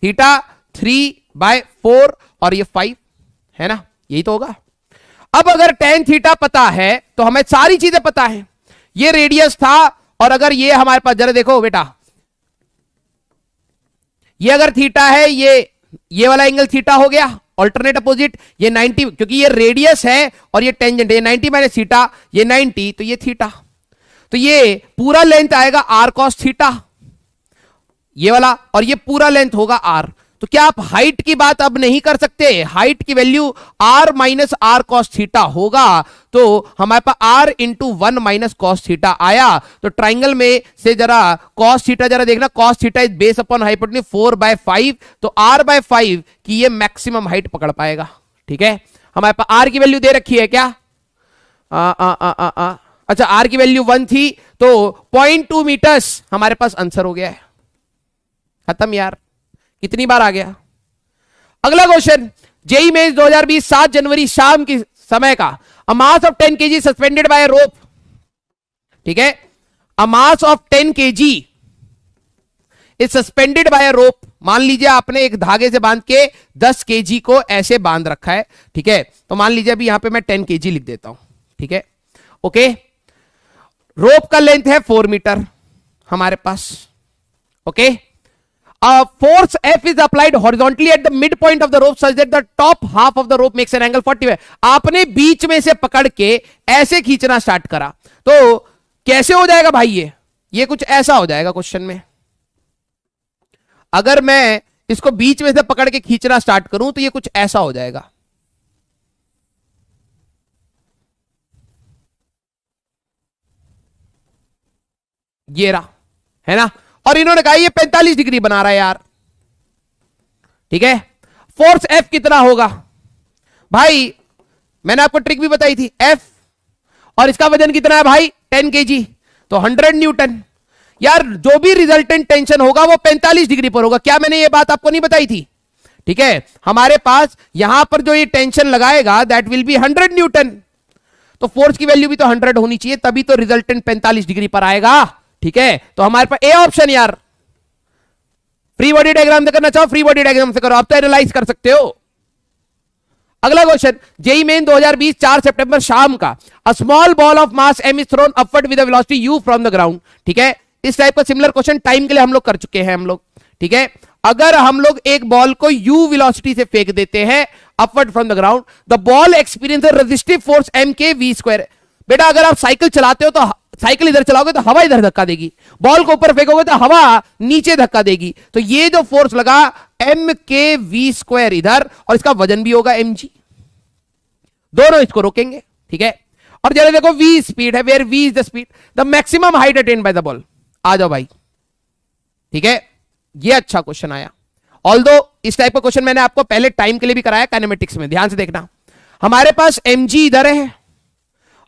थीटा 3/4 और ये 5 है ना, यही तो होगा। अब अगर टेन थीटा पता है तो हमें सारी चीजें पता है। ये रेडियस था और अगर ये हमारे पास, जरा देखो बेटा, ये अगर थीटा है, ये वाला एंगल थीटा हो गया, ऑल्टरनेट अपोजिट, ये 90, क्योंकि ये रेडियस है और ये टेंजेंट, ये 90 माइनस थीटा, ये 90, तो ये थीटा, तो ये पूरा लेंथ आएगा r cos थीटा, ये वाला, और ये पूरा लेंथ होगा r। तो क्या आप हाइट की बात अब नहीं कर सकते? हाइट की वैल्यू r माइनस आर कॉस थीटा होगा, तो हमारे पास r into 1 minus cos theta आया। तो ट्राइंगल में से जरा कॉस थीटा जरा देखना, cos theta is base upon hypotenuse 4/5, तो r/5 की ये मैक्सिमम हाइट पकड़ पाएगा। ठीक है, हमारे पास r की वैल्यू दे रखी है क्या? अच्छा, r की वैल्यू 1 थी, तो 0.2 मीटर्स हमारे पास आंसर हो गया है। खत्म यार, कितनी बार आ गया। अगला क्वेश्चन, जेई मेंस 2020 7 जनवरी शाम की समय का, a mass of 10 kg suspended by rope. ठीक है, a mass of 10 kg is suspended by rope. मान लीजिए आपने एक धागे से बांध के 10 kg को ऐसे बांध रखा है। ठीक है, तो मान लीजिए अभी यहां पे मैं 10 kg लिख देता हूं। ठीक है, ओके, रोप का लेंथ है 4 मीटर हमारे पास। Okay, force F is applied horizontally at the midpoint of the rope such that the top half of the rope makes an angle 45। आपने बीच में से पकड़ के ऐसे खींचना स्टार्ट करा, तो कैसे हो जाएगा भाई? ये कुछ ऐसा हो जाएगा क्वेश्चन में। अगर मैं इसको बीच में से पकड़ के खींचना स्टार्ट करूं तो ये कुछ ऐसा हो जाएगा। ये रहा, है ना, और इन्होंने कहा ये 45 डिग्री बना रहा है यार। ठीक है, फोर्स F कितना होगा भाई? मैंने आपको ट्रिक भी बताई थी, F, और इसका वजन कितना है भाई? 10 kg, तो 100 न्यूटन। यार जो भी रिजल्टेंट टेंशन होगा वो 45 डिग्री पर होगा। क्या मैंने ये बात आपको नहीं बताई थी? ठीक है, हमारे पास यहां पर जो ये टेंशन लगाएगा दैट विल बी 100 न्यूटन, तो फोर्स की वैल्यू भी तो 100 होनी चाहिए, तभी तो रिजल्टेंट 45 डिग्री पर आएगा। ठीक है, तो हमारे पास ए ऑप्शन यार। फ्री बॉडी डायग्राम से करना चाहो फ्री बॉडी डायग्राम से करो, आप तो एनालाइज कर सकते हो। अगला क्वेश्चन, जेई मेन 2020 4 सितंबर शाम का, a small ball of mass m is throne upward with a velocity u from the ground. ठीक है, इस टाइप का सिमिलर क्वेश्चन टाइम के लिए हम लोग कर चुके हैं हम लोग। ठीक है, अगर हम लोग एक बॉल को u वेलोसिटी से फेंक देते हैं upward from the ground, the ball experience resistive force m k v²। बेटा अगर आप साइकिल चलाते हो तो साइकिल इधर चलाओगे तो हवा इधर धक्का देगी, बॉल को ऊपर फेंकोगे तो हवा नीचे धक्का देगी, तो ये जो फोर्स लगा m k v² इधर, और इसका वजन भी होगा mg, दोनों इसको रोकेंगे। ठीक है, और जरा देखो v स्पीड है, where v is the speed, the maximum height attained by the ball. आ जाओ भाई। ठीक है, ये अच्छा क्वेश्चन आया। ऑल्दो इस टाइप का क्वेश्चन मैंने आपको पहले टाइम के लिए भी कराया काइनेमेटिक्स में, ध्यान से देखना। हमारे पास mg इधर है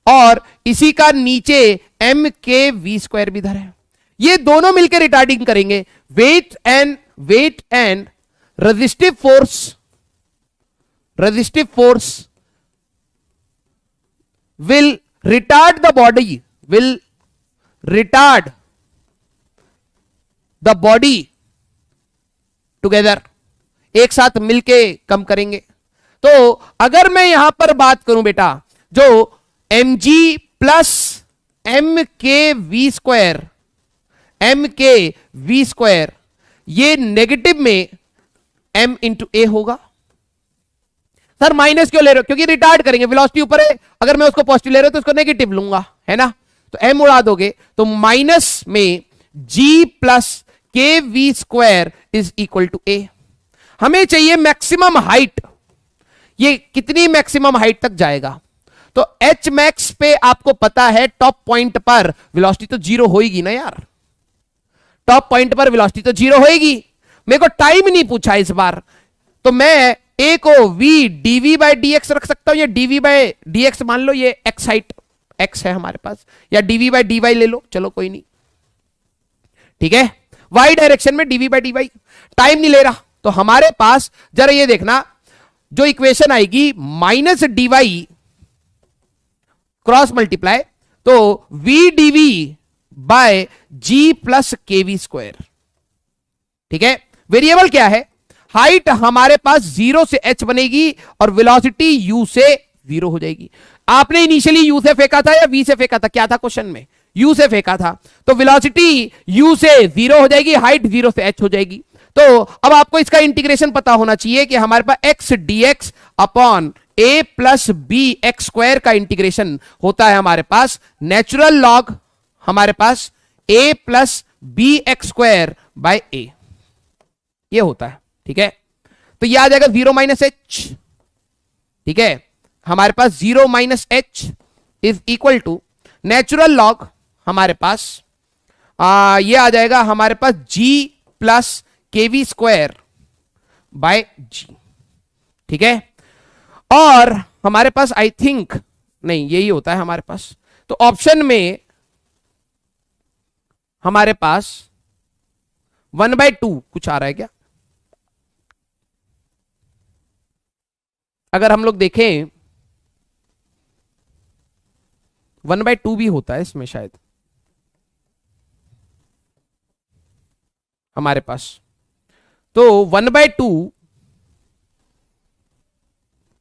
और इसी का नीचे m k v² भी इधर है, ये दोनों मिलकर रिटार्डिंग करेंगे। Weight and resistive force will retard the body, will retard the body together, एक साथ मिलके कम करेंगे। तो अगर मैं यहां पर बात करूं बेटा, जो mg प्लस एम के वी स्क्वायर ये नेगेटिव में m इंटू ए होगा। सर माइनस क्यों ले रहे हो? क्योंकि रिटार्ड करेंगे, वेलोसिटी ऊपर है, अगर मैं उसको पॉजिटिव ले रहा हूं तो उसको नेगेटिव लूंगा, है ना। तो m उड़ा दोगे तो माइनस में g plus k v square is equal to A. हमें चाहिए मैक्सिमम हाइट, ये कितनी मैक्सिमम हाइट तक जाएगा? तो एच मैक्स पे आपको पता है टॉप पॉइंट पर वेलोसिटी तो जीरो होएगी ना यार, टॉप पॉइंट पर वेलोसिटी तो जीरो होएगी। मेरे को टाइम नहीं पूछा इस बार, तो मैं ए को v dv बाय dx रख सकता हूं, या dv बाय dx मान लो, ये x हाइट x है हमारे पास, या dv बाय dy ले लो, चलो कोई नहीं, ठीक है। y डायरेक्शन में dv बाय dy, टाइम नहीं ले रहा। तो हमारे पास जरा ये देखना, जो इक्वेशन आएगी माइनस dy क्रॉस मल्टीप्लाई, तो v dv by g plus k v square, ठीक है। वेरिएबल क्या है? हाइट हमारे पास 0 से h बनेगी और वेलोसिटी u से 0 हो जाएगी। आपने इनिशियली u से फेंका था या v से फेंका था? क्या था क्वेश्चन में? u से फेंका था, तो वेलोसिटी u से 0 हो जाएगी, हाइट 0 से h हो जाएगी। तो अब आपको इसका इंटीग्रेशन पता होना चाहिए कि हमारे पास x dx upon a plus b x square का इंटीग्रेशन होता है हमारे पास नेचुरल लॉग हमारे पास a plus b x square by a, ये होता है, ठीक है। तो ये आ जाएगा 0 माइनस एच, ठीक है। हमारे पास 0 minus h is equal to natural log हमारे पास ये आ जाएगा हमारे पास g plus k v square by g, ठीक है। और हमारे पास आई थिंक नहीं, यही होता है हमारे पास। तो ऑप्शन में हमारे पास 1/2 कुछ आ रहा है क्या? अगर हम लोग देखें 1/2 भी होता है इसमें शायद हमारे पास। तो 1/2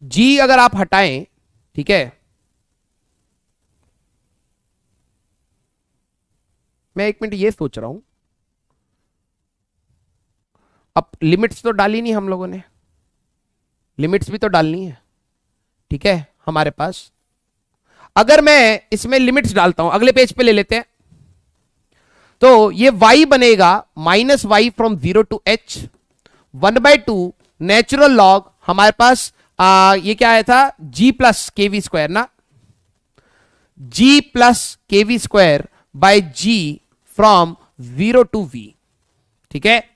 जी अगर आप हटाएं, ठीक है, मैं एक मिनट ये सोच रहा हूं, अब लिमिट्स तो डाली नहीं हम लोगों ने, लिमिट्स भी तो डालनी है, ठीक है। हमारे पास अगर मैं इसमें लिमिट्स डालता हूं, अगले पेज पे ले लेते हैं, तो ये y बनेगा minus y from 0 to h 1/2 natural log हमारे पास ये क्या आया था? g plus k v square ना, g plus k v square by g from 0 to v, ठीक है।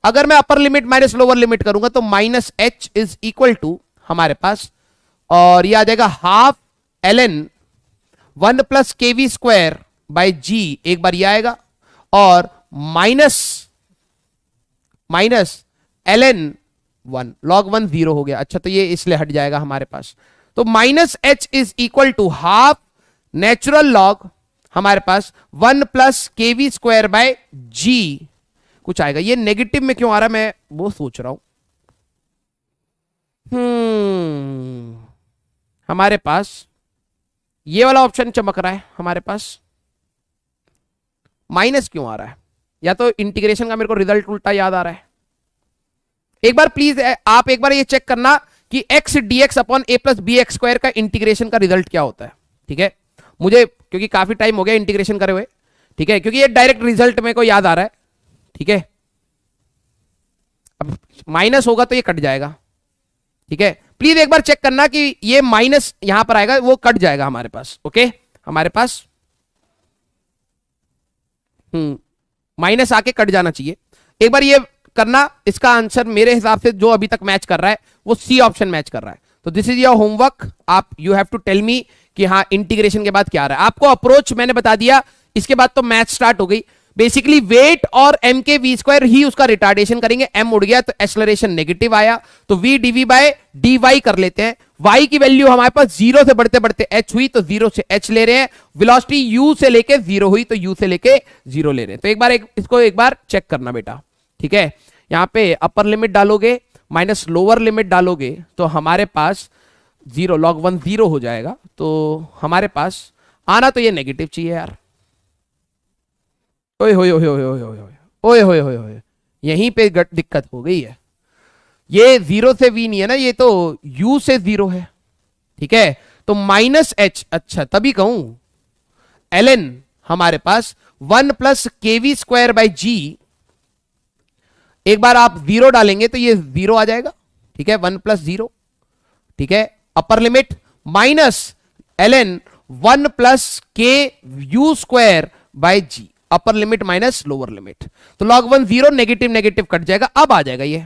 अगर मैं upper limit minus lower limit करूंगा तो minus h is equal to हमारे पास, और ये आ जाएगा half ln 1 plus k v square by g, एक बार ये आएगा, और माइनस ln 1 log 1 0 हो गया। अच्छा, तो ये इसलिए हट जाएगा हमारे पास। तो minus h is equal to half natural log हमारे पास 1 plus k v square by g कुछ आएगा। ये नेगेटिव में क्यों आ रहा है मैं वो सोच रहा हूं। हमारे पास ये वाला ऑप्शन चमक रहा है, हमारे पास माइनस क्यों आ रहा है? या तो इंटीग्रेशन का मेरे को रिजल्ट उल्टा याद आ रहा है। एक बार प्लीज आप एक बार ये चेक करना कि x dx upon a plus b x square का इंटीग्रेशन का रिजल्ट क्या होता है, ठीक है। मुझे क्योंकि काफी टाइम हो गया इंटीग्रेशन करे हुए, ठीक है, क्योंकि ये डायरेक्ट रिजल्ट मेरे को याद आ रहा है, ठीक है। अब माइनस होगा तो ये कट जाएगा, ठीक है। प्लीज एक बार चेक करना कि ये माइनस यहां पर आएगा, वो कट जाएगा हमारे पास, ओके। हमारे पास माइनस आके कट जाना चाहिए। एक बार ये करना, इसका आंसर मेरे हिसाब से जो अभी तक मैच कर रहा है वो सी ऑप्शन मैच कर रहा है। तो दिस इज योर होमवर्क, आप you have to tell me कि हाँ इंटीग्रेशन के बाद क्या आ रहा है। आपको अप्रोच मैंने बता दिया, इसके बाद तो मैथ स्टार्ट हो गई। बेसिकली वेट और m के वी स्क्वायर ही उसका रिटार्डेशन करेंगे। m उड़ गया तो एक्सेलरेशन नेगेटिव आया, तो v dv बाय dy कर लेते हैं। y की वैल्यू हमारे पास 0 से बढ़ते बढ़ते h हुई तो 0 से h ले रहे हैं, वेलोसिटी u से लेके 0 हुई तो u से लेके 0 ले रहे हैं। तो इसको एक बार चेक करना बेटा, ठीक है। यहां पे अपर लिमिट डालोगे माइनस लोअर लिमिट डालोगे तो हमारे पास 0 log 1 0 हो जाएगा। तो हमारे पास आना तो ये नेगेटिव चाहिए यार। ओए होए होए होए होए होए होए होए होए, यहीं पे दिक्कत हो गई है। ये 0 से v नहीं है ना, ये तो u से 0 है, ठीक है। तो माइनस h, अच्छा तभी कहूं ln हमारे पास 1 plus kv square by g, एक बार आप 0 डालेंगे तो ये 0 आ जाएगा, ठीक है। 1 प्लस 0, ठीक है। अपर limit minus ln 1 plus k u square by g, upper limit minus lower limit. तो log 1 0, नेगेटिव नेगेटिव कट जाएगा, अब आ जाएगा ये,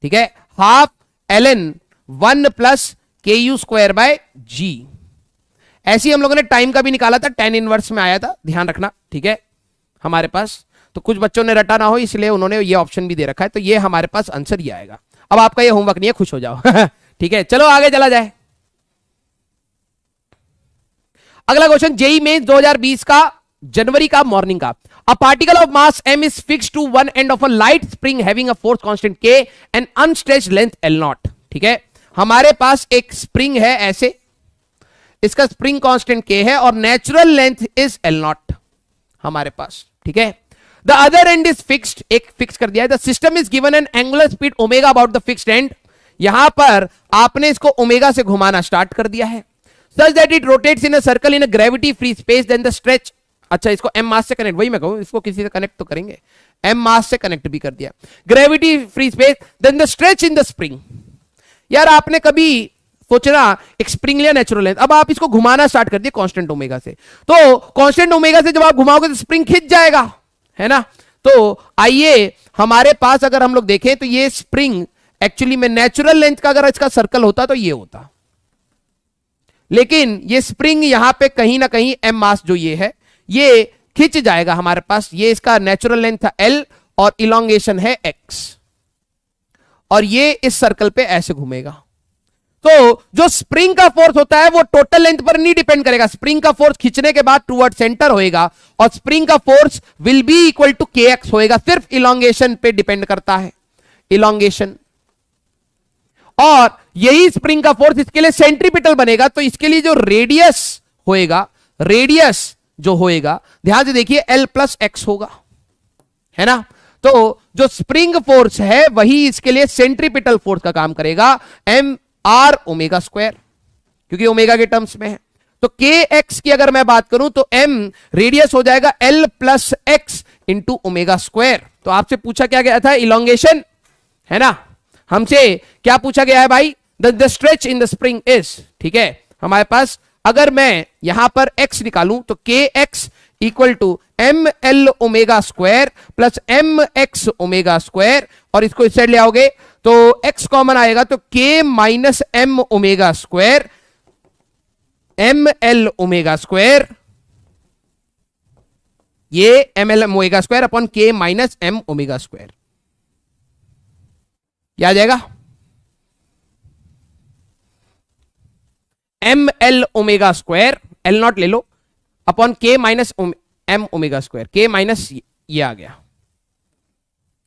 ठीक है। हाफ ln 1 प्लस के यू स्क्वायर बाय जी। ऐसे ही हम लोगों ने टाइम का भी निकाला था, tan इनवर्स में आया था, ध्यान रखना, ठीक है। हमारे पास तो कुछ बच्चों ने रटा ना हो इसलिए उन्होंने ये ऑप्शन भी दे रखा है, तो ये हमारे पास आंसर ही आएगा। अब आपका ये होमवर्क नहीं है, खुश हो जाओ ठीक है। चलो आगे चला जाए। अगला क्वेश्चन जेई में 2020 का जनवरी का मॉर्निंग का। A particle of mass m is fixed to one end of a light spring having a force constant k and unstretched length L0, ठीक है। हमारे पास एक स्प्रिंग है ऐसे, इसका स्प्रिंग कांस्टेंट k है और नेचुरल लेंथ इज L0 हमारे पास, ठीक है। The other and is fixed, एक फिक्स कर दिया है। The system is given an angular speed omega about the fixed and, यहां पर आपने इसको ओमेगा से घुमाना स्टार्ट कर दिया है। Such that it rotates in a circle in a gravity free space, then the stretch, अच्छा इसको m मास से कनेक्ट, वही मैं कहूं इसको किसी से कनेक्ट तो करेंगे, m मास से कनेक्ट भी कर दिया, gravity free space, then the stretch in the spring. यार आपने कभी सोचना एक स्प्रिंग लिया नेचुरल लेंथ, अब आप इसको घुमाना स्टार्ट कर दिए कांस्टेंट ओमेगा से, तो कांस्टेंट ओमेगा से जब आप घुमाओगे तो स्प्रिंग खिंच जाएगा, है ना। तो आइए हमारे पास अगर हम लोग देखें तो ये स्प्रिंग एक्चुअली में नेचुरल लेंथ का अगर इसका सर्कल होता तो ये होता, लेकिन ये स्प्रिंग यहां पे कहीं ना कहीं m मास जो ये है ये खिंच जाएगा हमारे पास। ये इसका नेचुरल लेंथ था L और इलोंगेशन है x, और ये इस सर्कल पे ऐसे घूमेगा। तो जो स्प्रिंग का फोर्स होता है वो टोटल लेंथ पर नहीं डिपेंड करेगा, स्प्रिंग का फोर्स खींचने के बाद टूवर्ड सेंटर होएगा और स्प्रिंग का force will be equal to kx होएगा, सिर्फ इलोंगेशन पे डिपेंड करता है, इलोंगेशन। और यही स्प्रिंग का फोर्स इसके लिए सेंट्रीपिटल बनेगा, तो इसके लिए जो रेडियस होएगा, रेडियस जो होएगा ध्यान से देखिए L प्लस एक्स होगा, है ना। तो जो स्प्रिंग फोर्स है वही इसके लिए सेंट्रीपिटल फोर्स का काम करेगा, m r ओमेगा स्क्वायर, क्योंकि ओमेगा के टर्म्स में है। तो kx की अगर मैं बात करूं तो m रेडियस हो जाएगा L plus x into omega square. तो आपसे पूछा क्या गया था, इलोंगेशन, है ना। हमसे क्या पूछा गया है भाई, the stretch in the spring is, ठीक है। हमारे पास अगर मैं यहां पर x निकालूं तो kx equal to M L omega square plus M X omega square, और इसको इस साइड ले आओगे तो x कॉमन आएगा तो k minus M omega square, M L omega square, ये M L omega square upon k minus M omega square, क्या आ जाएगा, M L omega square, L naught ले लो, upon k minus M omega square, k minus ये आ गया,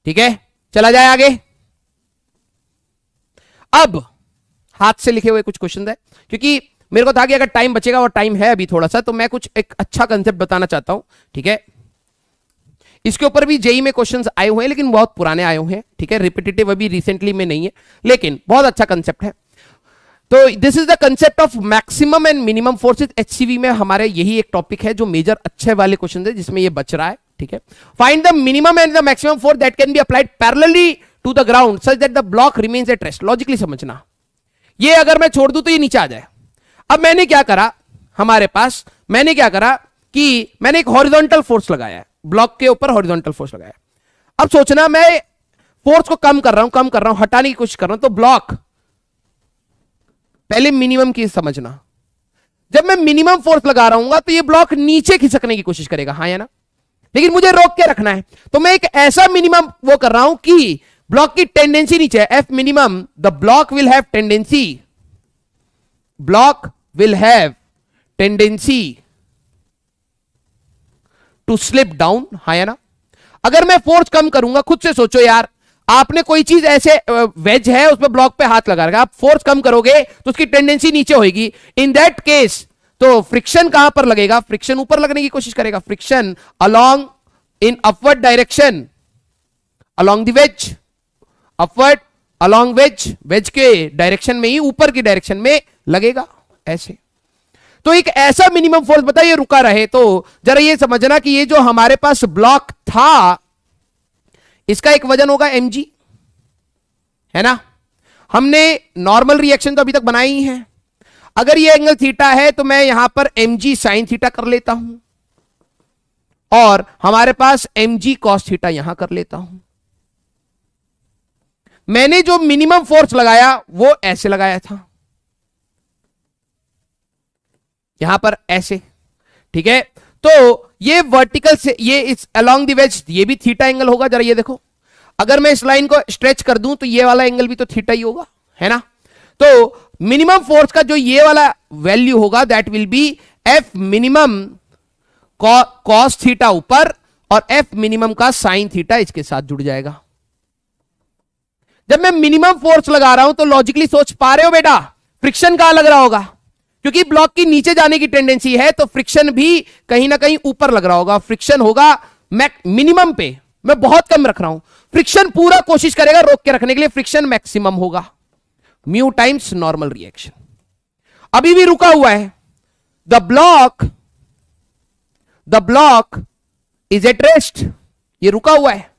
ठीक है। चला जाए आगे। अब हाथ से लिखे हुए कुछ क्वेश्चन है, क्योंकि मेरे को था कि अगर टाइम बचेगा और टाइम है अभी थोड़ा सा, तो मैं कुछ एक अच्छा कंसेप्ट बताना चाहता हूं, ठीक है। इसके ऊपर भी जेई में क्वेश्चंस आए हुए हैं, लेकिन बहुत पुराने आए हुए हैं, ठीक है, रिपीटेटिव अभी रिसेंटली में नहीं है, लेकिन बहुत अच्छा कंसेप्ट है। तो this is the concept of maximum and minimum forces. HCV में हमारे यही एक टॉपिक है जो मेजर अच्छे वाले क्वेश्चन है, जिसमें ये बच रहा है, ठीक है। Find the minimum and the maximum force that can be applied parallelly to the ground such that the block remains at rest. Logically समझना, ये अगर मैं छोड़ दूं तो ये नीचे आ जाए। अब मैंने क्या करा, हमारे पास मैंने क्या करा कि मैंने एक हॉरिजॉन्टल फोर्स लगाया है, ब्लॉक के ऊपर हॉरिजॉन्टल फोर्स लगाया। अब सोचना मैं फोर्स को कम कर रहा हूं, हटाने की कोशिश कर रहा हूं, तो ब्लॉक पहले मिनिमम की समझना, जब मैं मिनिमम फोर्स लगा रहा हूं तो ये ब्लॉक नीचे खिसकने की कोशिश करेगा, हाँ या ना, लेकिन मुझे रोक के रखना है, तो मैं एक ऐसा मिनिमम वो कर रहा हूं कि ब्लॉक की टेंडेंसी नीचे है, F minimum, the block will have tendency block will have tendency to slip down, हाँ या ना? अगर मैं फोर्स कम करूंगा, खुद से सोचो यार, आपने कोई चीज ऐसे वेज है उसमें ब्लॉक पे हाथ लगा रखा, आप फोर्स कम करोगे तो उसकी टेंडेंसी नीचे होगी। इन दैट केस तो फ्रिक्शन कहां पर लगेगा? फ्रिक्शन ऊपर लगने की कोशिश करेगा, friction along in upward direction along the wedge, upward along wedge, wedge के डायरेक्शन में ही ऊपर की डायरेक्शन में लगेगा ऐसे। तो एक ऐसा मिनिमम फोर्स बताइए रुका रहे। तो जरा ये समझना कि ये जो हमारे पास ब्लॉक था इसका एक वजन होगा mg, है ना? हमने नॉर्मल रिएक्शन तो अभी तक बनाई ही है। अगर ये एंगल थीटा है तो मैं यहां पर mg साइन थीटा कर लेता हूं और हमारे पास mg कॉस थीटा यहां कर लेता हूं। मैंने जो मिनिमम फोर्स लगाया वो ऐसे लगाया था, यहां पर ऐसे, ठीक है? तो ये वर्टिकल से ये इस अलोंग द वेज ये भी थीटा एंगल होगा। जरा ये देखो, अगर मैं इस लाइन को स्ट्रेच कर दूं तो ये वाला एंगल भी तो थीटा ही होगा, है ना? तो मिनिमम फोर्स का जो ये वाला वैल्यू होगा that will B F minimum cos theta ऊपर और एफ मिनिमम का साइन थीटा इसके साथ जुड़ जाएगा। जब मैं मिनिमम फोर्स लगा रहा हूं तो लॉजिकली सोच पा रहे हो बेटा, फ्रिक्शन कहां लग रहा होगा? क्योंकि ब्लॉक की नीचे जाने की टेंडेंसी है तो फ्रिक्शन भी कहीं ना कहीं ऊपर लग रहा होगा। फ्रिक्शन होगा मिनिमम पे, मैं बहुत कम रख रहा हूं, फ्रिक्शन पूरा कोशिश करेगा रोक के रखने के लिए, फ्रिक्शन मैक्सिमम होगा, म्यू टाइम्स नॉर्मल रिएक्शन। अभी भी रुका हुआ है, the block is at rest, ये रुका हुआ है।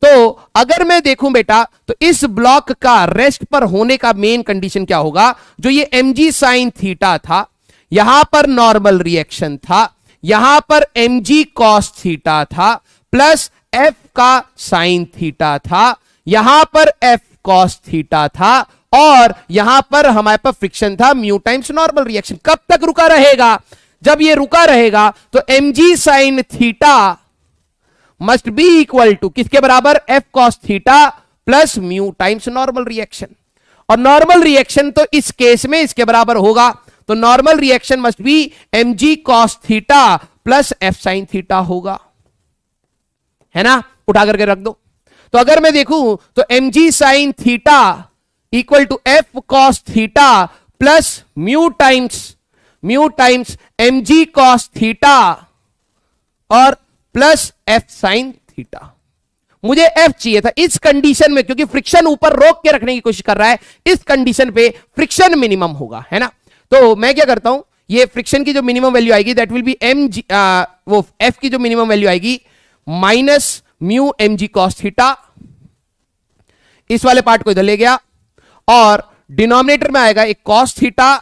तो अगर मैं देखूं बेटा तो इस ब्लॉक का रेस्ट पर होने का मेन कंडीशन क्या होगा? जो ये mg साइन थीटा था, यहां पर नॉर्मल रिएक्शन था, यहां पर mg कॉस थीटा था, प्लस f का साइन थीटा था, यहां पर f कॉस थीटा था और यहां पर हमारे पास फ्रिक्शन था म्यू टाइम्स नॉर्मल रिएक्शन। कब तक रुका रहेगा? जब ये रुका रहेगा तो mg sine theta must be equal to किसके बराबर? F cos theta plus mu times normal reaction. और नॉर्मल रिएक्शन तो इस केस में इसके बराबर होगा, तो normal reaction must be mg cos theta plus F sine theta होगा, है ना? उठा करके रख दो। तो अगर मैं देखूं तो mg sine theta equal to F cos theta plus mu times mg cos theta और प्लस एफ साइन थीटा। मुझे एफ चाहिए था इस कंडीशन में, क्योंकि फ्रिक्शन ऊपर रोक के रखने की कोशिश कर रहा है, इस कंडीशन पे फ्रिक्शन मिनिमम होगा, है ना? तो मैं क्या करता हूं, ये फ्रिक्शन की जो मिनिमम वैल्यू आएगी दैट विल बी mg, वो एफ की जो मिनिमम वैल्यू आएगी minus mu mg cos theta, इस वाले पार्ट को इधर ले गया और डिनोमिनेटर में आएगा एक cos theta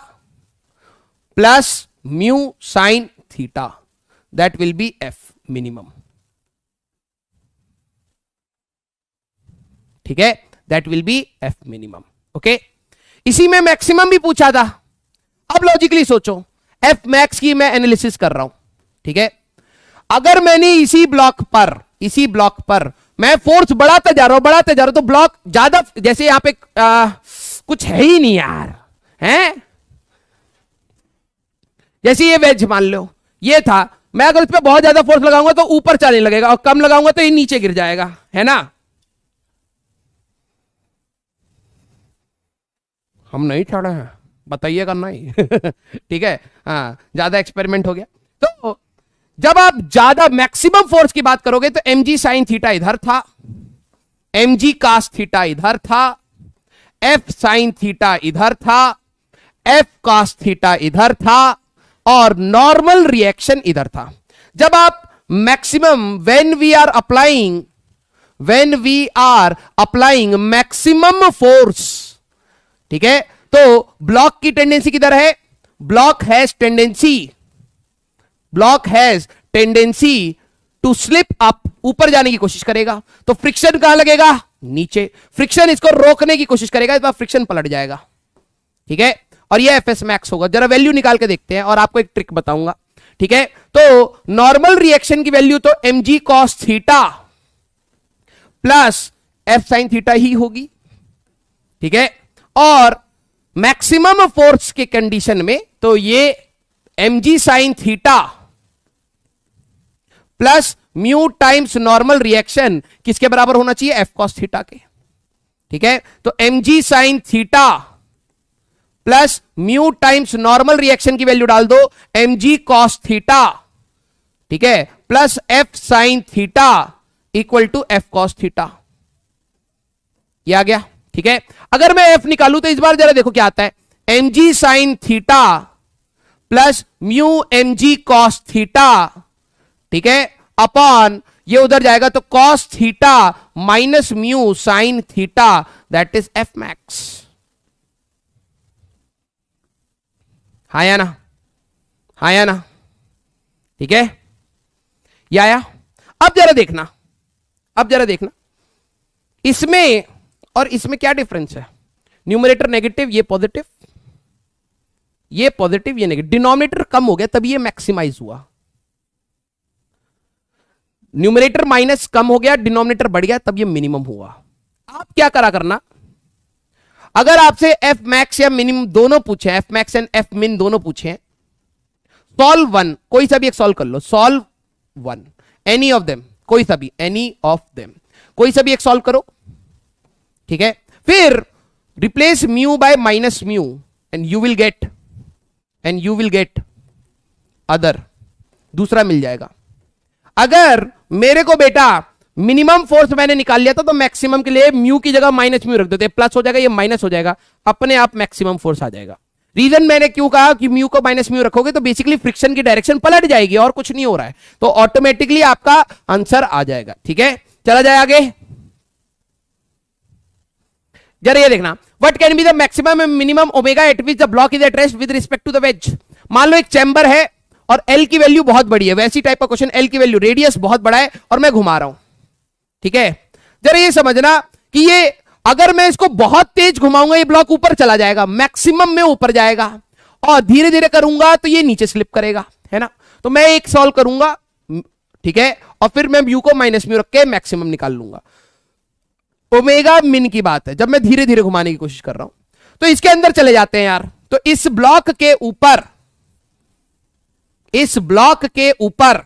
plus mu sine theta, that will B F minimum, ठीक है? That will B F minimum, okay? इसी में मैक्सिमम भी पूछा था। अब लॉजिकली सोचो, एफ मैक्स की मैं एनालिसिस कर रहा हूं, ठीक है? अगर मैंने इसी ब्लॉक पर मैं फोर्स बढ़ाता जा रहा हूं तो ब्लॉक ज्यादा, जैसे यहां पे कुछ है ही नहीं यार, हैं? जैसे ये वेज मान लो, ये था, मैं अगर इस पे बहुत ज्यादा फोर्स लगाऊंगा तो ऊपर चलने लगेगा और कम लगाऊंगा तो ये नीचे गिर जाएगा, है ना? हम नहीं चढ़े हैं, बताइएगा नहीं। ठीक है, हाँ, ज्यादा एक्सपेरिमेंट हो गया। तो जब आप ज्यादा मैक्सिमम फोर्स की बात करोगे तो mg साइन थीटा इधर था, mg कास थीटा इधर था, f साइन थीटा इधर था, f कास थीटा इधर था और नॉर्मल रिएक्शन इधर था। जब आप maximum when we are applying maximum force, ठीक है, तो ब्लॉक की टेंडेंसी किधर है? Block has tendency to slip up, ऊपर जाने की कोशिश करेगा। तो फ्रिक्शन कहां लगेगा? नीचे। फ्रिक्शन इसको रोकने की कोशिश करेगा, इस बार फ्रिक्शन पलट जाएगा, ठीक है? और ये एफएस मैक्स होगा। जरा वैल्यू निकाल के देखते हैं और आपको एक ट्रिक बताऊंगा, ठीक है? तो नॉर्मल रिएक्शन की वैल्यू तो mg cos theta plus f sin theta ही होगी, ठीक है? और मैक्सिमम फोर्स के कंडीशन में तो ये mg sine theta plus mu times normal reaction किसके बराबर होना चाहिए? एफ कॉस थीटा के। ठीक है, तो mg sine theta plus mu times normal reaction की वैल्यू डाल दो mg कॉस थीटा, ठीक है, plus F sine theta equal to F cos theta. ये आ गया। ठीक है, अगर मैं एफ निकालू तो इस बार जरा देखो क्या आता है, mg sine theta plus mu mg cos theta, ठीक है, अपॉन ये उधर जाएगा तो cos theta minus mu sine theta, that is F max. हाँ या ना? हाँ या ना? ठीक है, ये आया। अब जरा देखना, अब जरा देखना इसमें और इसमें क्या डिफरेंस है। न्यूमरेटर नेगेटिव, ये पॉजिटिव, ये पॉजिटिव, ये नेगेटिव, डिनोमिनेटर कम हो गया तभी ये मैक्सिमाइज हुआ। न्यूमरेटर माइनस कम हो गया, डिनोमिनेटर बढ़ गया, तब ये मिनिमम हुआ। आप क्या करा करना, अगर आपसे एफ मैक्स या मिनिमम दोनों पूछे, एफ मैक्स एंड एफ मिन दोनों पूछे, सॉल्व वन, कोई सा भी एक सॉल्व कर लो, solve one, any of them, कोई सा भी, एनी ऑफ देम, कोई सा भी एक सॉल्व करो। ठीक है, फिर replace mu by minus mu and you will get other, दूसरा मिल जाएगा। अगर मेरे को बेटा मिनिमम फोर्स मैंने निकाल लिया था तो मैक्सिमम के लिए म्यू की जगह माइनस म्यू रख देते, प्लस हो जाएगा, ये माइनस हो जाएगा, अपने आप मैक्सिमम फोर्स आ जाएगा। रीजन मैंने क्यों कहा कि म्यू को माइनस म्यू रखोगे तो बेसिकली फ्रिक्शन की डायरेक्शन पलट जाएगी और कुछ नहीं हो रहा है, तो ऑटोमेटिकली आपका आंसर आ जाएगा। ठीक है, चला जाए आगे। जरा ये देखना, what can be the maximum and minimum omega at which the block is at rest with respect to the wedge. मान लो एक चैम्बर है और एल की वैल्यू बहुत बड़ी है, वैसी टाइप का क्वेश्चन, एल की वैल्यू, रेडियस बहुत बड़ा है और मैं घुमा रहा हूं। ठीक है, जरा ये समझना कि ये अगर मैं इसको बहुत तेज घुमाऊंगा ये ब्लॉक ऊपर चला जाएगा, मैक्सिमम में ऊपर जाएगा, और धीरे धीरे करूंगा तो ये नीचे स्लिप करेगा, है ना। तो मैं एक सॉल्व करूंगा, ठीक है, और फिर मैं म्यू को माइनस म्यू रख के मैक्सिमम निकाल लूंगा। ओमेगा मिन की बात है, जब मैं धीरे धीरे घुमाने की कोशिश कर रहा हूं तो इसके अंदर चले जाते हैं यार। तो इस ब्लॉक के ऊपर, इस ब्लॉक के ऊपर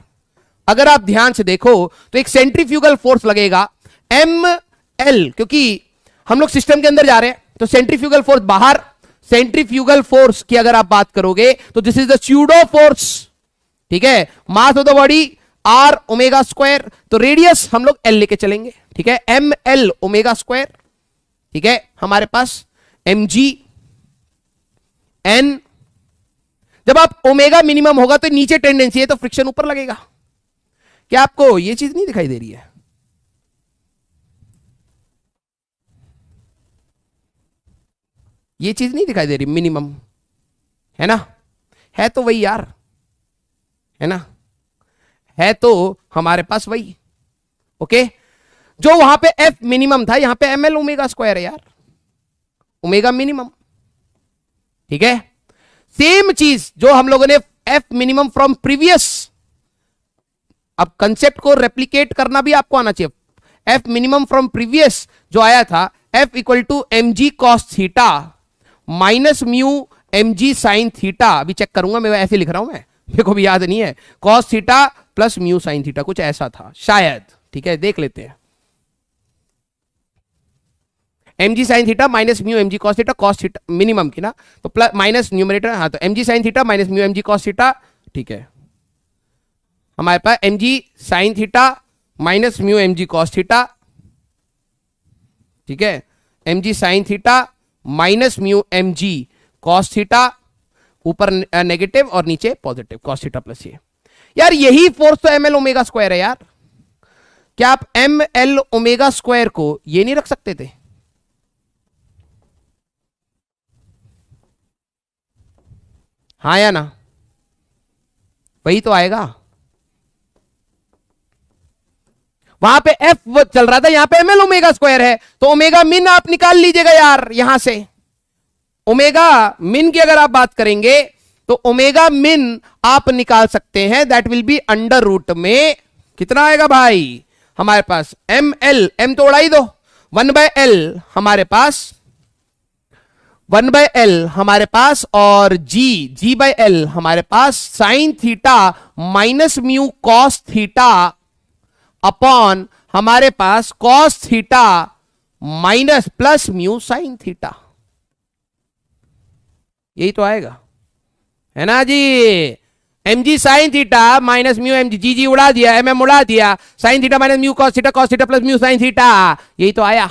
अगर आप ध्यान से देखो तो एक सेंट्रीफ्यूगल फोर्स लगेगा एम एल, क्योंकि हम लोग सिस्टम के अंदर जा रहे हैं तो सेंट्रीफ्यूगल फोर्स बाहर, सेंट्रीफ्यूगल फोर्स की अगर आप बात करोगे तो this is the pseudo force. ठीक है, mass of the body R omega square, तो रेडियस हम लोग एल लेके चलेंगे। ठीक है, एम एल ओमेगा स्क्वायर, ठीक है, हमारे पास एम जी एन, जब आप ओमेगा मिनिमम होगा तो नीचे टेंडेंसी है तो फ्रिक्शन ऊपर लगेगा। क्या आपको ये चीज नहीं दिखाई दे रही है? ये चीज नहीं दिखाई दे रही, मिनिमम है ना, है तो वही यार, है ना, है तो हमारे पास वही। ओके, जो वहां पे एफ मिनिमम था यहां पे एम एल ओमेगा स्क्वायर है यार, ओमेगा मिनिमम। ठीक है, सेम चीज जो हम लोगों ने एफ मिनिमम फ्रॉम प्रीवियस, अब कंसेप्ट को रेप्लिकेट करना भी आपको आना चाहिए। एफ मिनिमम फ्रॉम प्रीवियस जो आया था, F equal to M G cos theta minus mu M G sine theta, अभी चेक करूंगा, मैं ऐसे लिख रहा हूं, मैं मेरे को भी याद नहीं है, cos theta plus mu sine theta, कुछ ऐसा था शायद। ठीक है, देख लेते हैं, M G sine theta minus mu M G cos theta minimum की ना, तो प्लस माइनस न्यूमरेटर, हाँ, तो M G sine theta minus mu M G cos theta. ठीक है, हमारे पास M G sine theta minus mu M G cos theta, ठीक है, M G sine theta minus mu M G cos theta, ऊपर negative और नीचे positive cos theta plus ये। यार यही फोर्स तो एम एल ओमेगा स्क्वायर है यार, क्या आप एम एल ओमेगा स्क्वायर को ये नहीं रख सकते थे? हाँ या ना, वही तो आएगा। वहां पे एफ चल रहा था, यहां पे एम एल ओमेगा स्क्वायर है, तो ओमेगा मिन आप निकाल लीजिएगा यार यहां से। ओमेगा मिन की अगर आप बात करेंगे तो ओमेगा मिन आप निकाल सकते हैं, that will be under root में कितना आएगा भाई हमारे पास, एम एल, एम तो उड़ाई दो, 1/L हमारे पास 1/L हमारे पास और G/L हमारे पास sine theta minus mu cos theta upon हमारे पास cos theta minus plus mu sine theta. यही तो आएगा, है ना जी। mg sine theta minus mu mg, G उड़ा दिया, mm उड़ा दिया, sine theta minus mu cos theta plus mu sine theta, यही तो आया।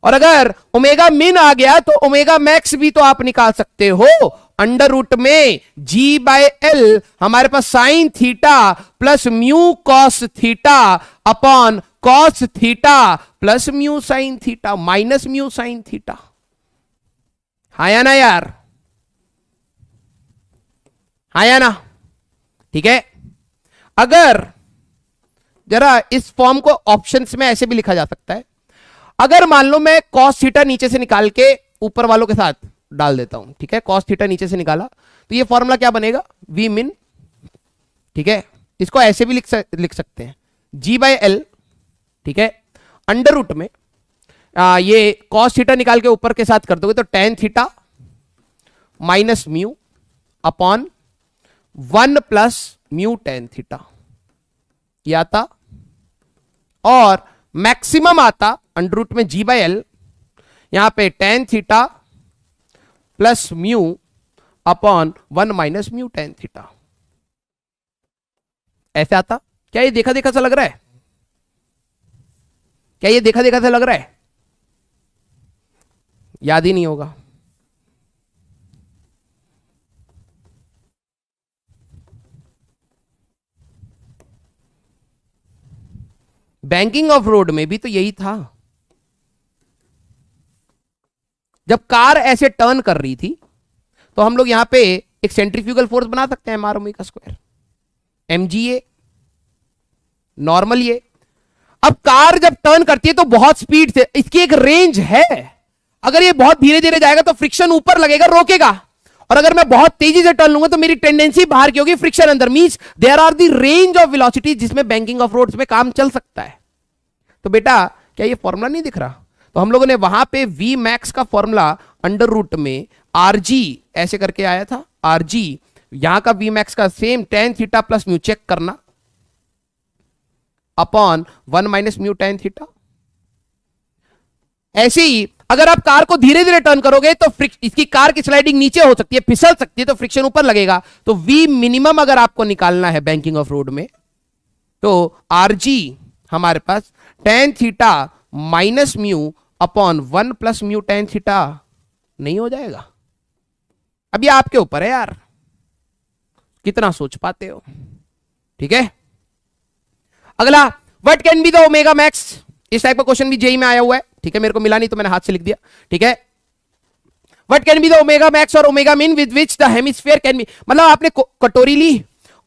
और अगर ओमेगा मिन आ गया तो ओमेगा मैक्स भी तो आप निकाल सकते हो। अंडर रूट में G/L हमारे पास sine theta plus mu cos theta upon cos theta plus mu sine theta minus mu sine theta. हाँ या ना यार, हाँ या ना, ठीक है। अगर जरा इस फॉर्म को ऑप्शंस में ऐसे भी लिखा जा सकता है, अगर मान लो मैं कॉस थीटा नीचे से निकाल के ऊपर वालों के साथ डाल देता हूं, ठीक है, कॉस थीटा नीचे से निकाला तो ये फॉर्मूला क्या बनेगा, वी मिन, ठीक है। इसको ऐसे भी लिख सकते हैं G/L, ठीक है, अंडर रूट में ये कॉस थीटा निकाल के ऊपर के साथ कर दोगे तो ten theta minus mu upon 1 plus mu tan theta ये आता, और मैक्सिमम आता अंडर रूट में G/L यहां पे ten theta plus mu upon 1 minus mu tan theta, ऐसे आता। क्या ये देखा देखा सा लग रहा है, क्या ये देखा देखा सा लग रहा है, याद ही नहीं होगा। बैंकिंग ऑफ रोड में भी तो यही था, जब कार ऐसे टर्न कर रही थी तो हम लोग यहां पे एक सेंट्रीफ्यूगल फोर्स बना सकते हैं M R omega square, mga normal ये। अब कार जब टर्न करती है तो बहुत स्पीड से, इसकी एक रेंज है, अगर ये बहुत धीरे धीरे जाएगा तो फ्रिक्शन ऊपर लगेगा, रोकेगा, और अगर मैं बहुत तेजी से टर्न लूंगा तो मेरी टेंडेंसी बाहर की होगी, फ्रिक्शन अंदर, means there are the range of velocity जिसमें बैंकिंग ऑफ रोड्स में काम चल सकता है। तो बेटा क्या ये फॉर्मूला नहीं दिख रहा, तो हम लोगों ने वहां पे वी मैक्स का फॉर्मूला अंडर रूट में आरजी ऐसे करके आया था, आरजी यहां का वी मैक्स का same tan theta plus mu, check करना, upon 1 minus mu tan theta. ऐसे ही अगर आप कार को धीरे धीरे टर्न करोगे तो इसकी कार की स्लाइडिंग नीचे हो सकती है, फिसल सकती है, तो फ्रिक्शन ऊपर लगेगा। तो वी मिनिमम अगर आपको निकालना है बैंकिंग ऑफ रोड में तो आरजी हमारे पास tan theta minus mu upon 1 plus mu tan theta नहीं हो जाएगा। अब ये आपके ऊपर है यार, कितना सोच पाते हो, ठीक है। अगला, what can be the omega max, इस टाइप का क्वेश्चन भी जेई में आया हुआ है, ठीक है, मेरे को मिला नहीं तो मैंने हाथ से लिख दिया, ठीक है। What can be the omega max और ओमेगा मिन with which the hemisphere can be, मतलब आपने कटोरी ली,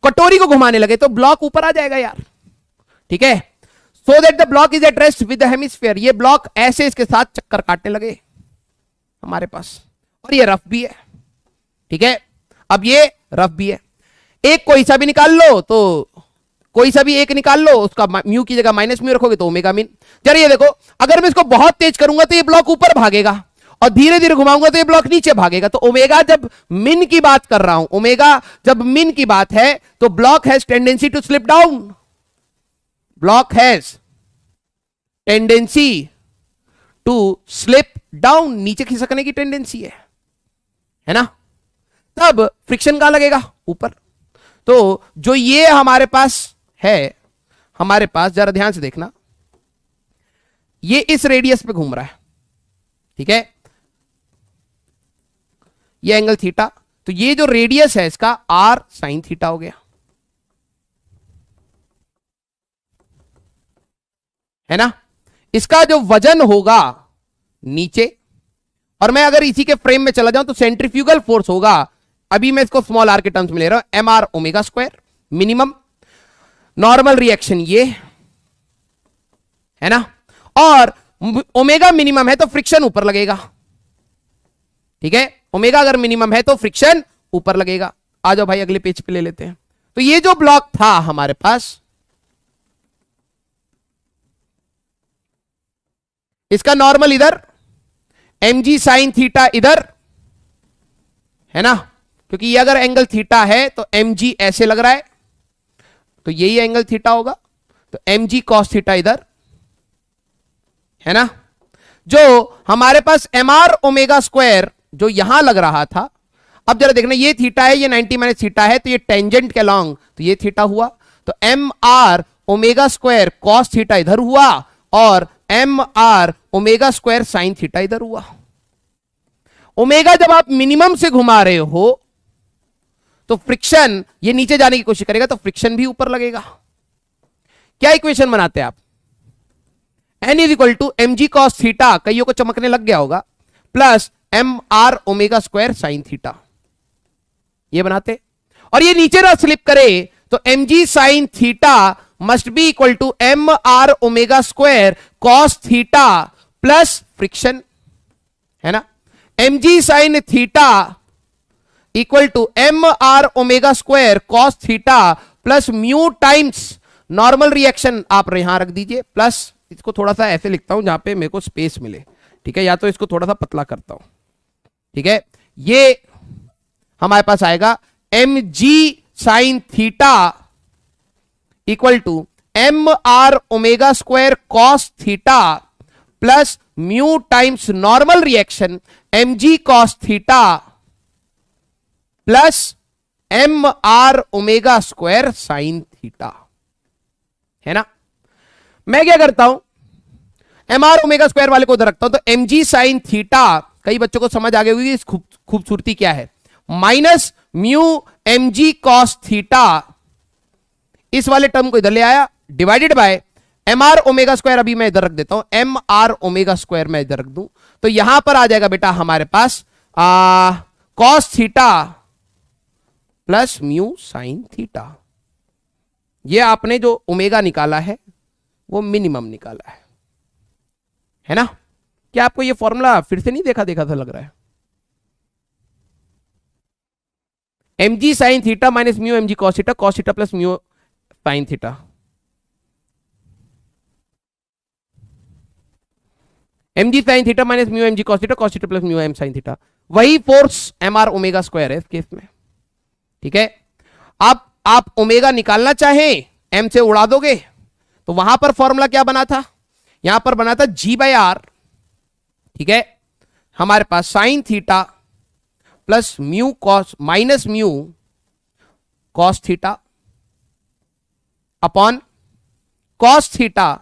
कटोरी को घुमाने लगे तो ब्लॉक ऊपर आ जाएगा यार, ठीक है। सो that the block is at rest with the hemisphere, ये ब्लॉक ऐसे इसके साथ चक्कर काटने लगे हमारे पास, और ये रफ भी है, ठीक है। अब ये रफ भी है, एक कोई सा भी निकाल लो, तो कोई सा भी एक निकाल लो, उसका म्यू की जगह माइनस म्यू रखोगे तो ओमेगा मिन। जरा ये देखो, अगर मैं इसको बहुत तेज करूंगा तो ये ब्लॉक ऊपर भागेगा, और धीरे धीरे घुमाऊंगा तो ये ब्लॉक नीचे भागेगा। तो ओमेगा जब मिन की बात कर रहा हूं, ओमेगा जब मिन की बात है तो block has tendency to slip down, block has tendency to slip down, नीचे खिसकने की टेंडेंसी है ना। तब फ्रिक्शन कहां लगेगा, ऊपर। तो जो ये हमारे पास है, हमारे पास जरा ध्यान से देखना, ये इस रेडियस पे घूम रहा है, ठीक है, ये एंगल थीटा, तो ये जो रेडियस है इसका आर साइन थीटा हो गया, है ना। इसका जो वजन होगा नीचे, और मैं अगर इसी के फ्रेम में चला जाऊं तो सेंट्रीफ्यूगल फोर्स होगा, अभी मैं इसको स्मॉल आर के टर्म्स में ले रहा हूं, M R omega square minimum, normal reaction ये है ना, और ओमेगा मिनिमम है तो फ्रिक्शन ऊपर लगेगा, ठीक है। ओमेगा अगर मिनिमम है तो फ्रिक्शन ऊपर लगेगा। आ जाओ भाई अगले पेज पे ले लेते हैं। तो ये जो ब्लॉक था हमारे पास, इसका नॉर्मल इधर, mg sin थीटा इधर है ना, क्योंकि ये अगर एंगल थीटा है तो mg ऐसे लग रहा है, तो यही एंगल थीटा होगा, तो mg cos थीटा इधर है ना। जो हमारे पास mr ओमेगा स्क्वायर जो यहां लग रहा था, अब जरा देखना, ये थीटा है, ये 90 माइनस थीटा है, तो ये टेंजेंट के अलॉन्ग, तो ये थीटा हुआ, तो mr omega square cos theta इधर हुआ और mr omega square sin theta इधर हुआ। ओमेगा जब आप मिनिमम से घुमा रहे हो तो फ्रिक्शन ये नीचे जाने की कोशिश करेगा, तो फ्रिक्शन भी ऊपर लगेगा। क्या इक्वेशन बनाते हैं आप, n is equal to M G cos theta, कईयों को चमकने लग गया होगा, plus M R omega square sine theta, ये बनाते। और ये नीचे ना स्लिप करे तो M G sine theta must be equal to M R omega square cos theta plus friction, है ना। M G sine theta equal to M R omega square cos theta plus mu times normal reaction, आप यहां रख दीजिए, plus इसको थोड़ा सा ऐसे लिखता हूं जहां पे मेरे को स्पेस मिले, ठीक है, या तो इसको थोड़ा सा पतला करता हूं, ठीक है। ये हमारे पास आएगा M G sine theta equal to M R omega square cos theta plus mu times normal reaction M G cos theta plus M R omega square sine theta, है ना। मैं क्या करता हूं, एम आर ओमेगा स्क्वायर वाले को उधर रखता हूं, तो एम जी साइन थीटा, कई बच्चों को समझ आ गई होगी इस खूबसूरती क्या है, minus mu M G cos theta, इस वाले टर्म को इधर ले आया, divided by M R omega square, अभी मैं इधर रख देता हूं, एम आर ओमेगा स्क्वायर मैं इधर रख दूं, तो यहां पर आ जाएगा बेटा हमारे पास cos theta plus mu sine theta. ये आपने जो ओमेगा निकाला है वो मिनिमम निकाला है ना। क्या आपको ये फॉर्मूला फिर से नहीं देखा देखा सा लग रहा है, M G sine theta minus mu M G cos theta plus mu sine theta, M G sine theta minus mu M G cos theta plus mu M sine theta, वही force M R omega square है इस case में, ठीक है। आप omega निकालना चाहें M से उड़ा दोगे, तो वहां पर फॉर्मूला क्या बना था, यहां पर बना था जी बाई आर, ठीक है, हमारे पास sine theta plus mu cos minus mu cos theta upon cos theta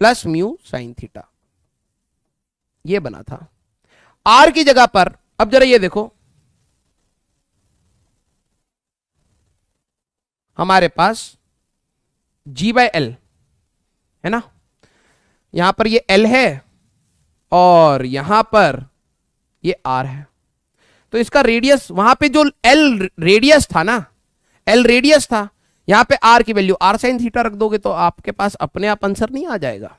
plus mu sine theta, ये बना था। आर की जगह पर अब जरा ये देखो, हमारे पास जी बाई एल है ना, यहां पर ये एल है और यहां पर ये आर है, तो इसका रेडियस, वहां पे जो एल रेडियस था ना, एल रेडियस था, यहां पे आर की वैल्यू आर साइन थीटा रख दोगे तो आपके पास अपने आप आंसर नहीं आ जाएगा।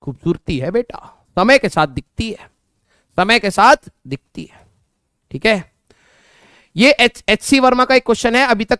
खूबसूरती है बेटा, समय के साथ दिखती है, समय के साथ दिखती है, ठीक है। ये एच सी वर्मा का एक क्वेश्चन है, अभी तक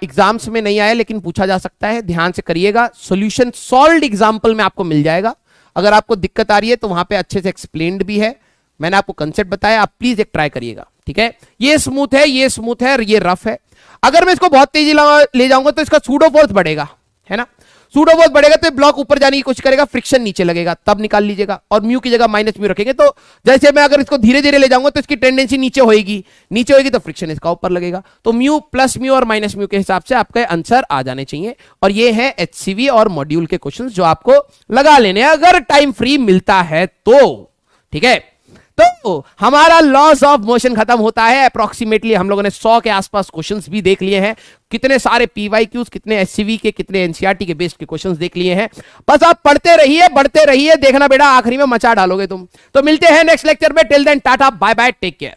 एग्जाम्स में नहीं आया लेकिन पूछा जा सकता है, ध्यान से करिएगा। सॉल्यूशन सॉल्व्ड एग्जांपल में आपको मिल जाएगा, अगर आपको दिक्कत आ रही है तो वहां पे अच्छे से एक्सप्लेन्ड भी है, मैंने आपको कंसेप्ट बताया, आप प्लीज एक ट्राई करिएगा, ठीक है। ये स्मूथ है, ये स्मूथ है और ये रफ है। अगर मैं इसको बहुत तेजी ले जाऊंगा तो इसका सूडो फोर्स बढ़ेगा, है ना, सूडो फोर्स बढ़ेगा तो ब्लॉक ऊपर जाने की कोशिश करेगा, फ्रिक्शन नीचे लगेगा, तब निकाल लीजिएगा। और म्यू की जगह माइनस म्यू रखेंगे तो जैसे मैं अगर इसको धीरे धीरे ले जाऊंगा तो इसकी टेंडेंसी नीचे होगी तो फ्रिक्शन इसका ऊपर लगेगा। तो म्यू प्लस म्यू और माइनस म्यू के हिसाब से आपके आंसर आ जाने चाहिए। और ये है एचसीवी और मॉड्यूल के क्वेश्चन जो आपको लगा लेने अगर टाइम फ्री मिलता है तो, ठीक है। तो हमारा लॉस ऑफ मोशन खत्म होता है। अप्रोक्सीमेटली हम लोगों ने 100 के आसपास क्वेश्चंस भी देख लिए हैं, कितने सारे पीवाईक्यूज, कितने एससीवी के, कितने एनसीईआरटी के बेस्ड के क्वेश्चंस देख लिए हैं। बस आप पढ़ते रहिए, बढ़ते रहिए, देखना बेटा आखिरी में मचा डालोगे तुम। तो मिलते हैं नेक्स्ट लेक्चर में, till then tata bye bye, take care.